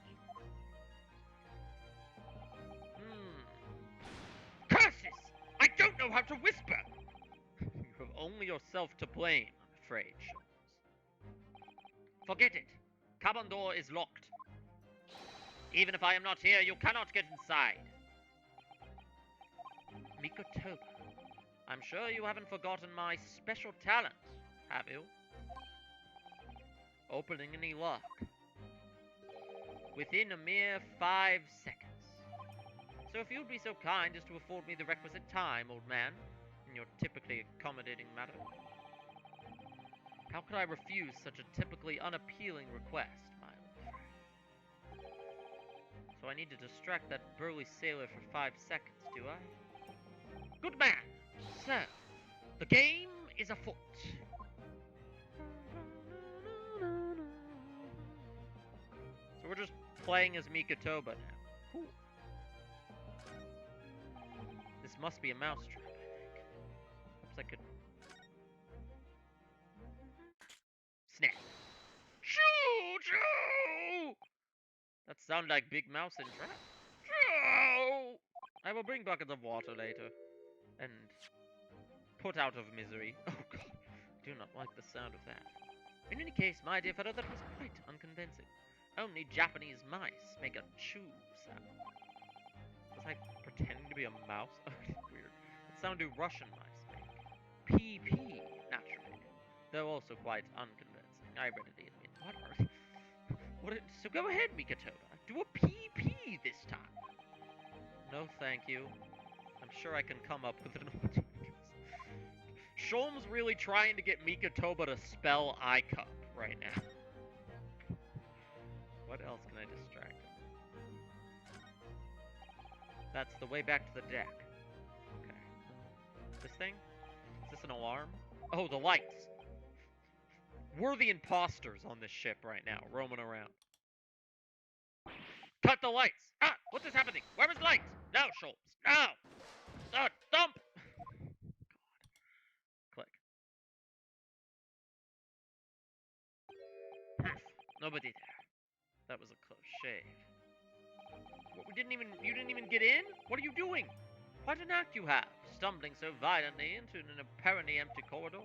Curses! I don't know how to whisper! You have only yourself to blame, I'm afraid, Sholmes. Forget it. Cabin door is locked. Even if I am not here, you cannot get inside. Mikotoba. I'm sure you haven't forgotten my special talent, have you? Opening any lock. Within a mere 5 seconds. So if you'd be so kind as to afford me the requisite time, old man, in your typically accommodating manner. How could I refuse such a typically unappealing request, my old friend? So I need to distract that burly sailor for 5 seconds, do I? Good man! So, the game is afoot. So we're just playing as Mikotoba now. Cool. This must be a mousetrap, I think. Perhaps I could... Snap. Shoo! Shoo! That sounded like Big Mouse in trap. Shoo! I will bring buckets of water later. And put out of misery. Oh god, I do not like the sound of that. In any case, my dear fellow, that was quite unconvincing. Only Japanese mice make a chew sound. Was I pretending to be a mouse? Oh, weird. It sounded Russian mice make. PP, naturally. Though also quite unconvincing. I readily admit. What are... What? So go ahead, Mikotoba. Do a PP this time. No, thank you. I'm sure I can come up with an alternative. Sholm's really trying to get Mikotoba to spell I-cup right now. What else can I distract him? That's the way back to the deck. Okay. This thing? Is this an alarm? Oh, the lights! We're the imposters on this ship right now, roaming around. Cut the lights! Ah! What is happening? Where is light? Now, Sholmes! Now! Thump! God. Click. Nobody there. That was a close shave. What, you didn't even get in? What are you doing? What an act you have, stumbling so violently into an apparently empty corridor.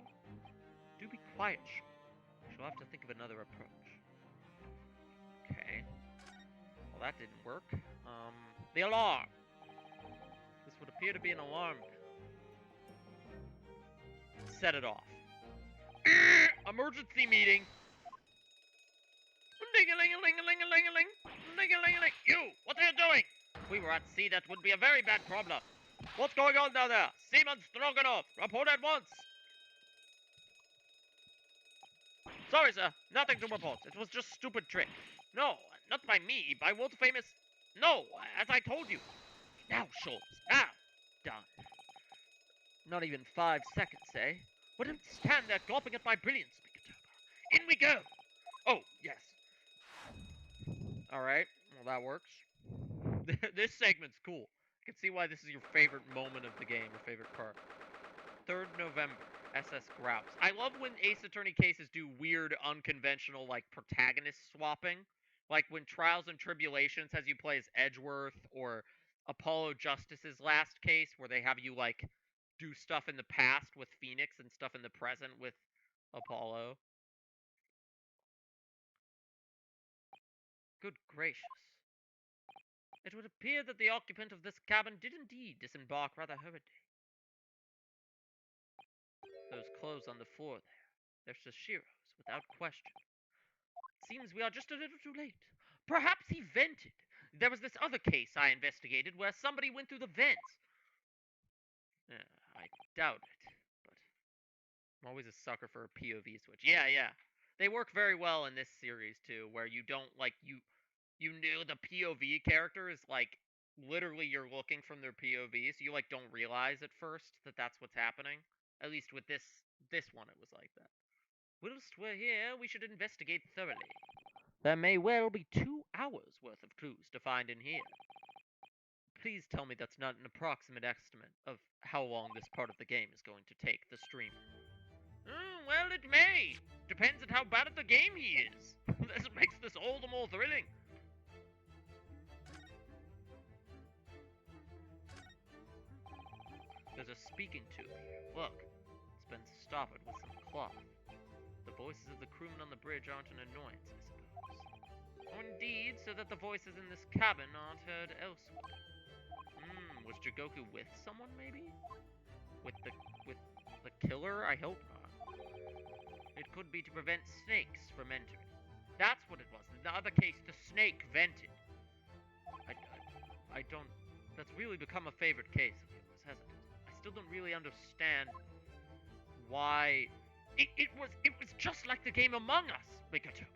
Do be quiet, She'll have to think of another approach. Okay. Well, that didn't work. The alarm! This would appear to be an alarm. Set it off. Emergency meeting! Ding-a-ling-a-ling-a-ling-a-ling-a-ling! Ding-a-ling-a-ling! You! What are you doing? If we were at sea, that would be a very bad problem. What's going on down there? Seaman Stroganoff! Report at once! Sorry, sir. Nothing to report. It was just stupid trick. No, not by me. By world famous... No, as I told you. Now, Schultz. Now. Done. Not even 5 seconds, eh? Well, don't stand there gulping at my brilliance, Mikotoba. In we go! Oh, yes. Alright, well that works. This segment's cool. I can see why this is your favorite moment of the game, your favorite part. 3rd November, SS Grouse. I love when Ace Attorney cases do weird, unconventional, like, protagonist swapping. Like when Trials and Tribulations has you play as Edgeworth, or Apollo Justice's last case, where they have you, like, do stuff in the past with Phoenix and stuff in the present with Apollo. Good gracious. It would appear that the occupant of this cabin did indeed disembark rather hurriedly. Those clothes on the floor there. They're Sashiro's, without question. It seems we are just a little too late. Perhaps he vented. There was this other case I investigated where somebody went through the vents. I doubt it, but I'm always a sucker for a POV switch. Yeah. They work very well in this series, too, where you don't, like, you know the POV character is, like, literally you're looking from their POV, so you, like, don't realize at first that that's what's happening. At least with this one, it was like that. Whilst we're here, we should investigate thoroughly. There may well be 2 hours worth of clues to find in here. Please tell me that's not an approximate estimate of how long this part of the game is going to take the streamer. Well, it may. Depends on how bad at the game he is. This makes this all the more thrilling. There's a speaking tube here. Look, it's been stoppered with some cloth. The voices of the crewmen on the bridge aren't an annoyance, I suppose. Or indeed, so that the voices in this cabin aren't heard elsewhere. Was Jigoku with someone, maybe? With the killer? I hope not. It could be to prevent snakes from entering. That's what it was. In the other case, the snake vented. I don't... That's really become a favorite case of yours, hasn't it? I still don't really understand why... It was just like the game Among Us, Mikoto.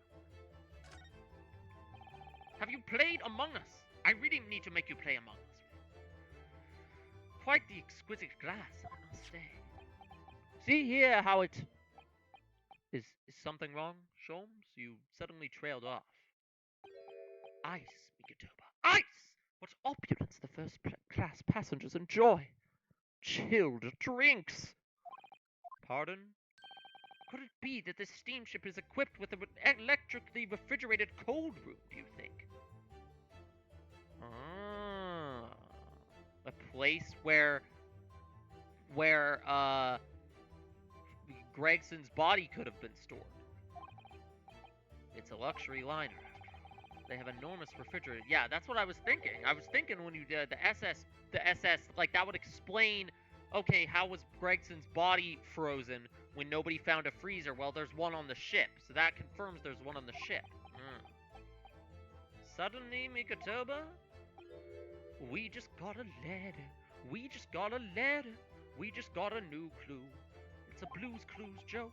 Have you played Among Us? I really need to make you play Among Us. Quite the exquisite glass, I must say. See here how it... Is something wrong, Sholmes? You suddenly trailed off. Ice, Mikotoba. Ice! What opulence the first-class passengers enjoy. Chilled drinks. Pardon? Could it be that this steamship is equipped with an electrically refrigerated cold room, do you think? Ah. A place where Gregson's body could have been stored. It's a luxury liner, after all. They have enormous refrigerated... Yeah, that's what I was thinking. I was thinking when you did the SS, like, that would explain, okay, how was Gregson's body frozen when nobody found a freezer? Well, there's one on the ship, so that confirms there's one on the ship. Suddenly, Mikotoba, we just got a letter. We just got a letter. We just got a new clue. It's a Blue's Clues joke.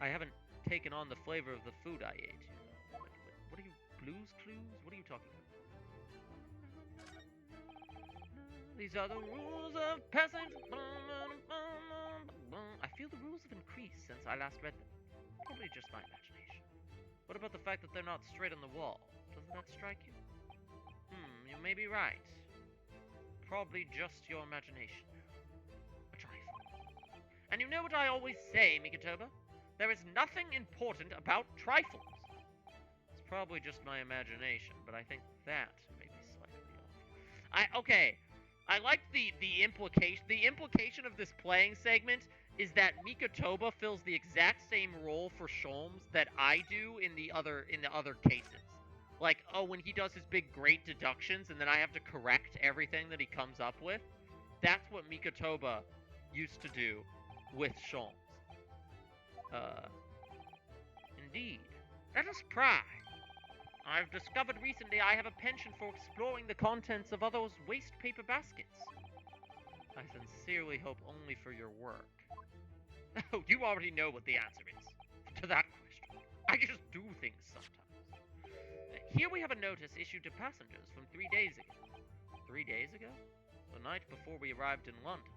I haven't taken on the flavor of the food I ate. What are you, Blue's Clues? What are you talking about? These are the rules of passage. I feel the rules have increased since I last read them. Probably just my imagination. What about the fact that they're not straight on the wall? Doesn't that strike you? You may be right. Probably just your imagination. A trifle. And you know what I always say, Mikotoba? There is nothing important about trifles. It's probably just my imagination, but I think that may be slightly off. Okay. I like the implication. The implication of this playing segment is that Mikotoba fills the exact same role for Sholmes that I do in the other cases. Like, oh, when he does his big great deductions and then I have to correct everything that he comes up with. That's what Mikotoba used to do with Sholmes. Indeed. Let us pry. I've discovered recently I have a penchant for exploring the contents of others' waste paper baskets. I sincerely hope only for your work. Oh, you already know what the answer is to that question. I just do things sometimes. Here we have a notice issued to passengers from 3 days ago. 3 days ago? The night before we arrived in London,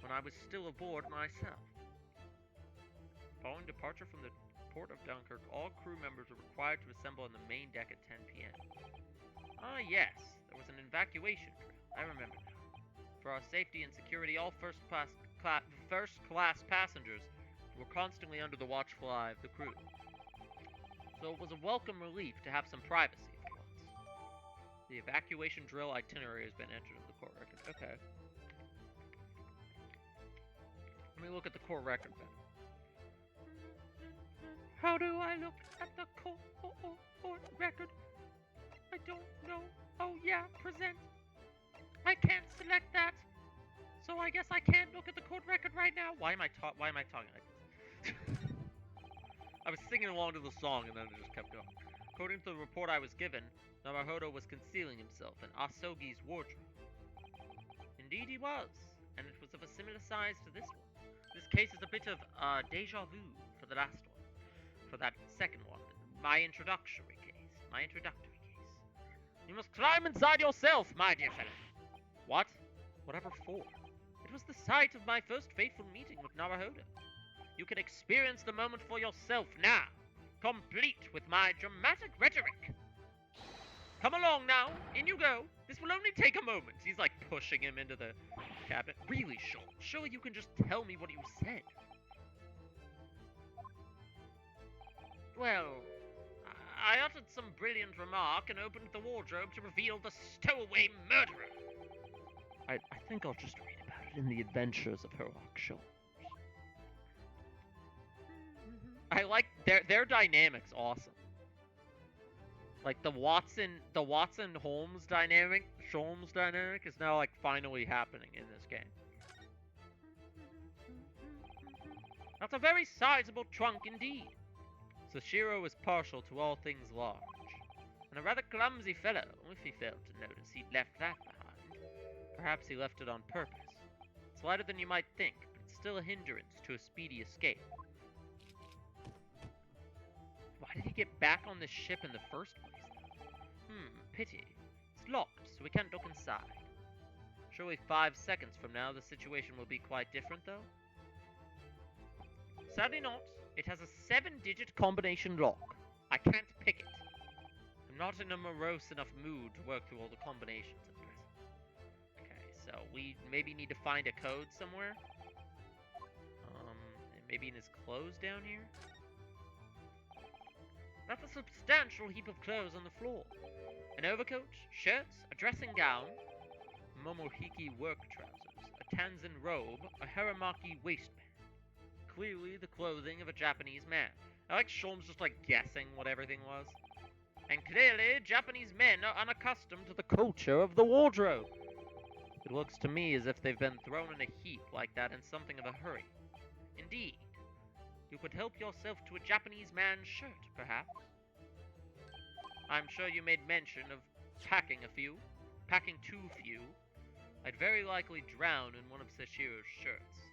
when I was still aboard myself. Following departure from the port of Dunkirk, all crew members are required to assemble on the main deck at 10 p.m. Ah, yes, there was an evacuation drill. I remember now. For our safety and security, all first-class passengers were constantly under the watchful eye of the crew. So it was a welcome relief to have some privacy for once. The evacuation drill itinerary has been entered in the court record. Okay. Let me look at the court record then. How do I look at the court record? I don't know. Oh yeah, present. I can't select that. So I guess I can't look at the court record right now. Why am I talking like this? I was singing along to the song and then it just kept going. According to the report I was given, Naruhodo was concealing himself in Asogi's wardrobe. Indeed he was, and it was of a similar size to this one. This case is a bit of deja vu for the last one. For that second one, my introductory case. You must climb inside yourself, my dear fellow. What? Whatever for? It was the site of my first fateful meeting with Naruhodo. You can experience the moment for yourself now, complete with my dramatic rhetoric. Come along now, in you go. This will only take a moment. He's like pushing him into the cabin. Really, Sean? Surely you can just tell me what you said. Well, I uttered some brilliant remark and opened the wardrobe to reveal the stowaway murderer. I think I'll just read about it in the Adventures of Sherlock Holmes. I like their dynamic's awesome. Like the Watson Holmes dynamic, Sholmes dynamic is now like finally happening in this game. That's a very sizable trunk indeed. Sashiro was partial to all things large, and a rather clumsy fellow if he failed to notice he'd left that behind. Perhaps he left it on purpose. It's lighter than you might think, but it's still a hindrance to a speedy escape. Why did he get back on this ship in the first place? Pity. It's locked, so we can't look inside. Surely 5 seconds from now, the situation will be quite different, though? Sadly not. It has a 7-digit combination lock. I can't pick it. I'm not in a morose enough mood to work through all the combinations at present. Okay, so we maybe need to find a code somewhere. Maybe in his clothes down here? That's a substantial heap of clothes on the floor. An overcoat, shirts, a dressing gown, momohiki work trousers, a tanzan robe, a haramaki waistband. Clearly the clothing of a Japanese man. I like Sholmes just like guessing what everything was. And clearly Japanese men are unaccustomed to the culture of the wardrobe. It looks to me as if they've been thrown in a heap like that in something of a hurry. Indeed. You could help yourself to a Japanese man's shirt, perhaps. I'm sure you made mention of packing too few. I'd very likely drown in one of Sashiro's shirts.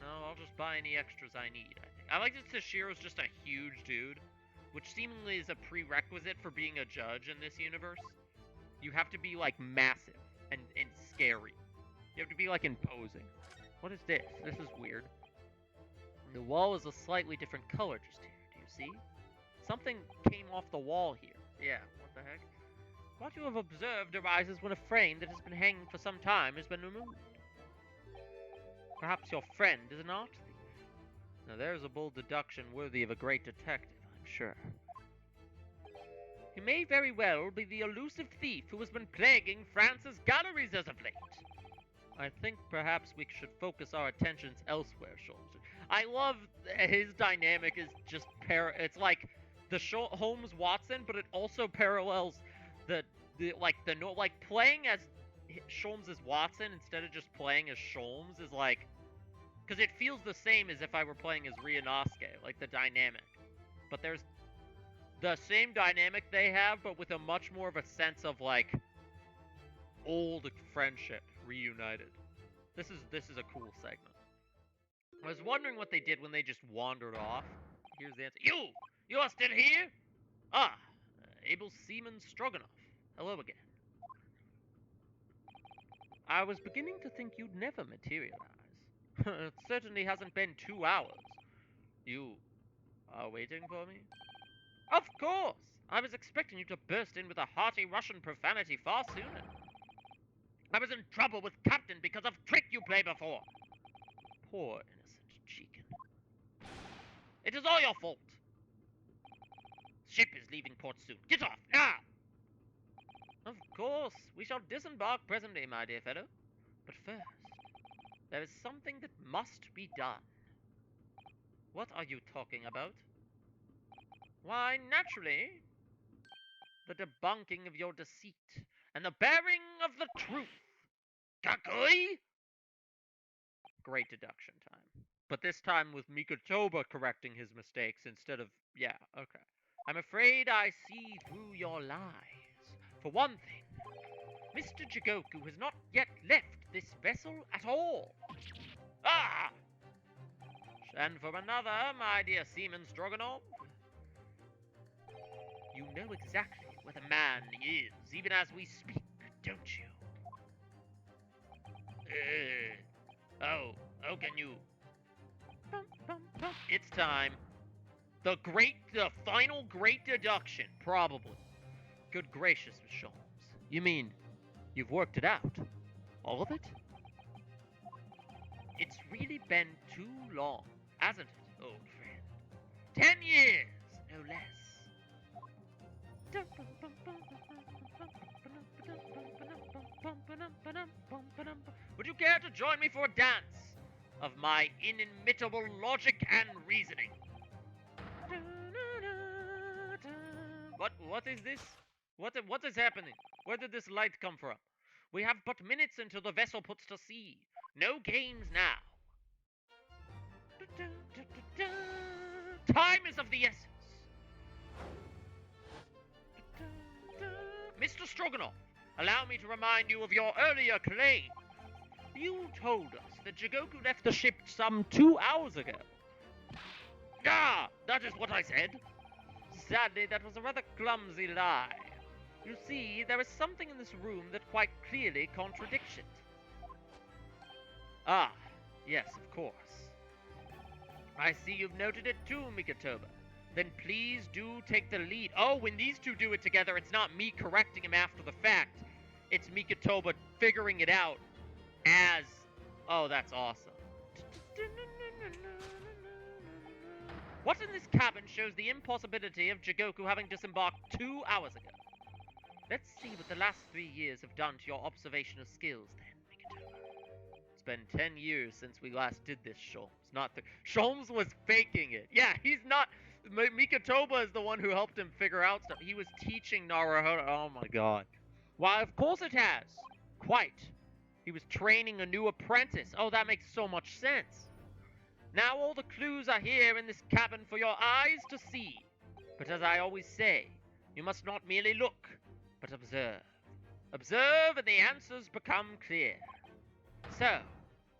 No, I'll just buy any extras I need, I think. I like that Sashiro's just a huge dude, which seemingly is a prerequisite for being a judge in this universe. You have to be, like, massive and scary. You have to be, like, imposing. What is this? This is weird. The wall is a slightly different color just here, do you see? Something came off the wall here. Yeah, what the heck? What you have observed arises when a frame that has been hanging for some time has been removed. Perhaps your friend is an art thief. Now there's a bold deduction worthy of a great detective, I'm sure. He may very well be the elusive thief who has been plaguing France's galleries as of late. I think perhaps we should focus our attentions elsewhere, Sholmes. I love his dynamic is just it's like the Holmes Watson, but it also parallels the playing as Sholmes as Watson instead of just playing as Sholmes is like, because it feels the same as if I were playing as Ryunosuke, like the dynamic. But there's the same dynamic they have, but with a much more of a sense of like old friendship reunited. This is a cool segment. I was wondering what they did when they just wandered off. Here's the answer. You are still here? Ah, Abel Seaman Stroganoff. Hello again. I was beginning to think you'd never materialize. It certainly hasn't been 2 hours. You are waiting for me? Of course! I was expecting you to burst in with a hearty Russian profanity far sooner. I was in trouble with Captain because of trick you played before. Poor innocent chicken. It is all your fault. Ship is leaving port soon. Get off, now! Of course, we shall disembark presently, my dear fellow. But first, there is something that must be done. What are you talking about? Why, naturally, the debunking of your deceit and the bearing of the truth. Kakui? Great deduction time. But this time with Mikotoba correcting his mistakes instead of... Yeah, okay. I'm afraid I see through your lies. For one thing, Mr. Jigoku has not yet left this vessel at all. Ah! And for another, my dear Seaman Stroganoff, you know exactly where the man is, even as we speak, don't you? Oh, can you... It's time. The final great deduction, probably. Good gracious, Miss Sholmes. You mean, you've worked it out? All of it? It's really been too long, hasn't it, old friend? 10 years, no less. Would you care to join me for a dance of my inimitable logic and reasoning? What is this? What is happening? Where did this light come from? We have but minutes until the vessel puts to sea. No games now. Time is of the essence. Mr. Stroganoff, allow me to remind you of your earlier claim. You told us that Jigoku left the ship some 2 hours ago. Ah, that is what I said. Sadly, that was a rather clumsy lie. You see, there is something in this room that quite clearly contradicts it. Ah, yes, of course. I see you've noted it too, Mikatoba. Then please do take the lead. Oh, when these two do it together, it's not me correcting him after the fact. It's Mikatoba figuring it out as... Oh, that's awesome. What in this cabin shows the impossibility of Jigoku having disembarked 2 hours ago? Let's see what the last 3 years have done to your observational skills, then, Mikatoba. It's been 10 years since we last did this, Sholmes. Not the... Sholmes was faking it. Yeah, he's not... Mikatoba is the one who helped him figure out stuff. He was teaching Naruhodo. Oh my god. Why, of course it has. Quite. He was training a new apprentice. Oh, that makes so much sense. Now all the clues are here in this cabin for your eyes to see. But as I always say, you must not merely look, but observe. Observe and the answers become clear. So,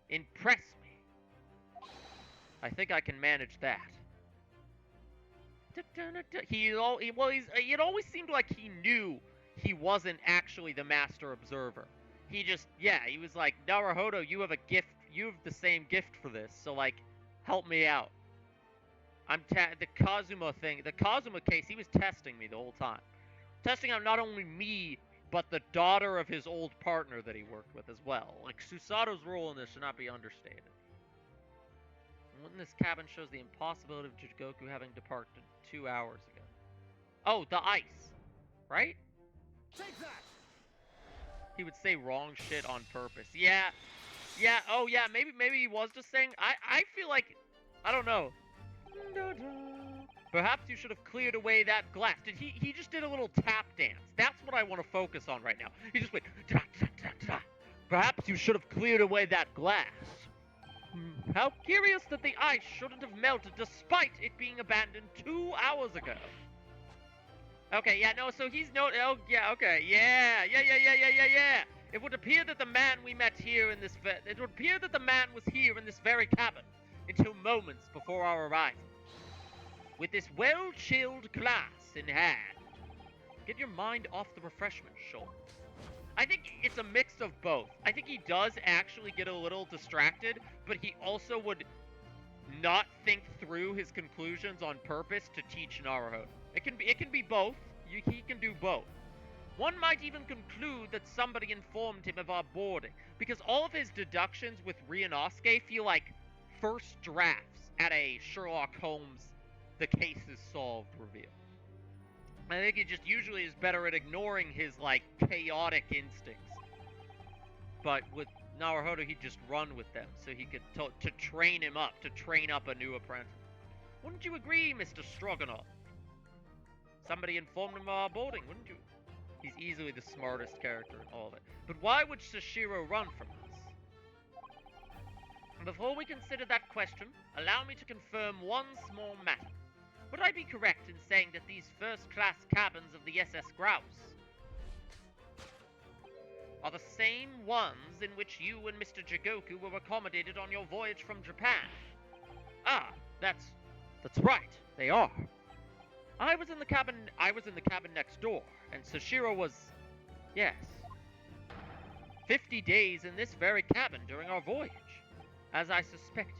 impress me. I think I can manage that. It always seemed like he knew he wasn't actually the master observer. He just, yeah, he was like, Naruhodo, you have a gift, you have the same gift for this, so like, help me out. The Kazuma thing, the Kazuma case, he was testing me the whole time. Testing out not only me, but the daughter of his old partner that he worked with as well. Like, Susato's role in this should not be understated. What in this cabin shows the impossibility of Jigoku having departed 2 hours ago? Oh, the ice. Right? Take that! He would say wrong shit on purpose. Yeah. Yeah, oh yeah, maybe he was just saying... I feel like... I don't know. Perhaps you should have cleared away that glass. He just did a little tap dance. That's what I want to focus on right now. He just went... Da, da, da, da. Perhaps you should have cleared away that glass. How curious that the ice shouldn't have melted despite it being abandoned 2 hours ago. Okay, yeah, no, so he's no... Oh, yeah, okay, yeah. It would appear that the man we met here in this... It would appear that the man was here in this very cabin until moments before our arrival. With this well-chilled glass in hand. Get your mind off the refreshment, Schultz. I think it's a mix of both. I think he does actually get a little distracted, but he also would not think through his conclusions on purpose to teach Naruhodo. It can be both. He can do both. One might even conclude that somebody informed him of our boarding, because all of his deductions with Ryunosuke feel like first drafts at a Sherlock Holmes the case is solved reveal. I think he just usually is better at ignoring his, like, chaotic instincts. But with Naruhodo, he'd just run with them, so he could, to train him up, to train up a new apprentice. Wouldn't you agree, Mr. Stroganoff? Somebody informed him of our boarding, wouldn't you? He's easily the smartest character in all of it. But why would Sashiro run from us? Before we consider that question, allow me to confirm one small matter. Would I be correct in saying that these first-class cabins of the SS Grouse are the same ones in which you and Mr. Jigoku were accommodated on your voyage from Japan? Ah, that's right, they are. I was in the cabin next door, and Sashiro was, yes, 50 days in this very cabin during our voyage, as I suspected.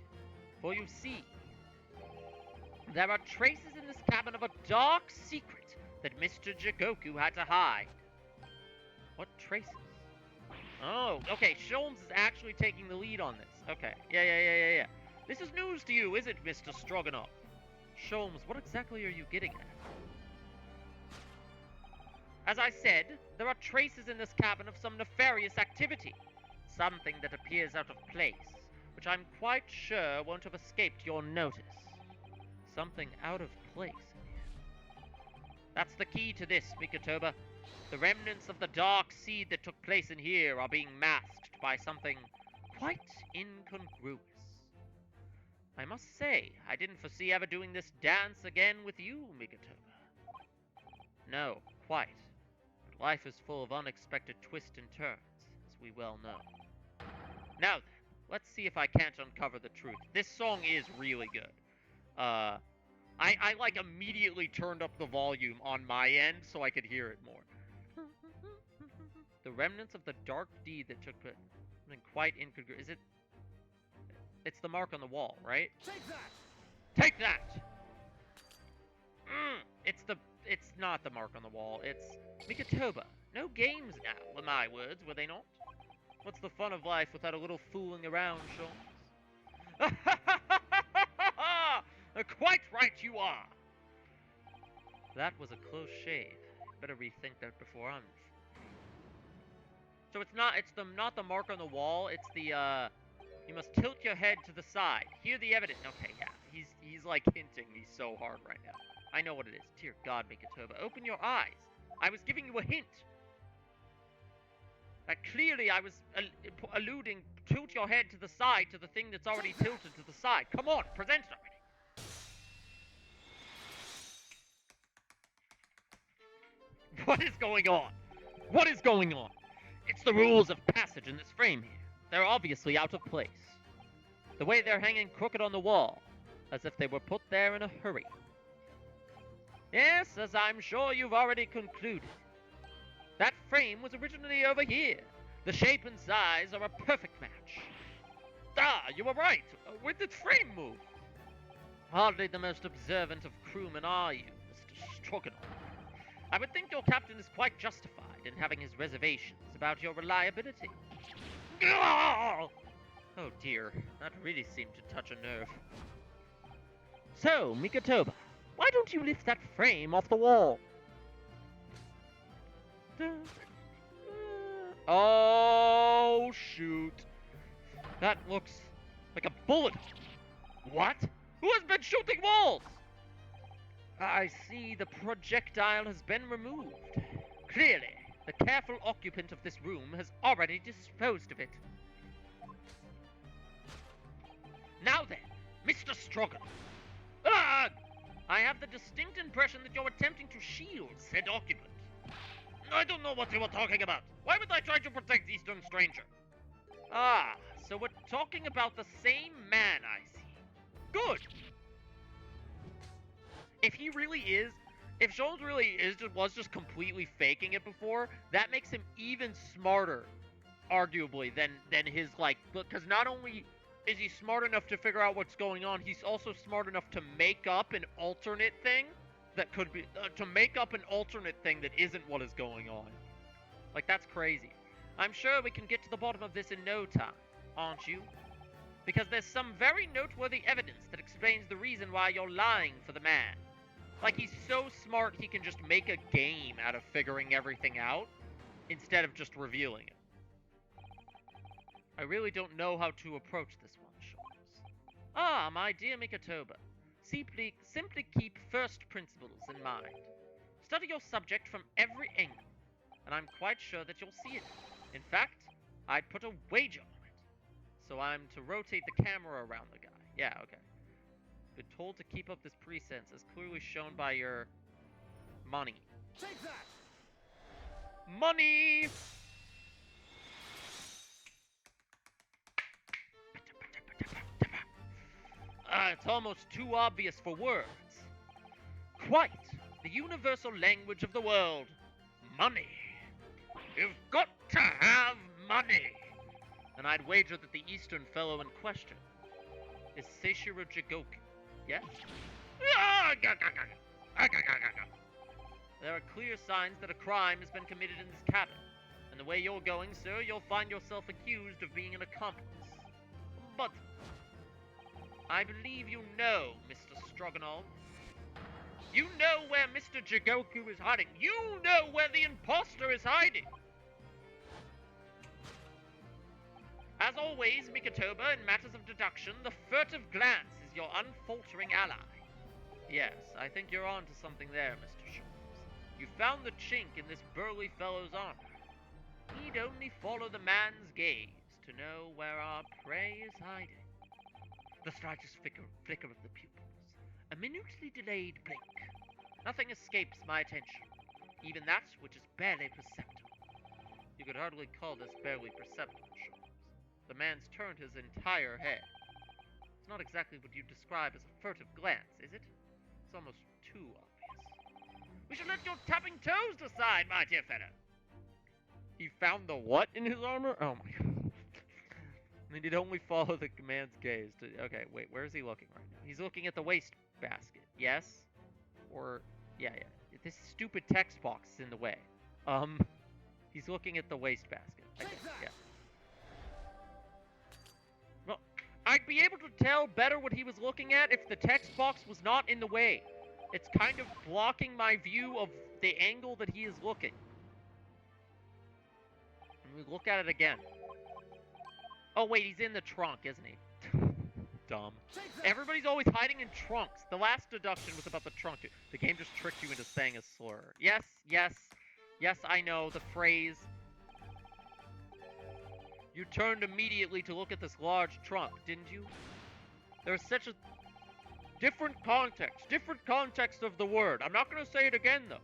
For you see, there are traces in this cabin of a dark secret that Mr. Jigoku had to hide. What traces? Oh, okay, Sholmes is actually taking the lead on this. Okay, yeah. This is news to you, is it, Mr. Stroganoff? Sholmes, what exactly are you getting at? As I said, there are traces in this cabin of some nefarious activity. Something that appears out of place, which I'm quite sure won't have escaped your notice. Something out of place in here. That's the key to this, Mikatoba. The remnants of the dark seed that took place in here are being masked by something quite incongruous. I must say, I didn't foresee ever doing this dance again with you, Mikatoba. No, quite. But life is full of unexpected twists and turns, as we well know. Now then, let's see if I can't uncover the truth. This song is really good. I like immediately turned up the volume on my end so I could hear it more. The remnants of the dark deed that took place. Something quite incongruous. Is it? It's the mark on the wall, right? Take that! Take that! It's not the mark on the wall. It's Mikatoba. No games now, were my words, were they not? What's the fun of life without a little fooling around, Sean? Quite right you are! That was a close shave. Better rethink that before I'm... So it's not the mark on the wall, it's the, you must tilt your head to the side. Hear the evidence. Okay, yeah. He's like hinting me so hard right now. I know what it is. Dear God, Mikatoba, open your eyes. I was giving you a hint. Clearly I was alluding, tilt your head to the side to the thing that's already tilted to the side. Come on, present it already. What is going on? What is going on? It's the rules of passage in this frame here. They're obviously out of place. The way they're hanging crooked on the wall, as if they were put there in a hurry. Yes, as I'm sure you've already concluded. That frame was originally over here. The shape and size are a perfect match. Ah, you were right. Where did frame move? Hardly the most observant of crewmen are you, Mr. Stroganoff. I would think your captain is quite justified in having his reservations about your reliability. Oh dear, that really seemed to touch a nerve. So, Mikatoba, why don't you lift that frame off the wall? Oh, shoot. That looks like a bullet. What? Who has been shooting walls? I see the projectile has been removed. Clearly, the careful occupant of this room has already disposed of it. Now then, Mr. Stroganoff. Ah! I have the distinct impression that you're attempting to shield said occupant. I don't know what you were talking about. Why would I try to protect Eastern Stranger? Ah, so we're talking about the same man, I see. Good. If he really is, if Jones really was just completely faking it before, that makes him even smarter, arguably, than his, like, because not only is he smart enough to figure out what's going on, he's also smart enough to make up an alternate thing that could be, to make up an alternate thing that isn't what is going on. Like, that's crazy. I'm sure we can get to the bottom of this in no time, aren't you? Because there's some very noteworthy evidence that explains the reason why you're lying for the man. Like, he's so smart he can just make a game out of figuring everything out, instead of just revealing it. I really don't know how to approach this one, Shores. Ah, my dear Mikatoba. Simply keep first principles in mind. Study your subject from every angle, and I'm quite sure that you'll see it. In fact, I'd put a wager on it. So I'm to rotate the camera around the guy. Yeah, okay. Been told to keep up this pretense, as clearly shown by your money. Take that! Money! It's almost too obvious for words. Quite the universal language of the world. Money. You've got to have money. And I'd wager that the Eastern fellow in question is Seishiro Jigoku. Yes? There are clear signs that a crime has been committed in this cabin. And the way you're going, sir, you'll find yourself accused of being an accomplice. But I believe you know, Mr. Stroganoff. You know where Mr. Jigoku is hiding. You know where the imposter is hiding. As always, Mikatoba, in matters of deduction, the furtive glance is your unfaltering ally. Yes, I think you're onto something there, Mr. Shores. You found the chink in this burly fellow's armor. Need only follow the man's gaze to know where our prey is hiding. The slightest flicker of the pupils. A minutely delayed blink. Nothing escapes my attention, even that which is barely perceptible. You could hardly call this barely perceptible, Sholmes. The man's turned his entire head. It's not exactly what you'd describe as a furtive glance, is it? It's almost too obvious. We should let your tapping toes decide, my dear fellow. He found the what in his armor? Oh my god. He did only follow the man's gaze to... Okay, wait, where is he looking right now? He's looking at the waste basket, yes? Or... Yeah. This stupid text box is in the way. He's looking at the waste basket. I guess, yeah. Well, I'd be able to tell better what he was looking at if the text box was not in the way. It's kind of blocking my view of the angle that he is looking. And we look at it again. Oh, wait, he's in the trunk, isn't he? Dumb. Everybody's always hiding in trunks. The last deduction was about the trunk. The game just tricked you into saying a slur. Yes, I know, the phrase. You turned immediately to look at this large trunk, didn't you? There's such a different context of the word. I'm not going to say it again, though.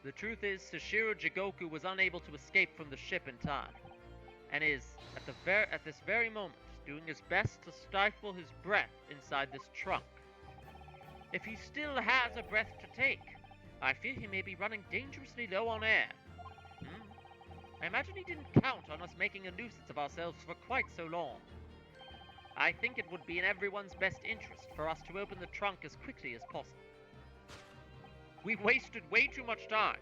The truth is, Sashiro Jigoku was unable to escape from the ship in time, and is, at this very moment, doing his best to stifle his breath inside this trunk. If he still has a breath to take, I fear he may be running dangerously low on air. I imagine he didn't count on us making a nuisance of ourselves for quite so long. I think it would be in everyone's best interest for us to open the trunk as quickly as possible. We've wasted way too much time.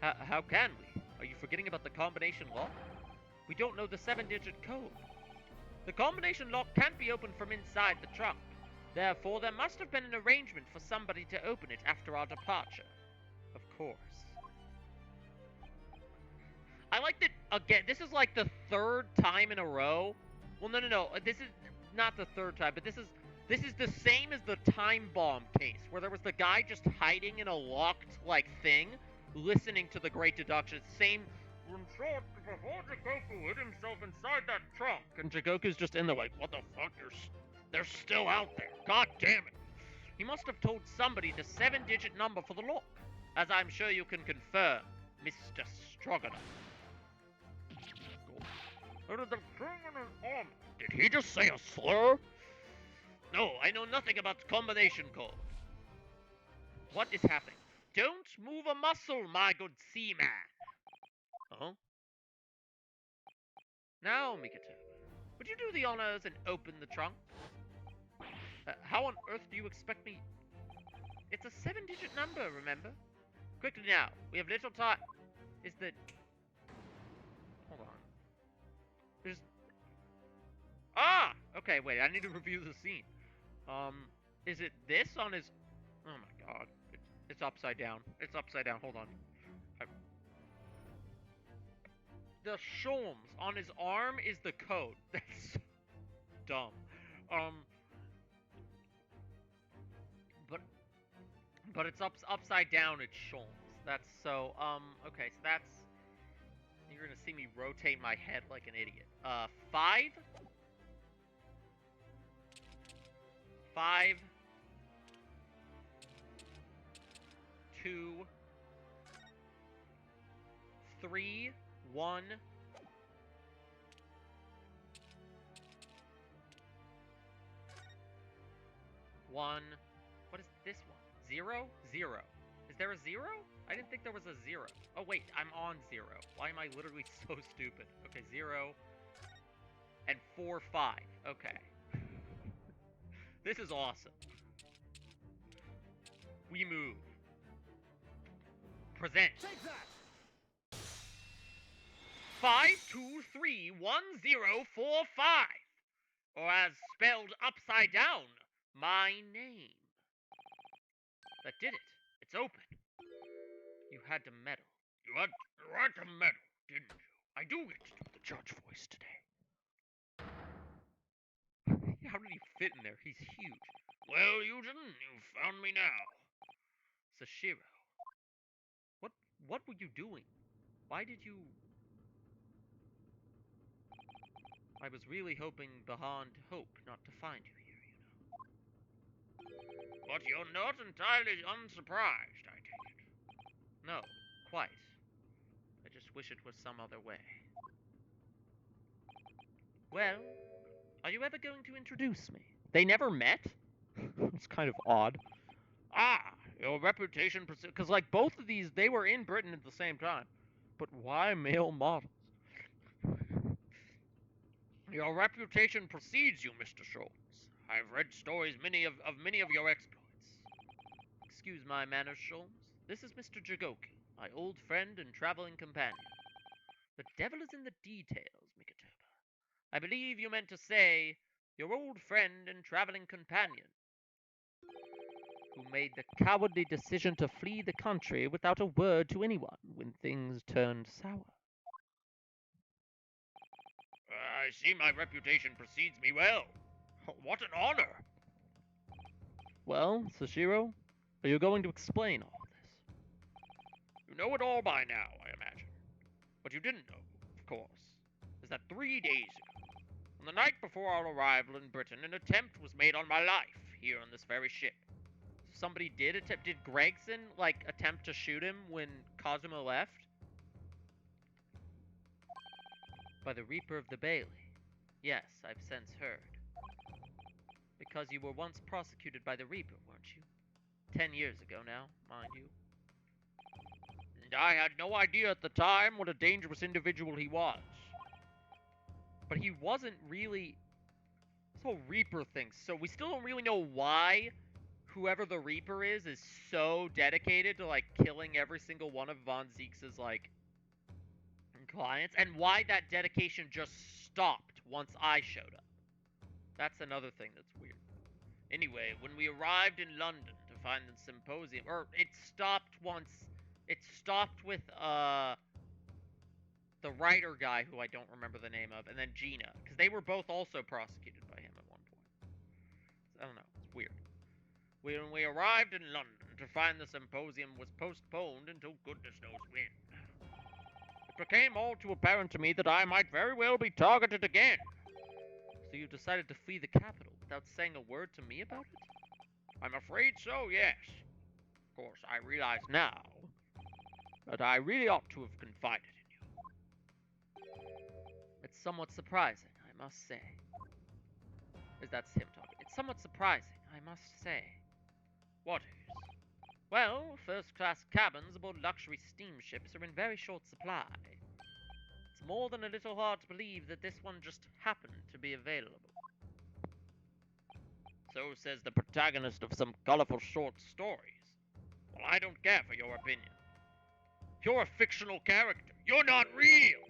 How can we? Are you forgetting about the combination lock? We don't know the 7-digit code. The combination lock can't be opened from inside the trunk. Therefore, there must have been an arrangement for somebody to open it after our departure. Of course. I like that, again, this is like the third time in a row. Well, no. This is not the third time, but this is the same as the time bomb case, where there was the guy just hiding in a locked, thing, listening to the Great Deduction. Same... In short, before Jigoku hid himself inside that trunk, and Jigoku's just in there what the fuck? They're still out there. God damn it. He must have told somebody the 7-digit number for the lock, as I'm sure you can confirm, Mr. Stroganoff. Did he just say a slur? No, I know nothing about the combination code. What is happening? Don't move a muscle, my good seaman. Uh-huh. Now, Mikoto, would you do the honors and open the trunk? How on earth do you expect me... It's a 7-digit number, remember? Quickly now, we have little time. Is the... Hold on. There's... Ah! Okay, wait, I need to review the scene. Is it this on his... Oh my god. It's upside down. It's upside down, hold on. The Sholmes on his arm is the code. That's so dumb. But it's upside down. It's Sholmes. That's so. Okay, so that's. You're gonna see me rotate my head like an idiot. 5. 5. 2. 3. 1. 1. What is this one? 0? 0. Is there a 0? I didn't think there was a 0. Oh wait, I'm on 0. Why am I literally so stupid? Okay, 0. And 4, 5. Okay. This is awesome. We move. Present. Take that! 52310445, or as spelled upside down, my name. That did it. It's open. You had to meddle. You had to meddle, didn't you? I do get to do the judge voice today. How did he fit in there? He's huge. Well, Eugen, you found me now. Sashiro. What were you doing? Why did you... I was really hoping beyond hope not to find you here, you know. But you're not entirely unsurprised, I take it. No, quite. I just wish it was some other way. Well, are you ever going to introduce me? They never met? It's kind of odd. Ah, your reputation precedes... Because, like, both of these, they were in Britain at the same time. But why male models? Your reputation precedes you, Mr. Schultz. I've read stories of many of your exploits. Excuse my manners, Sholmes. This is Mr. Jagoki, my old friend and traveling companion. The devil is in the details, Mikatoba. I believe you meant to say your old friend and traveling companion, who made the cowardly decision to flee the country without a word to anyone when things turned sour. I see my reputation precedes me well. What an honor! Well, Sashiro, are you going to explain all this? You know it all by now, I imagine. What you didn't know, of course, is that 3 days ago, on the night before our arrival in Britain, an attempt was made on my life here on this very ship. Somebody did attempt. Did Gregson, like, attempt to shoot him when Kazuma left? By the Reaper of the Bailey. Yes, I've since heard. Because you were once prosecuted by the Reaper, weren't you? 10 years ago now, mind you. And I had no idea at the time what a dangerous individual he was. But he wasn't really... This whole Reaper thing, so we still don't really know why whoever the Reaper is so dedicated to, like, killing every single one of Von Zeke's, like, clients, and why that dedication just stopped once I showed up. That's another thing that's weird. Anyway, when we arrived in London to find the symposium, or it stopped once. It stopped with the writer guy who I don't remember the name of, and then Gina, because they were both also prosecuted by him at one point. So, I don't know. It's weird. When we arrived in London to find the symposium was postponed until goodness knows when. It became all too apparent to me that I might very well be targeted again. So you decided to flee the capital without saying a word to me about it? I'm afraid so, yes. Of course, I realize now that I really ought to have confided in you. It's somewhat surprising, I must say. That's him talking. It's somewhat surprising, I must say. What is? Well, first-class cabins aboard luxury steamships are in very short supply. It's more than a little hard to believe that this one just happened to be available. So says the protagonist of some colorful short stories. Well, I don't care for your opinion. You're a fictional character. You're not real.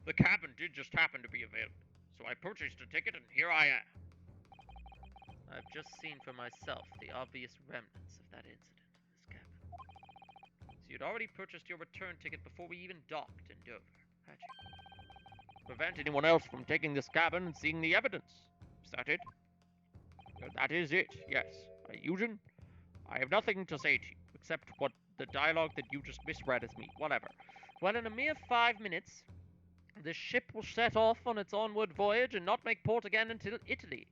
The cabin did just happen to be available, so I purchased a ticket and here I am. I've just seen for myself the obvious remnants of that incident in this cabin. So you'd already purchased your return ticket before we even docked in Dover, had you? Prevent anyone else from taking this cabin and seeing the evidence. Is that it? That is it, yes. Eugen, I have nothing to say to you, except what the dialogue that you just misread as me. Whatever. Well, in a mere 5 minutes, the ship will set off on its onward voyage and not make port again until Italy.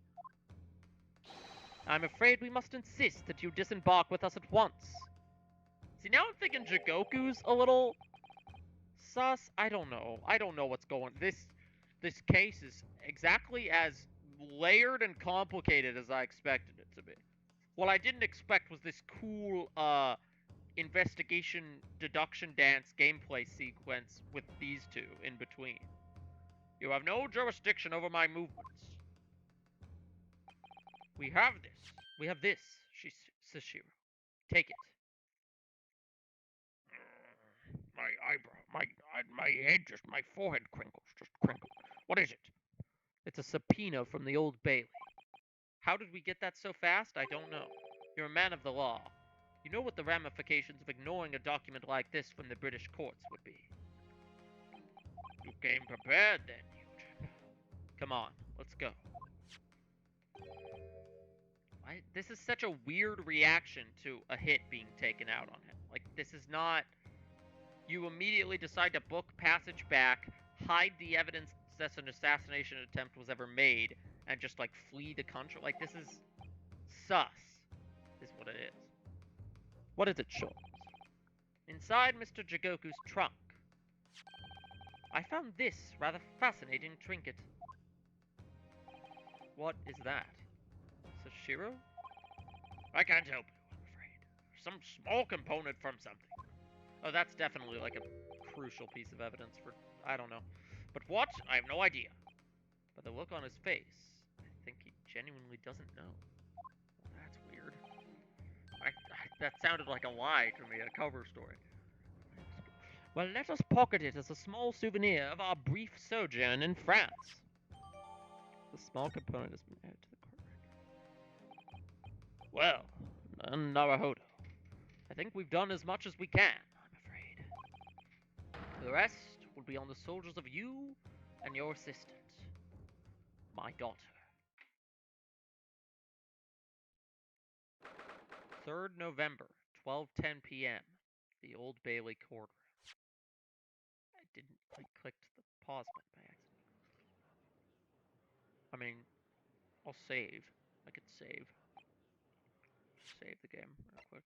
I'm afraid we must insist that you disembark with us at once. See, now I'm thinking Jigoku's a little sus. I don't know. I don't know what's going. This case is exactly as layered and complicated as I expected it to be. What I didn't expect was this cool investigation deduction dance gameplay sequence with these two in between. You have no jurisdiction over my movements. We have this. We have this, Sashiro. Take it. My eyebrow, my head, my forehead crinkles, just crinkles. What is it? It's a subpoena from the Old Bailey. How did we get that so fast? I don't know. You're a man of the law. You know what the ramifications of ignoring a document like this from the British courts would be. You came prepared then, Eugen. Come on, let's go. This is such a weird reaction to a hit being taken out on him. Like, This is not... You immediately decide to book passage back, hide the evidence that an assassination attempt was ever made, and just, like, flee the country. Like, this is sus, is what it is. What is it, Sholmes? Inside Mr. Jigoku's trunk, I found this rather fascinating trinket. what is that? Sashiro? I can't help you, I'm afraid. Some small component from something. Oh, that's definitely like a crucial piece of evidence for... I don't know. But what? I have no idea. But the look on his face, I think he genuinely doesn't know. Well, that's weird. That sounded like a lie to me, a cover story. Well, let us pocket it as a small souvenir of our brief sojourn in France. The small component has been added to the court record. Well, Naruhodo, I think we've done as much as we can, I'm afraid. The rest will be on the soldiers of you and your assistant, my daughter. 3rd November, 12:10 p.m. The Old Bailey courtroom. I clicked the pause button by accident. I mean, I'll save. I could save. Save the game real quick.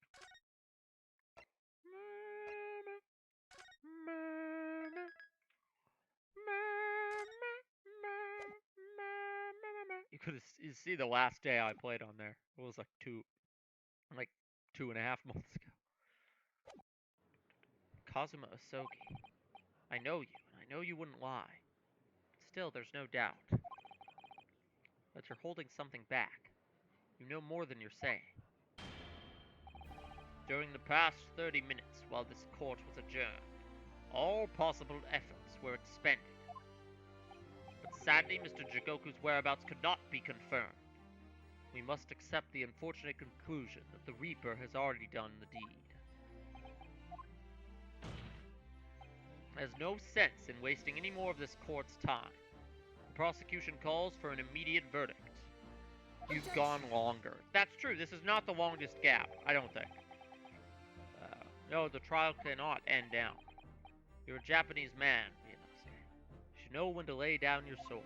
You see the last day I played on there. It was like 2.5 months ago. Kazuma Asogi, I know you, and I know you wouldn't lie. Still, there's no doubt that you're holding something back. You know more than you're saying. During the past 30 minutes while this court was adjourned, all possible efforts were expended. But sadly, Mr. Jigoku's whereabouts could not be confirmed. We must accept the unfortunate conclusion that the Reaper has already done the deed. There's no sense in wasting any more of this court's time. The prosecution calls for an immediate verdict. You've gone longer. That's true, this is not the longest gap, I don't think. No, the trial cannot end down. You're a Japanese man, Ryunosuke. You should know when to lay down your sword.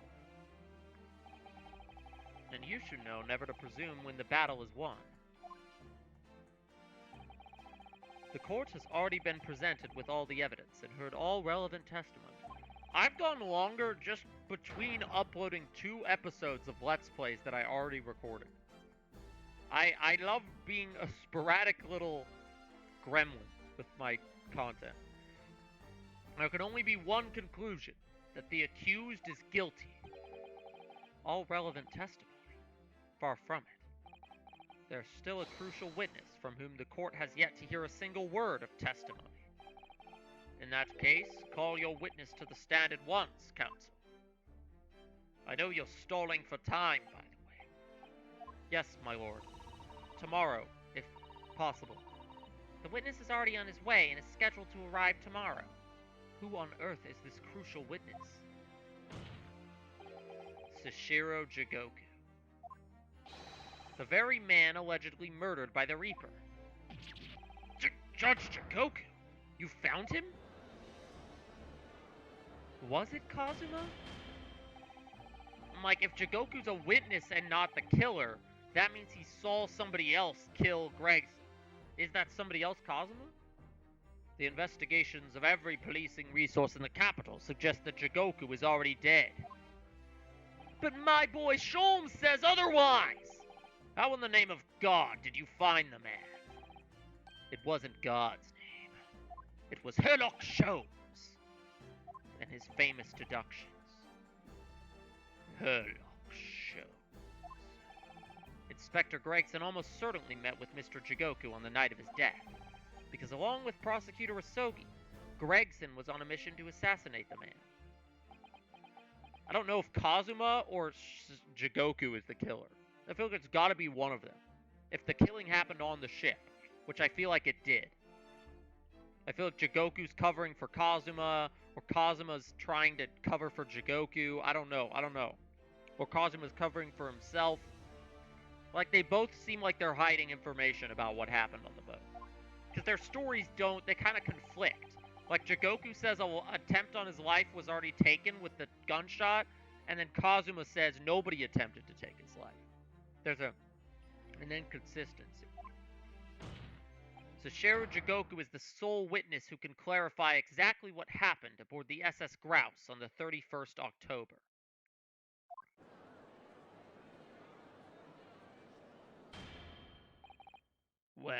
And you should know never to presume when the battle is won. The court has already been presented with all the evidence and heard all relevant testimony. I've gone longer just between uploading 2 episodes of Let's Plays that I already recorded. I love being a sporadic little gremlin with my content. There can only be one conclusion, that the accused is guilty. All relevant testimony. Far from it. There's still a crucial witness from whom the court has yet to hear a single word of testimony. In that case, call your witness to the stand at once, counsel. I know you're stalling for time, by the way. Yes, my lord. Tomorrow, if possible. The witness is already on his way and is scheduled to arrive tomorrow. Who on earth is this crucial witness? Sashiro Jigoku. The very man allegedly murdered by the Reaper. Judge Jigoku? You found him? Was it Kazuma? I'm like, if Jigoku's a witness and not the killer, that means he saw somebody else kill Gregson. Is that somebody else Kazuma? The investigations of every policing resource in the capital suggest that Jigoku is already dead. But my boy Sholmes says otherwise! How in the name of God did you find the man? It wasn't God's name. It was Herlock Sholmes and his famous deductions. Herlock Sholmes. Inspector Gregson almost certainly met with Mr. Jigoku on the night of his death, because along with Prosecutor Asogi, Gregson was on a mission to assassinate the man. I don't know if Kazuma or Jigoku is the killer. I feel like it's gotta be one of them. If the killing happened on the ship, which I feel like it did. I feel like Jigoku's covering for Kazuma, or Kazuma's trying to cover for Jigoku. I don't know. Or Kazuma's covering for himself. Like, they both seem like they're hiding information about what happened on the boat. because their stories they kind of conflict. Like, Jigoku says an attempt on his life was already taken with the gunshot, and then Kazuma says nobody attempted to take his life. There's an inconsistency. So Shiro Jigoku is the sole witness who can clarify exactly what happened aboard the SS Grouse on the 31st October. Well,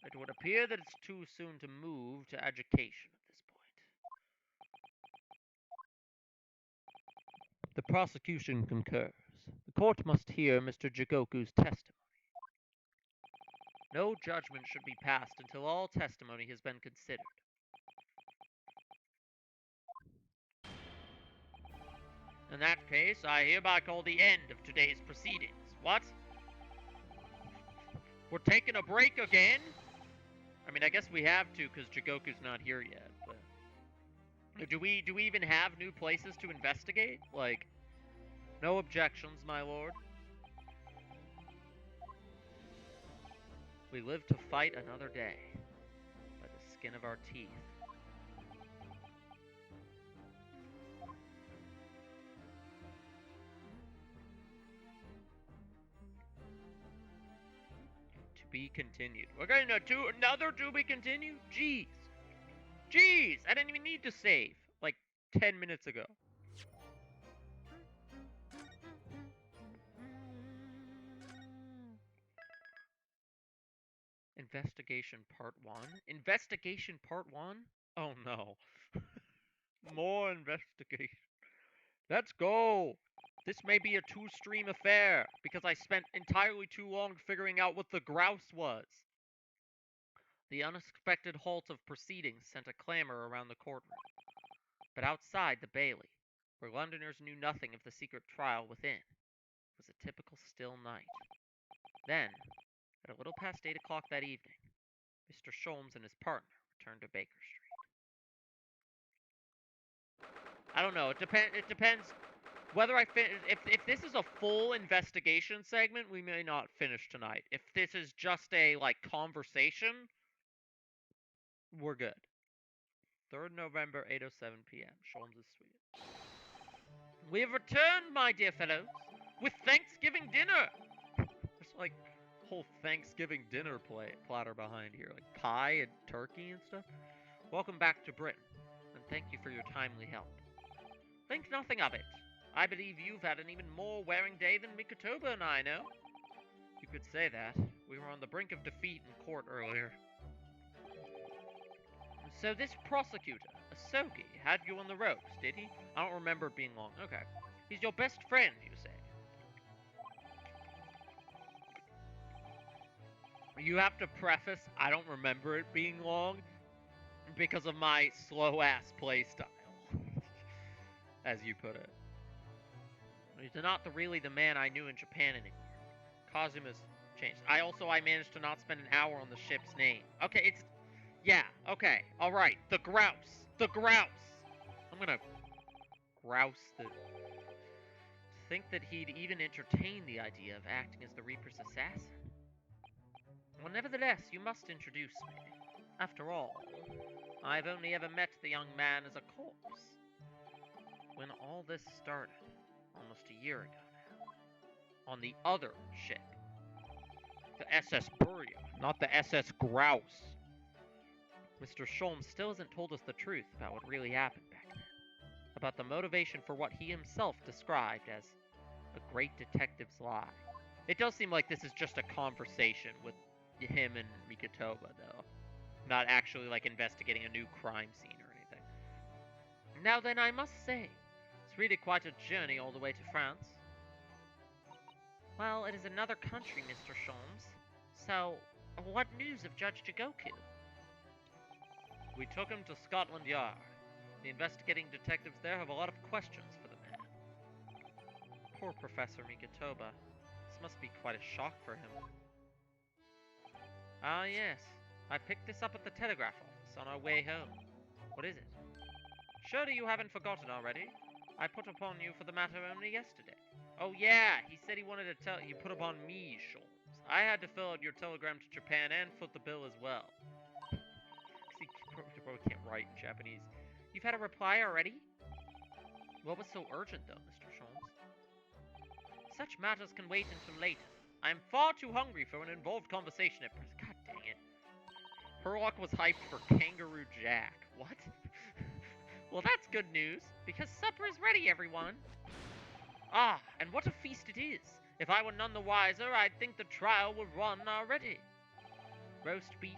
it would appear that it's too soon to move to education at this point. The prosecution concurs. The court must hear Mr. Jigoku's testimony. No judgment should be passed until all testimony has been considered. In that case, I hereby call the end of today's proceedings. What? We're taking a break again? I mean, I guess we have to because Jigoku's not here yet, but... Do we even have new places to investigate? Like, no objections, my lord. We live to fight another day, by the skin of our teeth. To be continued. We're going to do another to be continued? Jeez. Jeez, I didn't even need to save, like, 10 minutes ago. Investigation Part 1? Investigation Part 1? Oh no. More investigation. Let's go! This may be a two-stream affair, because I spent entirely too long figuring out what the grouse was. The unexpected halt of proceedings sent a clamor around the courtroom. But outside the Bailey, where Londoners knew nothing of the secret trial within, was a typical still night. Then, at a little past 8 o'clock that evening, Mr. Sholmes and his partner returned to Baker Street. I don't know. It depends whether I finish. If this is a full investigation segment, we may not finish tonight. If this is just a like conversation, we're good. 3rd November, 8:07 p.m. Sholmes' suite. We have returned, my dear fellows, with Thanksgiving dinner. There's like whole Thanksgiving dinner platter behind here, like pie and turkey and stuff. Welcome back to Britain, and thank you for your timely help. Think nothing of it. I believe you've had an even more wearing day than Mikotoba and I know. You could say that. We were on the brink of defeat in court earlier. So this prosecutor, Asogi, had you on the ropes, did he? I don't remember it being long. Okay. He's your best friend, you say? You have to preface, I don't remember it being long, because of my slow-ass playstyle, as you put it. He's not really the man I knew in Japan anymore. Kazuma's changed. I managed to not spend an hour on the ship's name. Okay, it's... Yeah, okay, alright. The Grouse. The Grouse! I'm gonna... Grouse the... To think that he'd even entertain the idea of acting as the Reaper's assassin. Well, nevertheless, you must introduce me. After all, I've only ever met the young man as a corpse. When all this started, almost a year ago now, on the other ship. The SS Burya, not the SS Grouse. Mr. Sholmes still hasn't told us the truth about what really happened back then. About the motivation for what he himself described as a great detective's lie. It does seem like this is just a conversation with him and Mikotoba, though. Not actually, like, investigating a new crime scene or anything. Now then, I must say, it's really quite a journey all the way to France. Well, it is another country, Mr. Sholmes. So, what news of Judge Jigoku? We took him to Scotland Yard. The investigating detectives there have a lot of questions for the man. Poor Professor Mikotoba. This must be quite a shock for him. Ah, yes. I picked this up at the telegraph office on our way home. What is it? Surely you haven't forgotten already? I put upon you for the matter only yesterday. Oh, yeah, he said he wanted to tell you. Put upon me, Sholmes. I had to fill out your telegram to Japan and foot the bill as well. See, you probably can't write in Japanese. You've had a reply already? What was so urgent, though, Mr. Sholmes? Such matters can wait until later. I am far too hungry for an involved conversation at present. God dang it. Herlock was hyped for Kangaroo Jack. What? Well, that's good news, because supper is ready, everyone. Ah, and what a feast it is! If I were none the wiser, I'd think the trial would run already. Roast beef,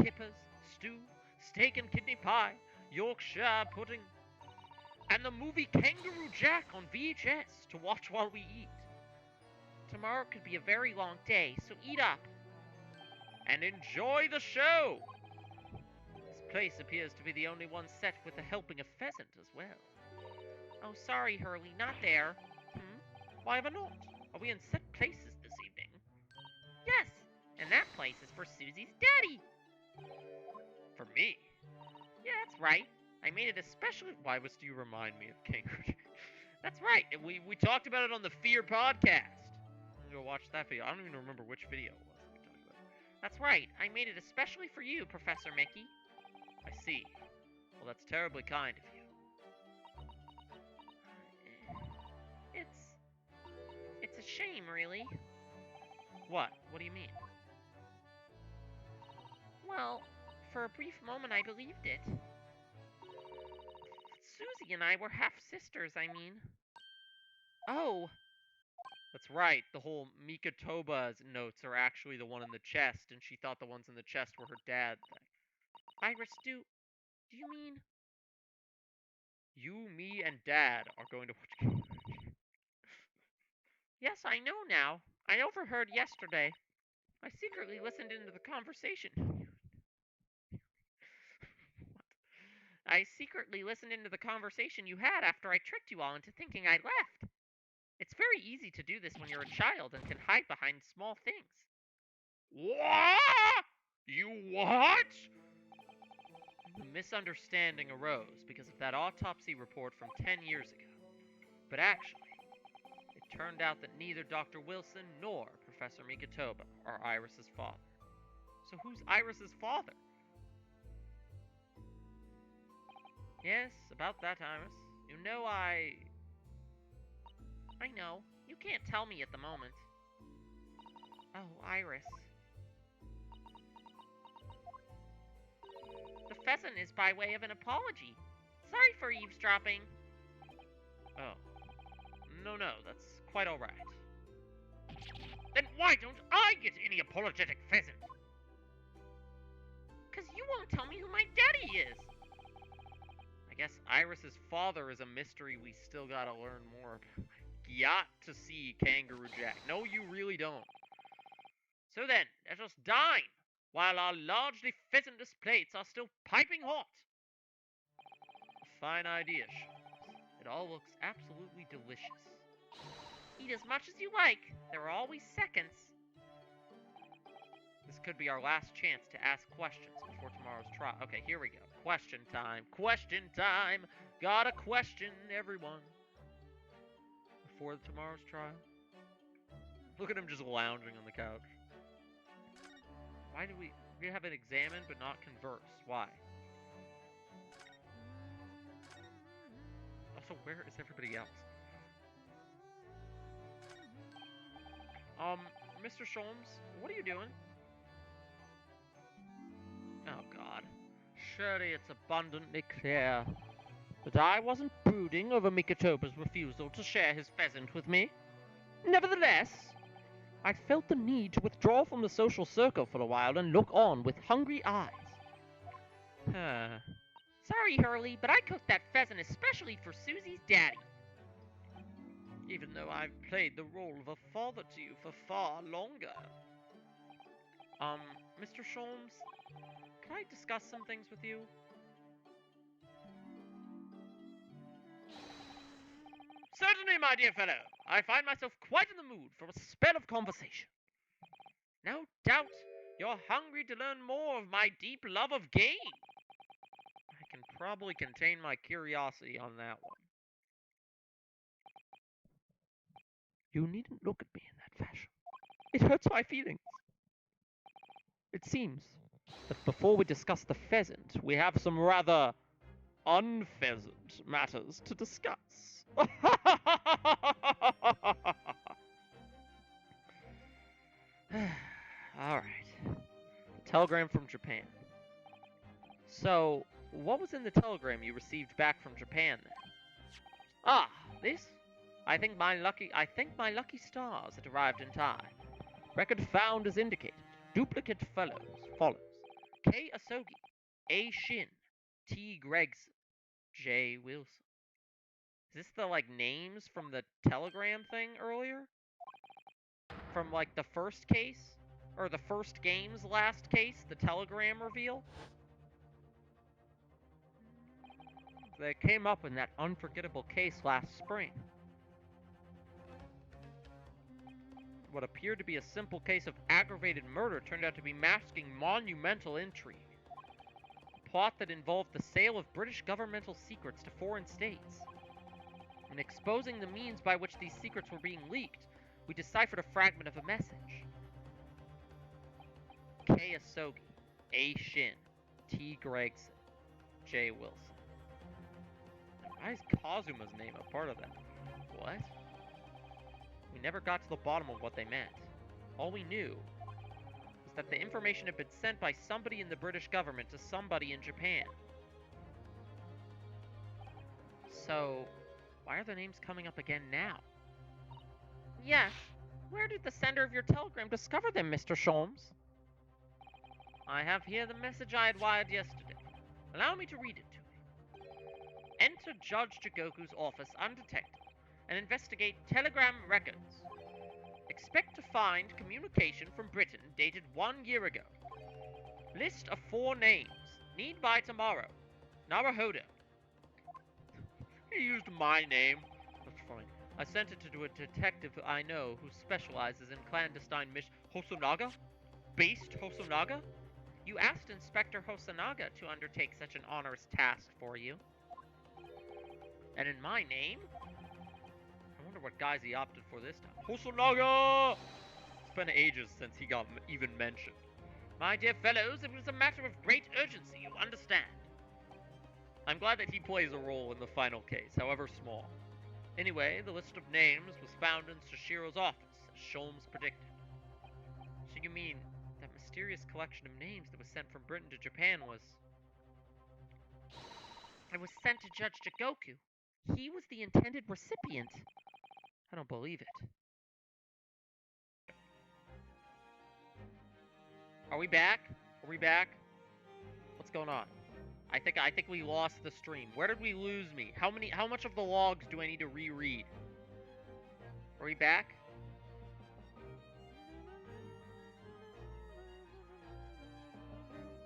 kippers, stew, steak and kidney pie, Yorkshire pudding, and the movie Kangaroo Jack on VHS to watch while we eat. Tomorrow could be a very long day, so eat up. And enjoy the show! This place appears to be the only one set with a helping of pheasant as well. Oh, sorry, Hurley, not there. Why ever not? Are we in set places this evening? Yes, and that place is for Susie's daddy. For me? Yeah, that's right. I made it especially... Why must you remind me of Kangaroo Jack? That's right. We talked about it on the Fear podcast. Go watch that video. I don't even remember which video it was that we talked about. That's right. I made it especially for you, Professor Mickey. I see. Well, that's terribly kind of you. It's a shame, really. What? What do you mean? Well, for a brief moment I believed it. Susie and I were half-sisters, I mean. Oh! That's right, the whole Mikatoba's notes are actually the one in the chest, and she thought the ones in the chest were her dad thing. Iris, do you mean... You, me, and Dad are going to watch Kangaroo Jack. Yes, I know now. I overheard yesterday. I secretly listened into the conversation. I secretly listened into the conversation you had after I tricked you all into thinking I left. It's very easy to do this when you're a child and can hide behind small things. What? You what? The misunderstanding arose because of that autopsy report from 10 years ago. But actually, it turned out that neither Dr. Wilson nor Professor Mikatoba are Iris's father. So who's Iris's father? Yes, about that, Iris. You know I know. You can't tell me at the moment. Oh, Iris. The pheasant is by way of an apology. Sorry for eavesdropping. Oh. No, that's quite alright. Then why don't I get any apologetic pheasant? 'Cause you won't tell me who my daddy is. I guess Iris's father is a mystery we still gotta learn more about. Got to see Kangaroo Jack. No, you really don't. So then, let us dine, while our largely pheasantless plates are still piping hot. A fine idea, Sholmes. It all looks absolutely delicious. Eat as much as you like. There are always seconds. This could be our last chance to ask questions before tomorrow's trial. Okay, here we go. Question time. Question time. Got a question, everyone. Before tomorrow's trial. Look at him just lounging on the couch. Why do we have it examined but not converse? Why? Also, where is everybody else? Mr. Sholmes, what are you doing? Oh, God. Surely it's abundantly clear that I wasn't brooding over Mikatoba's refusal to share his pheasant with me. Nevertheless, I felt the need to withdraw from the social circle for a while and look on with hungry eyes. Sorry, Hurley, but I cooked that pheasant especially for Susie's daddy. Even though I've played the role of a father to you for far longer. Mr. Sholmes, can I discuss some things with you? Certainly, my dear fellow. I find myself quite in the mood for a spell of conversation. No doubt you're hungry to learn more of my deep love of game. I can probably contain my curiosity on that one. You needn't look at me in that fashion. It hurts my feelings. seems that before we discuss the pheasant, we have some rather unpheasant matters to discuss. Alright. Telegram from Japan. So, what was in the telegram you received back from Japan then? Ah, this? I think my lucky stars had arrived in time. Record found as indicated. Duplicate follows. K. Asogi, A. Shin, T. Gregson, J. Wilson. Is this the, like, names from the telegram thing earlier? From, like, the first case? Or the first game's last case? The telegram reveal? They came up in that unforgettable case last spring. What appeared to be a simple case of aggravated murder turned out to be masking monumental intrigue. A plot that involved the sale of British governmental secrets to foreign states. In exposing the means by which these secrets were being leaked, we deciphered a fragment of a message. K. Asogi, A. Shin, T. Gregson, J. Wilson. Why is Kazuma's name a part of that? What? We never got to the bottom of what they meant. All we knew was that the information had been sent by somebody in the British government to somebody in Japan. So, why are the names coming up again now? Yes. Where did the sender of your telegram discover them, Mr. Sholmes? I have here the message I had wired yesterday. Allow me to read it to you. Enter Judge Jigoku's office undetected and investigate telegram records. Expect to find communication from Britain dated 1 year ago. List of 4 names. Need by tomorrow. Naruhodo. He used my name. That's funny. I sent it to a detective I know who specializes in clandestine missions. Hosonaga? Based Hosonaga? You asked Inspector Hosonaga to undertake such an onerous task for you. And in my name? I wonder what guise he opted for this time. Hosonaga! It's been ages since he got even mentioned. My dear fellows, it was a matter of great urgency, you understand. I'm glad that he plays a role in the final case, however small. Anyway, the list of names was found in Sashiro's office, as Sholmes predicted. So you mean that mysterious collection of names that was sent from Britain to Japan was... It was sent to Judge Jigoku. He was the intended recipient. I don't believe it. Are we back? Are we back? What's going on? I think we lost the stream. Where did we lose me? How much of the logs do I need to reread? Are we back?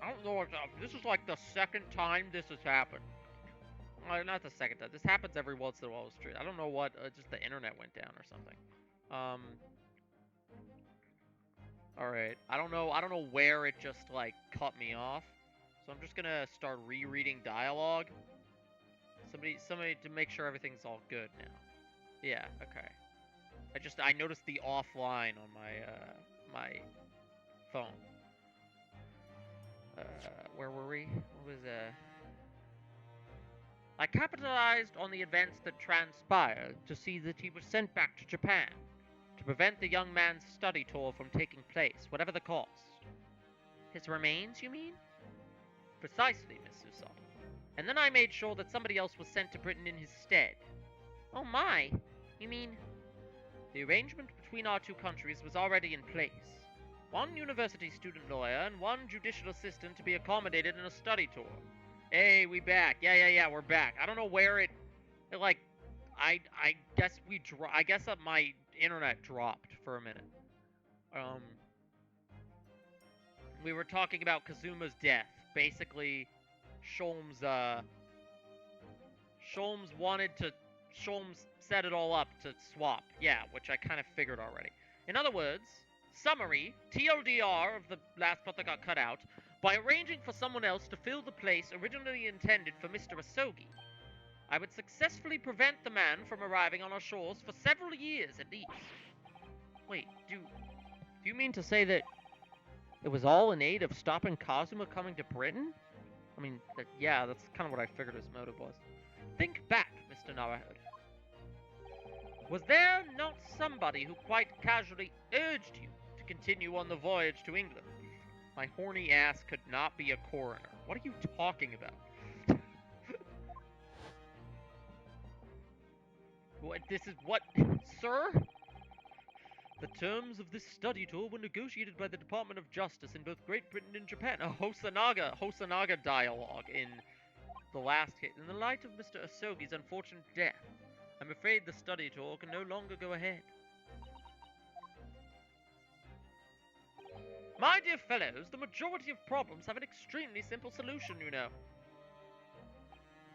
I don't know what's up. This is like the second time this has happened. Not the second time. This happens every once in a while. I don't know what. Just the internet went down or something. All right. I don't know where it just like cut me off. So I'm just gonna start rereading dialogue. Somebody to make sure everything's all good now. Yeah. Okay. I noticed the offline on my phone. Where were we? What was I capitalized on the events that transpired to see that he was sent back to Japan to prevent the young man's study tour from taking place, whatever the cost. His remains, you mean? Precisely, Miss Usopp. And then I made sure that somebody else was sent to Britain in his stead. Oh my! You mean... The arrangement between our two countries was already in place. One university student lawyer and one judicial assistant to be accommodated in a study tour. Hey, we back. Yeah, we're back. I don't know where it like, I guess I guess that my internet dropped for a minute. We were talking about Kazuma's death. Basically, Sholmes set it all up to swap. Yeah, which I kind of figured already. In other words, summary, TLDR of the last part that got cut out, by arranging for someone else to fill the place originally intended for Mr. Asogi, I would successfully prevent the man from arriving on our shores for several years at least. Wait, do you mean to say that It was all in aid of stopping Kazuma coming to Britain? I mean, yeah, that's kind of what I figured his motive was. Think back, Mr. Narahode. Was there not somebody who quite casually urged you to continue on the voyage to England? My horny ass could not be a coroner. What are you talking about? What, this is what, sir? The terms of this study tour were negotiated by the Department of Justice in both Great Britain and Japan. A Hosonaga dialogue in the last hit. In the light of Mr. Asogi's unfortunate death, I'm afraid the study tour can no longer go ahead. My dear fellows, the majority of problems have an extremely simple solution, you know.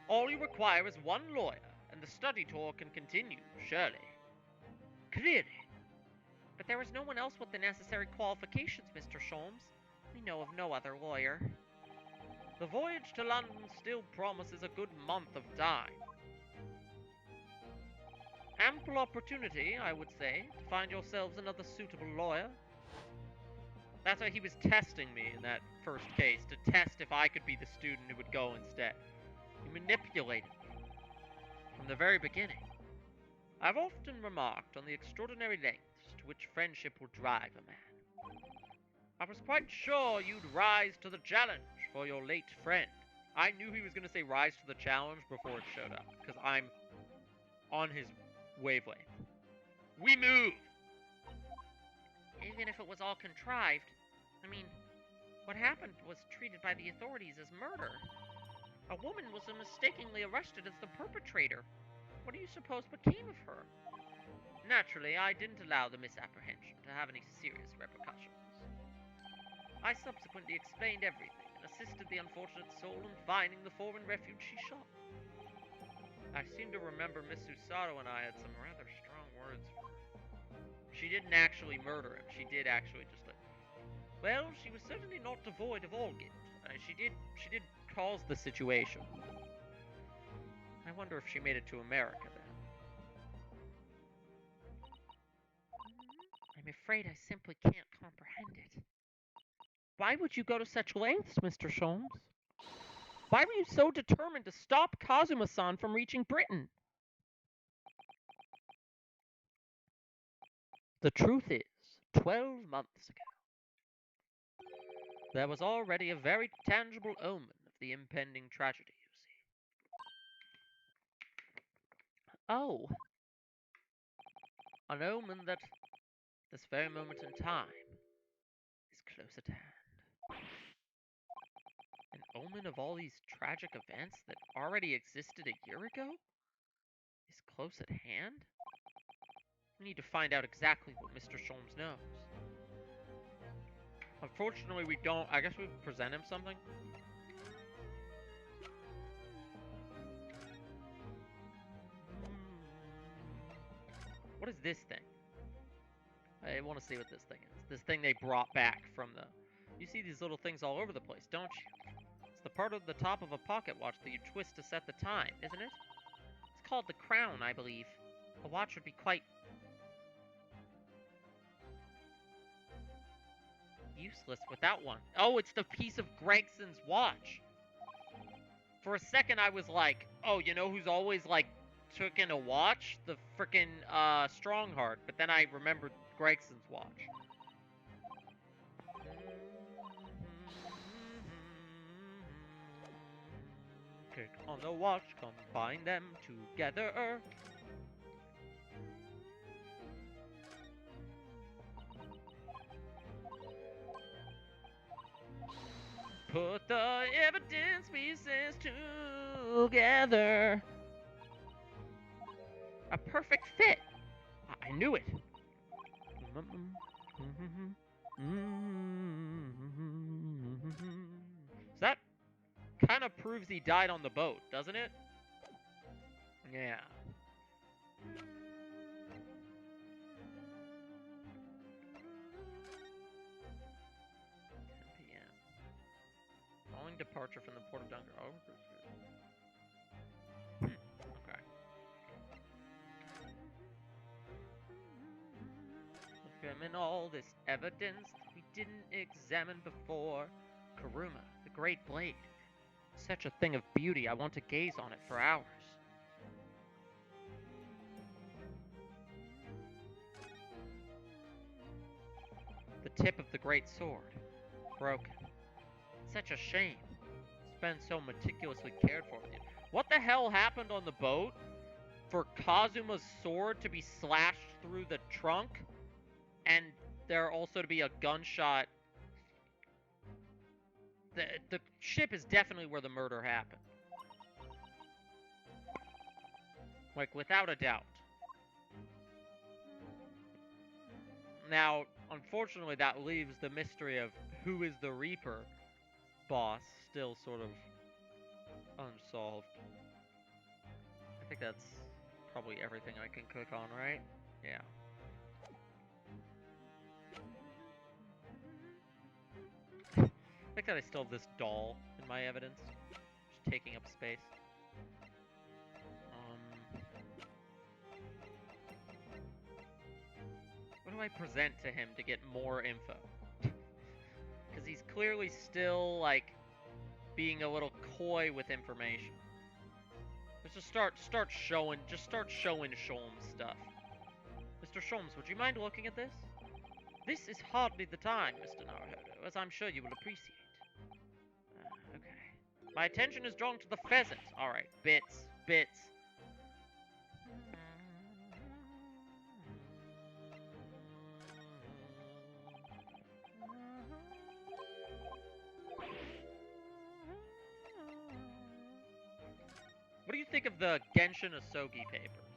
All you require is one lawyer, and the study tour can continue, surely. Clearly. But there is no one else with the necessary qualifications, Mr. Sholmes. We know of no other lawyer. The voyage to London still promises a good month of time. Ample opportunity, I would say, to find yourselves another suitable lawyer. That's why he was testing me in that first case, to test if I could be the student who would go instead. He manipulated me from the very beginning. I've often remarked on the extraordinary lengths to which friendship will drive a man. I was quite sure you'd rise to the challenge for your late friend. I knew he was going to say rise to the challenge before it showed up, because I'm on his wavelength. We move! Even if it was all contrived, I mean, what happened was treated by the authorities as murder. A woman was mistakenly arrested as the perpetrator. What do you suppose became of her? Naturally, I didn't allow the misapprehension to have any serious repercussions. I subsequently explained everything and assisted the unfortunate soul in finding the foreign refuge she sought. I seem to remember Miss Susato and I had some rather strong words for her. She didn't actually murder him. She did actually just like... Well, she was certainly not devoid of all guilt. She did cause the situation. I wonder if she made it to America then. I'm afraid I simply can't comprehend it. Why would you go to such lengths, Mr. Sholmes? Why were you so determined to stop Kazuma-san from reaching Britain? The truth is, 12 months ago, there was already a very tangible omen of the impending tragedy, you see. Oh, an omen that, this very moment in time, is close at hand. An omen of all these tragic events that already existed a year ago? Is close at hand? We need to find out exactly what Mr. Sholmes knows. Unfortunately, we don't. I guess we present him something. What is this thing? I want to see what this thing is. This thing they brought back from the... You see these little things all over the place, don't you? It's the part of the top of a pocket watch that you twist to set the time, isn't it? It's called the crown, I believe. A watch would be quite... useless without one. Oh, it's the piece of Gregson's watch. For a second, I was like, oh, you know who's always, like, took in a watch? The frickin' Strongheart. But then I remembered Gregson's watch. Click on the watch, combine them together. Put the evidence pieces together. A perfect fit. I knew it. So that kind of proves he died on the boat, doesn't it? Yeah. 10 p.m. Following departure from the port of Dunkirk. Oh, okay. Examine all this evidence we didn't examine before. Karuma, the great blade. Such a thing of beauty, I want to gaze on it for hours. The tip of the great sword, broken. Such a shame. It's been so meticulously cared for with you. What the hell happened on the boat for Kazuma's sword to be slashed through the trunk and there also to be a gunshot? The ship is definitely where the murder happened. Like, without a doubt. Now, unfortunately, that leaves the mystery of who is the Reaper boss still sort of unsolved. I think that's probably everything I can click on, right? Yeah. I think that I still have this doll in my evidence, just taking up space. What do I present to him to get more info? Because he's clearly still, like, being a little coy with information. Let's just start showing Sholmes stuff. Mr. Sholmes, would you mind looking at this? This is hardly the time, Mr. Naruhodo, as I'm sure you will appreciate. Okay. My attention is drawn to the pheasant. Alright, bits. What do you think of the Genshin Asogi papers?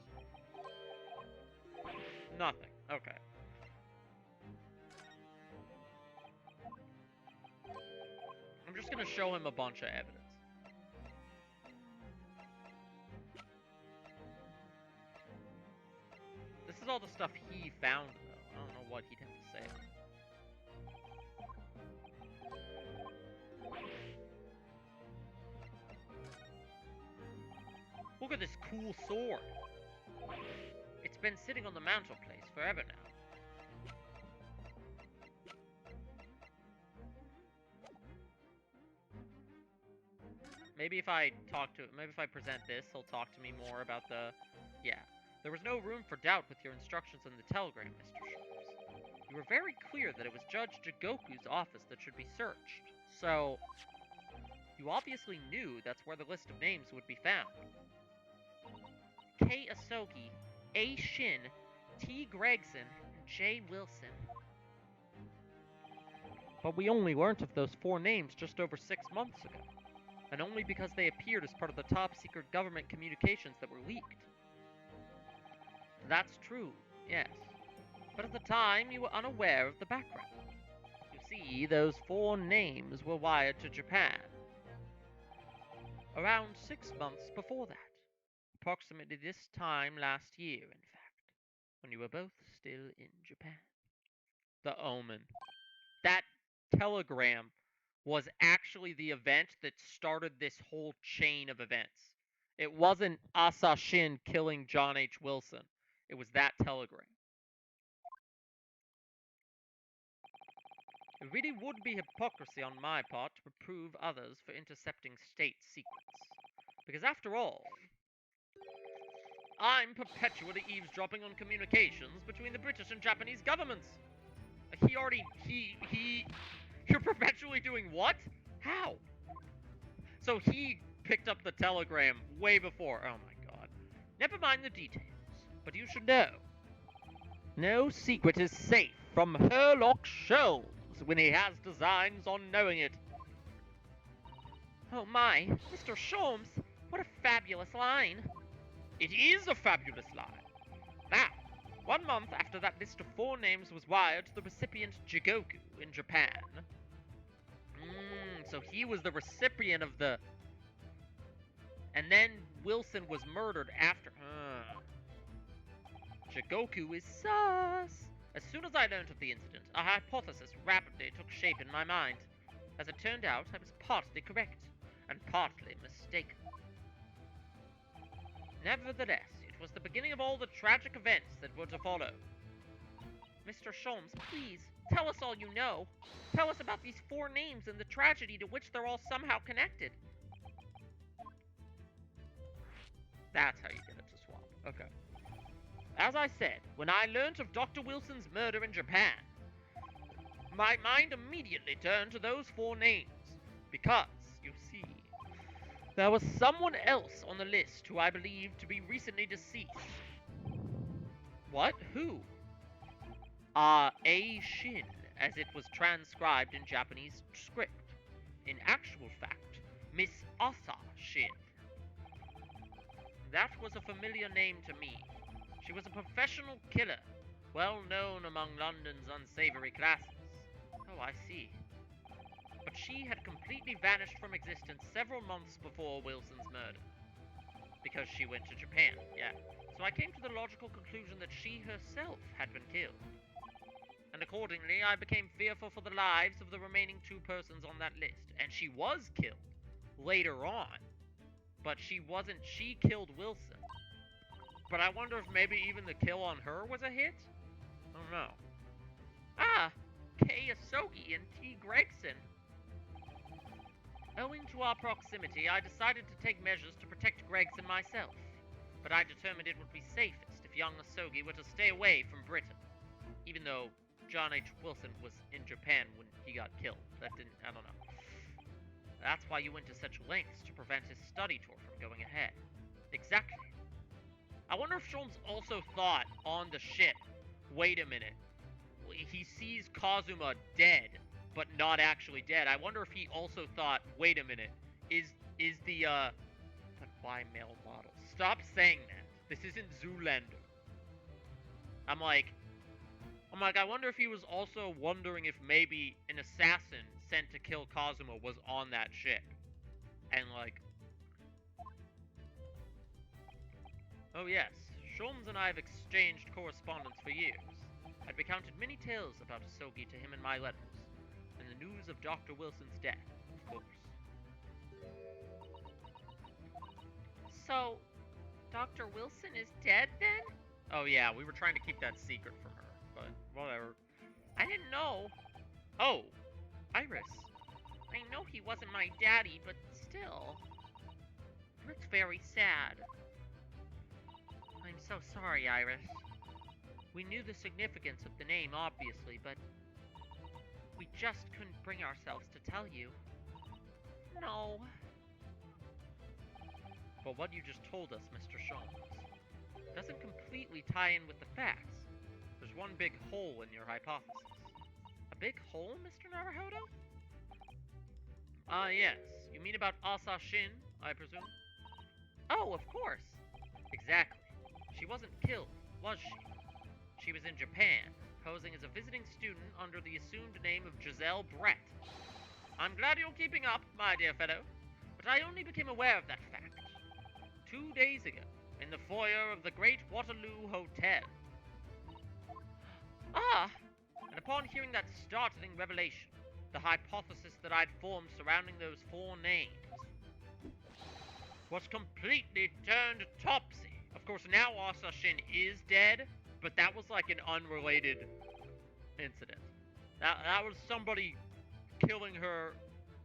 Nothing. Okay. I'm just gonna show him a bunch of evidence. This is all the stuff he found, though. I don't know what he'd have to say. Look at this cool sword. It's been sitting on the mantelpiece forever now. Maybe if I present this, he'll talk to me more about the... Yeah. There was no room for doubt with your instructions in the telegram, Mr. Sholmes. You were very clear that it was Judge Jigoku's office that should be searched. So, you obviously knew that's where the list of names would be found. K. Asogi, A. Shin, T. Gregson, and J. Wilson. But we only learnt of those 4 names just over 6 months ago, and only because they appeared as part of the top-secret government communications that were leaked. That's true, yes. But at the time, you were unaware of the background. You see, those 4 names were wired to Japan. Around 6 months before that. Approximately this time last year, in fact, when you were both still in Japan. The Omen. That telegram was actually the event that started this whole chain of events. It wasn't Asa Shin killing John H. Wilson. It was that telegram. It really would be hypocrisy on my part to reprove others for intercepting state secrets. Because after all, I'm perpetually eavesdropping on communications between the British and Japanese governments. You're perpetually doing what? How? So he picked up the telegram way before. Oh my god. Never mind the details, but you should know. No secret is safe from Herlock Sholmes when he has designs on knowing it. Oh my, Mr. Sholmes, what a fabulous line. It is a fabulous line. Now, 1 month after that list of 4 names was wired to the recipient Jigoku in Japan. So he was the recipient of the... And then Wilson was murdered after... Jigoku is sus! As soon as I learned of the incident, a hypothesis rapidly took shape in my mind. As it turned out, I was partly correct, and partly mistaken. Nevertheless, it was the beginning of all the tragic events that were to follow. Mr. Sholmes, please, Tell us all you know. Tell us about these 4 names and the tragedy to which they're all somehow connected. That's how you get it to swap. Okay. As I said, when I learnt of Dr. Wilson's murder in Japan, my mind immediately turned to those 4 names. Because, you see, there was someone else on the list who I believed to be recently deceased. What? Who? A Shin, as it was transcribed in Japanese script. In actual fact, Miss Asa Shin. That was a familiar name to me. She was a professional killer, well known among London's unsavory classes. Oh, I see. But she had completely vanished from existence several months before Wilson's murder. Because she went to Japan, yeah. So I came to the logical conclusion that she herself had been killed. And accordingly, I became fearful for the lives of the remaining 2 persons on that list. And she was killed later on. But she wasn't. She killed Wilson. But I wonder if maybe even the kill on her was a hit? I don't know. Ah! K. Asogi and T. Gregson. Owing to our proximity, I decided to take measures to protect Gregson myself. But I determined it would be safest if young Asogi were to stay away from Britain. Even though John H. Wilson was in Japan when he got killed. That didn't... I don't know. That's why you went to such lengths to prevent his study tour from going ahead. Exactly. I wonder if Sholmes also thought on the ship, wait a minute, he sees Kazuma dead, but not actually dead. I wonder if he also thought, wait a minute, is the, but why male model? Stop saying that. This isn't Zoolander. I'm like, I wonder if he was also wondering if maybe an assassin sent to kill Kazuma was on that ship. And like... Oh yes, Sholmes and I have exchanged correspondence for years. I'd recounted many tales about Asogi to him in my letters, and the news of Dr. Wilson's death, of course. So, Dr. Wilson is dead then? Oh yeah, we were trying to keep that secret from her, but whatever. I didn't know. Oh, Iris. I know he wasn't my daddy, but still. That's very sad. I'm so sorry, Iris. We knew the significance of the name, obviously, but we just couldn't bring ourselves to tell you. No. But what you just told us, Mr. Sholmes, doesn't completely tie in with the facts. There's one big hole in your hypothesis. A big hole, Mr. Naruhodo? Yes. You mean about Asa Shin, I presume? Oh, of course. Exactly. She wasn't killed, was she? She was in Japan, posing as a visiting student under the assumed name of Giselle Brett. I'm glad you're keeping up, my dear fellow, but I only became aware of that fact 2 days ago, in the foyer of the Great Waterloo Hotel. Ah! And upon hearing that startling revelation, the hypothesis that I'd formed surrounding those 4 names was completely turned topsy. Of course, now Asa Shin is dead, but that was like an unrelated incident. That was somebody killing her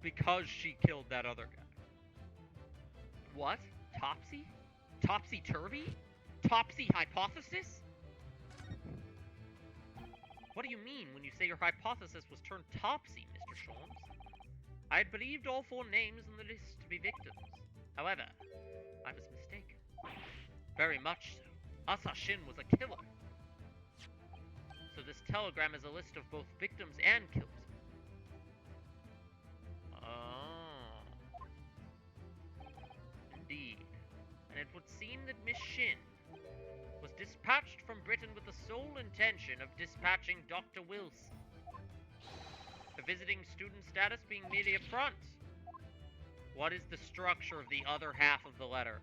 because she killed that other guy. What? Topsy? Topsy-turvy? Topsy hypothesis? What do you mean when you say your hypothesis was turned topsy, Mr. Sholmes? I had believed all 4 names on the list to be victims. However, I was mistaken. Very much so. Asa Shin was a killer. So this telegram is a list of both victims and killers. Oh. Indeed. And it would seem that Miss Shin was dispatched from Britain with the sole intention of dispatching Dr. Wilson. The visiting student status being merely a front. What is the structure of the other half of the letter?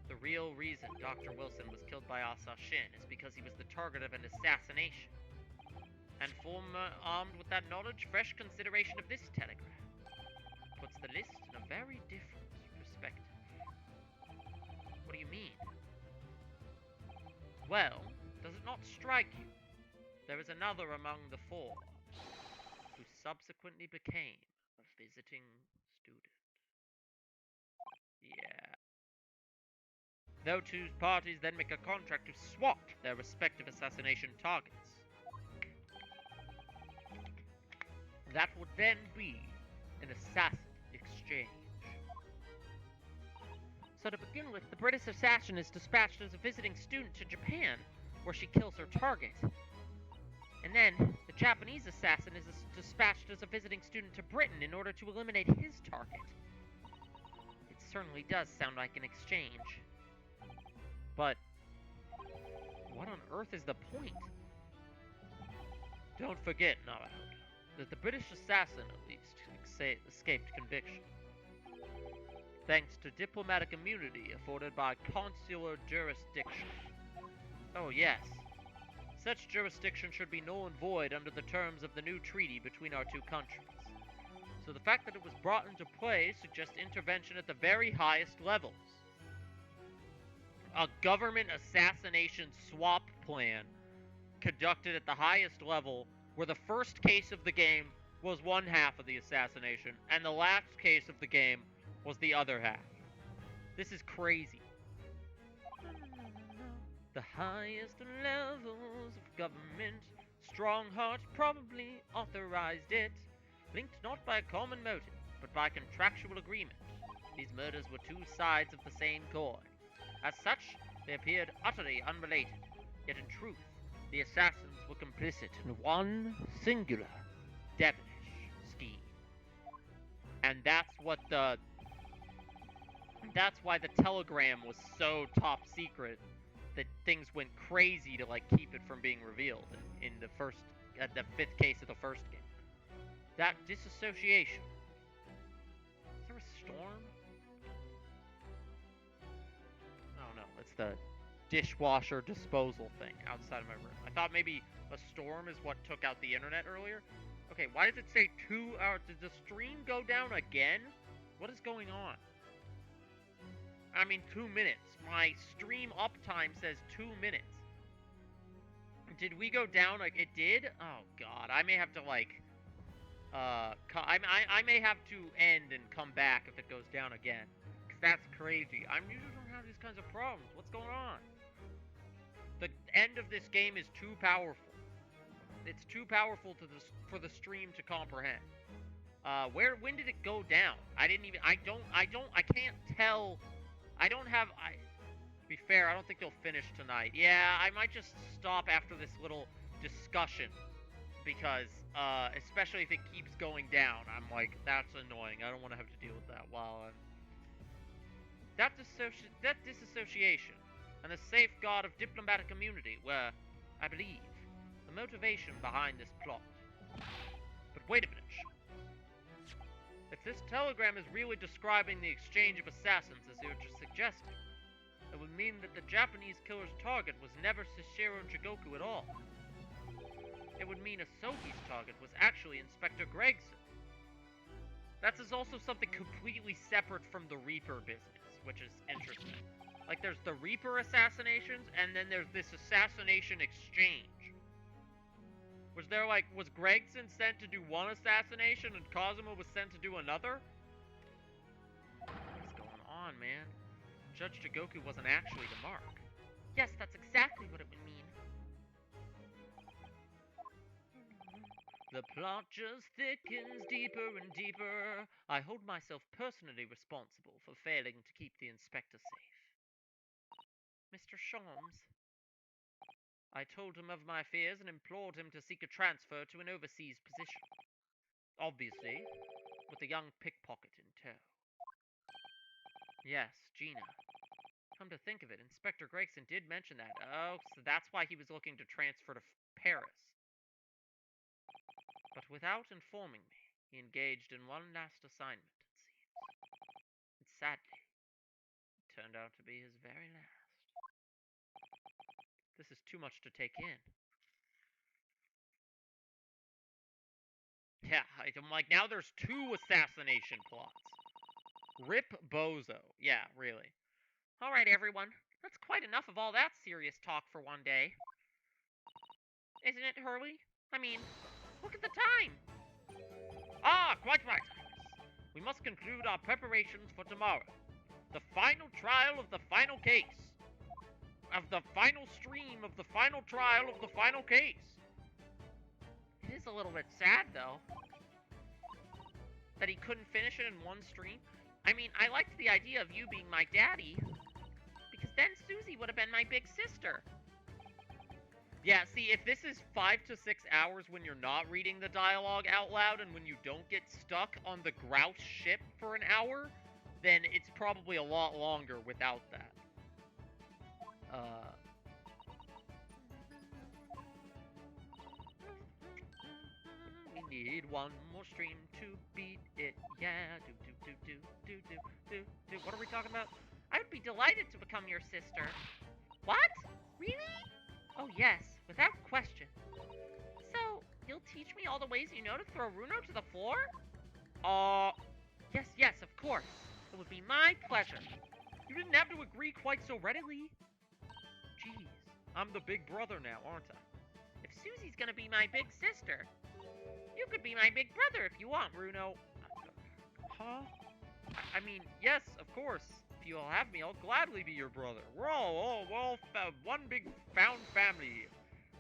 The real reason Dr. Wilson was killed by Asa Shin is because he was the target of an assassination. And armed with that knowledge, fresh consideration of this telegram puts the list in a very different perspective. What do you mean? Well, does it not strike you There is another among the four who subsequently became a visiting student. Yeah. The two parties then make a contract to swap their respective assassination targets. That would then be an assassin exchange. So to begin with, the British assassin is dispatched as a visiting student to Japan, where she kills her target. And then, the Japanese assassin is dispatched as a visiting student to Britain in order to eliminate his target. It certainly does sound like an exchange. But what on earth is the point? Don't forget, Narad, that the British assassin at least escaped conviction, thanks to diplomatic immunity afforded by consular jurisdiction. Oh yes, such jurisdiction should be null and void under the terms of the new treaty between our two countries. So the fact that it was brought into play suggests intervention at the very highest levels. A government assassination swap plan conducted at the highest level, where the first case of the game was one half of the assassination, and the last case of the game was the other half. This is crazy. The highest levels of government, Strongheart probably authorized it, linked not by a common motive, but by contractual agreement. These murders were two sides of the same coin. As such, they appeared utterly unrelated, yet in truth, the assassins were complicit in one singular, devilish scheme. And that's why the telegram was so top secret that things went crazy to like keep it from being revealed in the fifth case of the first game. That disassociation. Is there a storm? Oh no, it's the dishwasher disposal thing outside of my room. I thought maybe a storm is what took out the internet earlier. Okay, why does it say 2 hours? Did the stream go down again? What is going on? I mean, 2 minutes. My stream uptime says 2 minutes. Did we go down? Like, it did? Oh, God. I may have to, like, I may have to end and come back if it goes down again. Because that's crazy. I usually don't have these kinds of problems. What's going on? The end of this game is too powerful. It's too powerful for the stream to comprehend. When did it go down? I can't tell. To be fair, I don't think they'll finish tonight. Yeah, I might just stop after this little discussion. Because, especially if it keeps going down, I'm like, that's annoying. I don't want to have to deal with that while I'm... That disassociation, and the safeguard of diplomatic immunity were, I believe, the motivation behind this plot. But wait a minute. If this telegram is really describing the exchange of assassins as you're just suggesting, it would mean that the Japanese killer's target was never Sashiro Jigoku at all. It would mean Asogi's target was actually Inspector Gregson. That is also something completely separate from the Reaper business, which is interesting. Like, there's the Reaper assassinations, and then there's this assassination exchange. Was Gregson sent to do one assassination and Kazuma was sent to do another? What's going on, man? Judge Jigoku wasn't actually the mark. Yes, that's exactly what it would mean. The plot just thickens deeper and deeper. I hold myself personally responsible for failing to keep the inspector safe. Mr. Sholmes. I told him of my fears and implored him to seek a transfer to an overseas position. Obviously, with a young pickpocket in tow. Yes, Gina. Come to think of it, Inspector Gregson did mention that. Oh, so that's why he was looking to transfer to Paris. But without informing me, he engaged in one last assignment, it seems. And sadly, it turned out to be his very last. This is too much to take in. Yeah, I'm like, now there's 2 assassination plots. Rip Bozo. Yeah, really. Alright, everyone. That's quite enough of all that serious talk for one day. Isn't it, Hurley? I mean, look at the time. Ah, quite right, Iris. We must conclude our preparations for tomorrow. The final trial of the final case. Of the final stream of the final trial of the final case. It is a little bit sad, though, that he couldn't finish it in one stream. I mean, I liked the idea of you being my daddy, because then Susie would have been my big sister. Yeah, see, if this is 5 to 6 hours when you're not reading the dialogue out loud and when you don't get stuck on the Grouse ship for an hour, then it's probably a lot longer without that. We need one more stream to beat it, yeah, do. What are we talking about? I would be delighted to become your sister. What? Really? Oh, yes, without question. So, you'll teach me all the ways you know to throw Runo to the floor? Yes, of course. It would be my pleasure. You didn't have to agree quite so readily. Jeez, I'm the big brother now, aren't I? If Susie's gonna be my big sister, you could be my big brother if you want, Runo. Huh? I mean, yes, of course. If you'll have me, I'll gladly be your brother. We're all one big found family here.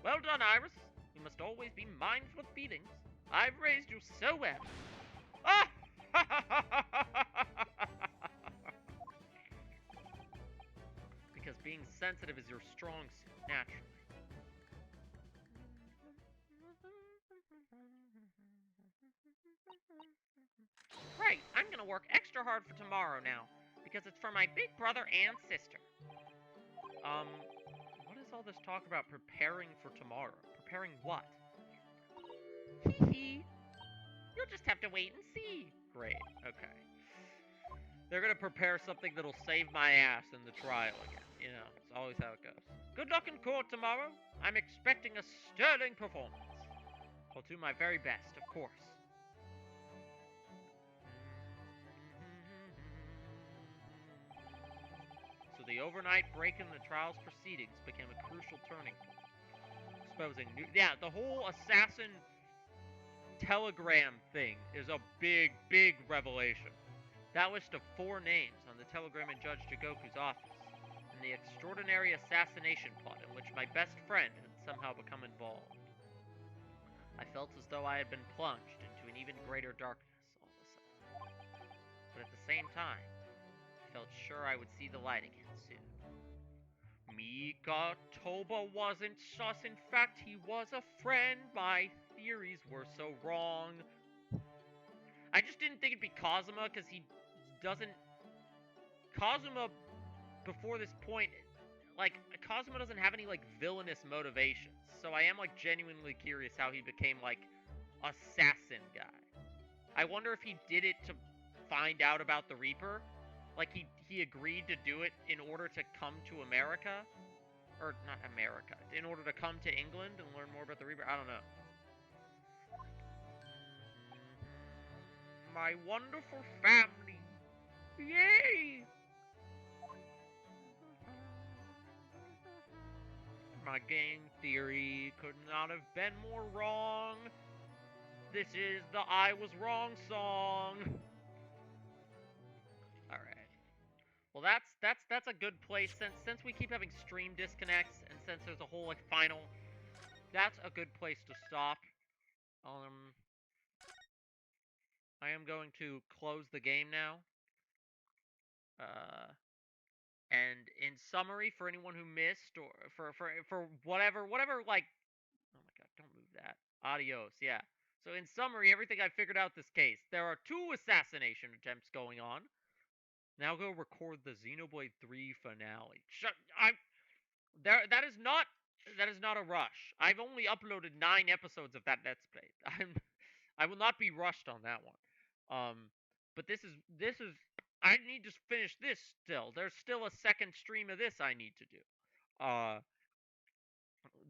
Well done, Iris. You must always be mindful of feelings. I've raised you so well. Ah! Because being sensitive is your strong suit, naturally. Right, I'm gonna work extra hard for tomorrow now, because it's for my big brother and sister. What is all this talk about preparing for tomorrow? Preparing what? Hee. You'll just have to wait and see. Great, okay. They're gonna prepare something that'll save my ass in the trial again. You know, it's always how it goes. Good luck in court tomorrow. I'm expecting a sterling performance. I'll do my very best, of course. So the overnight break in the trial's proceedings became a crucial turning point. Exposing new... Yeah, the whole assassin telegram thing is a big, big revelation. That list of 4 names on the telegram in Judge Jigoku's office, and the extraordinary assassination plot in which my best friend had somehow become involved. I felt as though I had been plunged into an even greater darkness all of a sudden. But at the same time, I felt sure I would see the light again soon. Mika Toba wasn't sus. In fact, he was a friend. My theories were so wrong. I just didn't think it'd be Kazuma because he doesn't. Kazuma, before this point, like, Kazuma doesn't have any, like, villainous motivations. So I am, like, genuinely curious how he became, like, assassin guy. I wonder if he did it to find out about the Reaper. Like, he agreed to do it in order to come to America. Or, not America. In order to come to England and learn more about the Reaper. I don't know. My wonderful family. Yay! My gang theory could not have been more wrong. This is the I was wrong song. Alright. Well, that's a good place since we keep having stream disconnects and since there's a whole like final, that's a good place to stop. I am going to close the game now. And in summary, for anyone who missed or for whatever like, oh my god, don't move that. Adios, yeah. So in summary, everything I figured out this case. There are 2 assassination attempts going on. Now go record the Xenoblade 3 finale. That is not a rush. I've only uploaded 9 episodes of that Let's Play. I will not be rushed on that one. But this is I need to finish this still. There's still a second stream of this I need to do.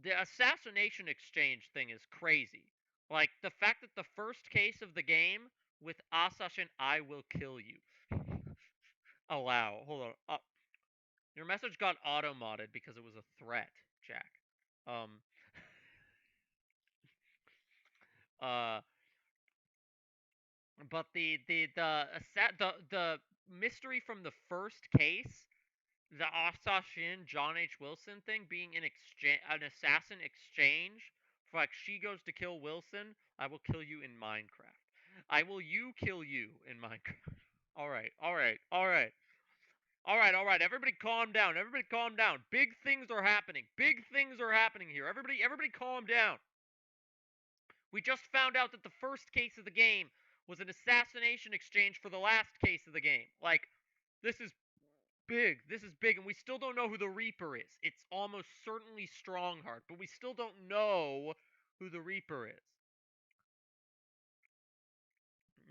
The assassination exchange thing is crazy. Like, the fact that the first case of the game with Assassin, I will kill you. Allow. Hold on. Your message got auto-modded because it was a threat, Jack. Uh, but the mystery from the first case, the Assassin John H. Wilson thing being an assassin exchange for like she goes to kill Wilson, I will kill you in Minecraft. I will you kill you in Minecraft. All right, all right, all right. All right, all right. Everybody calm down. Everybody calm down. Big things are happening. Big things are happening here. Everybody calm down. We just found out that the first case of the game was an assassination exchange for the last case of the game. Like, this is big. This is big, and we still don't know who the Reaper is. It's almost certainly Strongheart, but we still don't know who the Reaper is.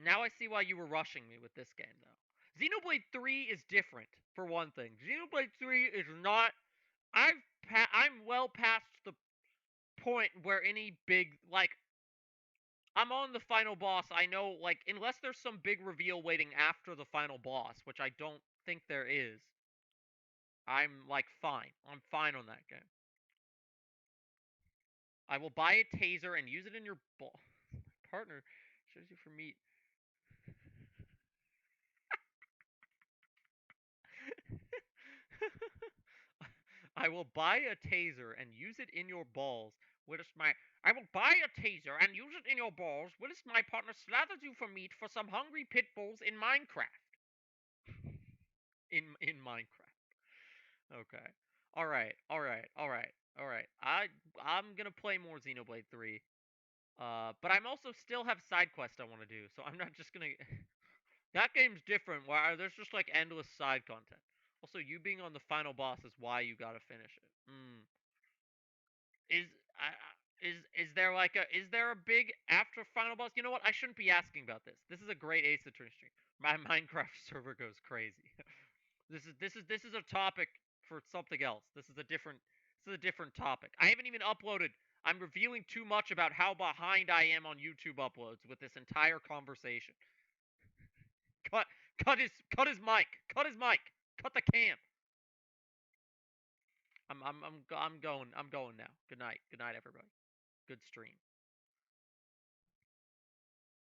Now I see why you were rushing me with this game, though. Xenoblade 3 is different, for one thing. Xenoblade 3 is not. I'm well past the point where any big like I'm on the final boss. I know, like, unless there's some big reveal waiting after the final boss, which I don't think there is, I'm, like, fine. I'm fine on that game. I will buy a taser and use it in your ball. Partner shows you for meat. I will buy a taser and use it in your balls. I will buy a taser and use it in your balls whilst my partner slathers you for meat for some hungry pit bulls in Minecraft. In Minecraft. Okay. All right. All right. All right. All right. I'm gonna play more Xenoblade 3. But I'm also still have side quests I want to do, so I'm not just gonna. That game's different. Where there's just like endless side content. Also, you being on the final boss is why you gotta finish it. Is is there like a is there a big after final boss? You know what? I shouldn't be asking about this. This is a great Ace Attorney stream. My Minecraft server goes crazy. This is a topic for something else. This is a different topic. I haven't even uploaded. I'm revealing too much about how behind I am on YouTube uploads with this entire conversation. Cut cut his mic. Cut his mic. Cut the cam. I'm going now. Good night. Good night everybody. Good stream.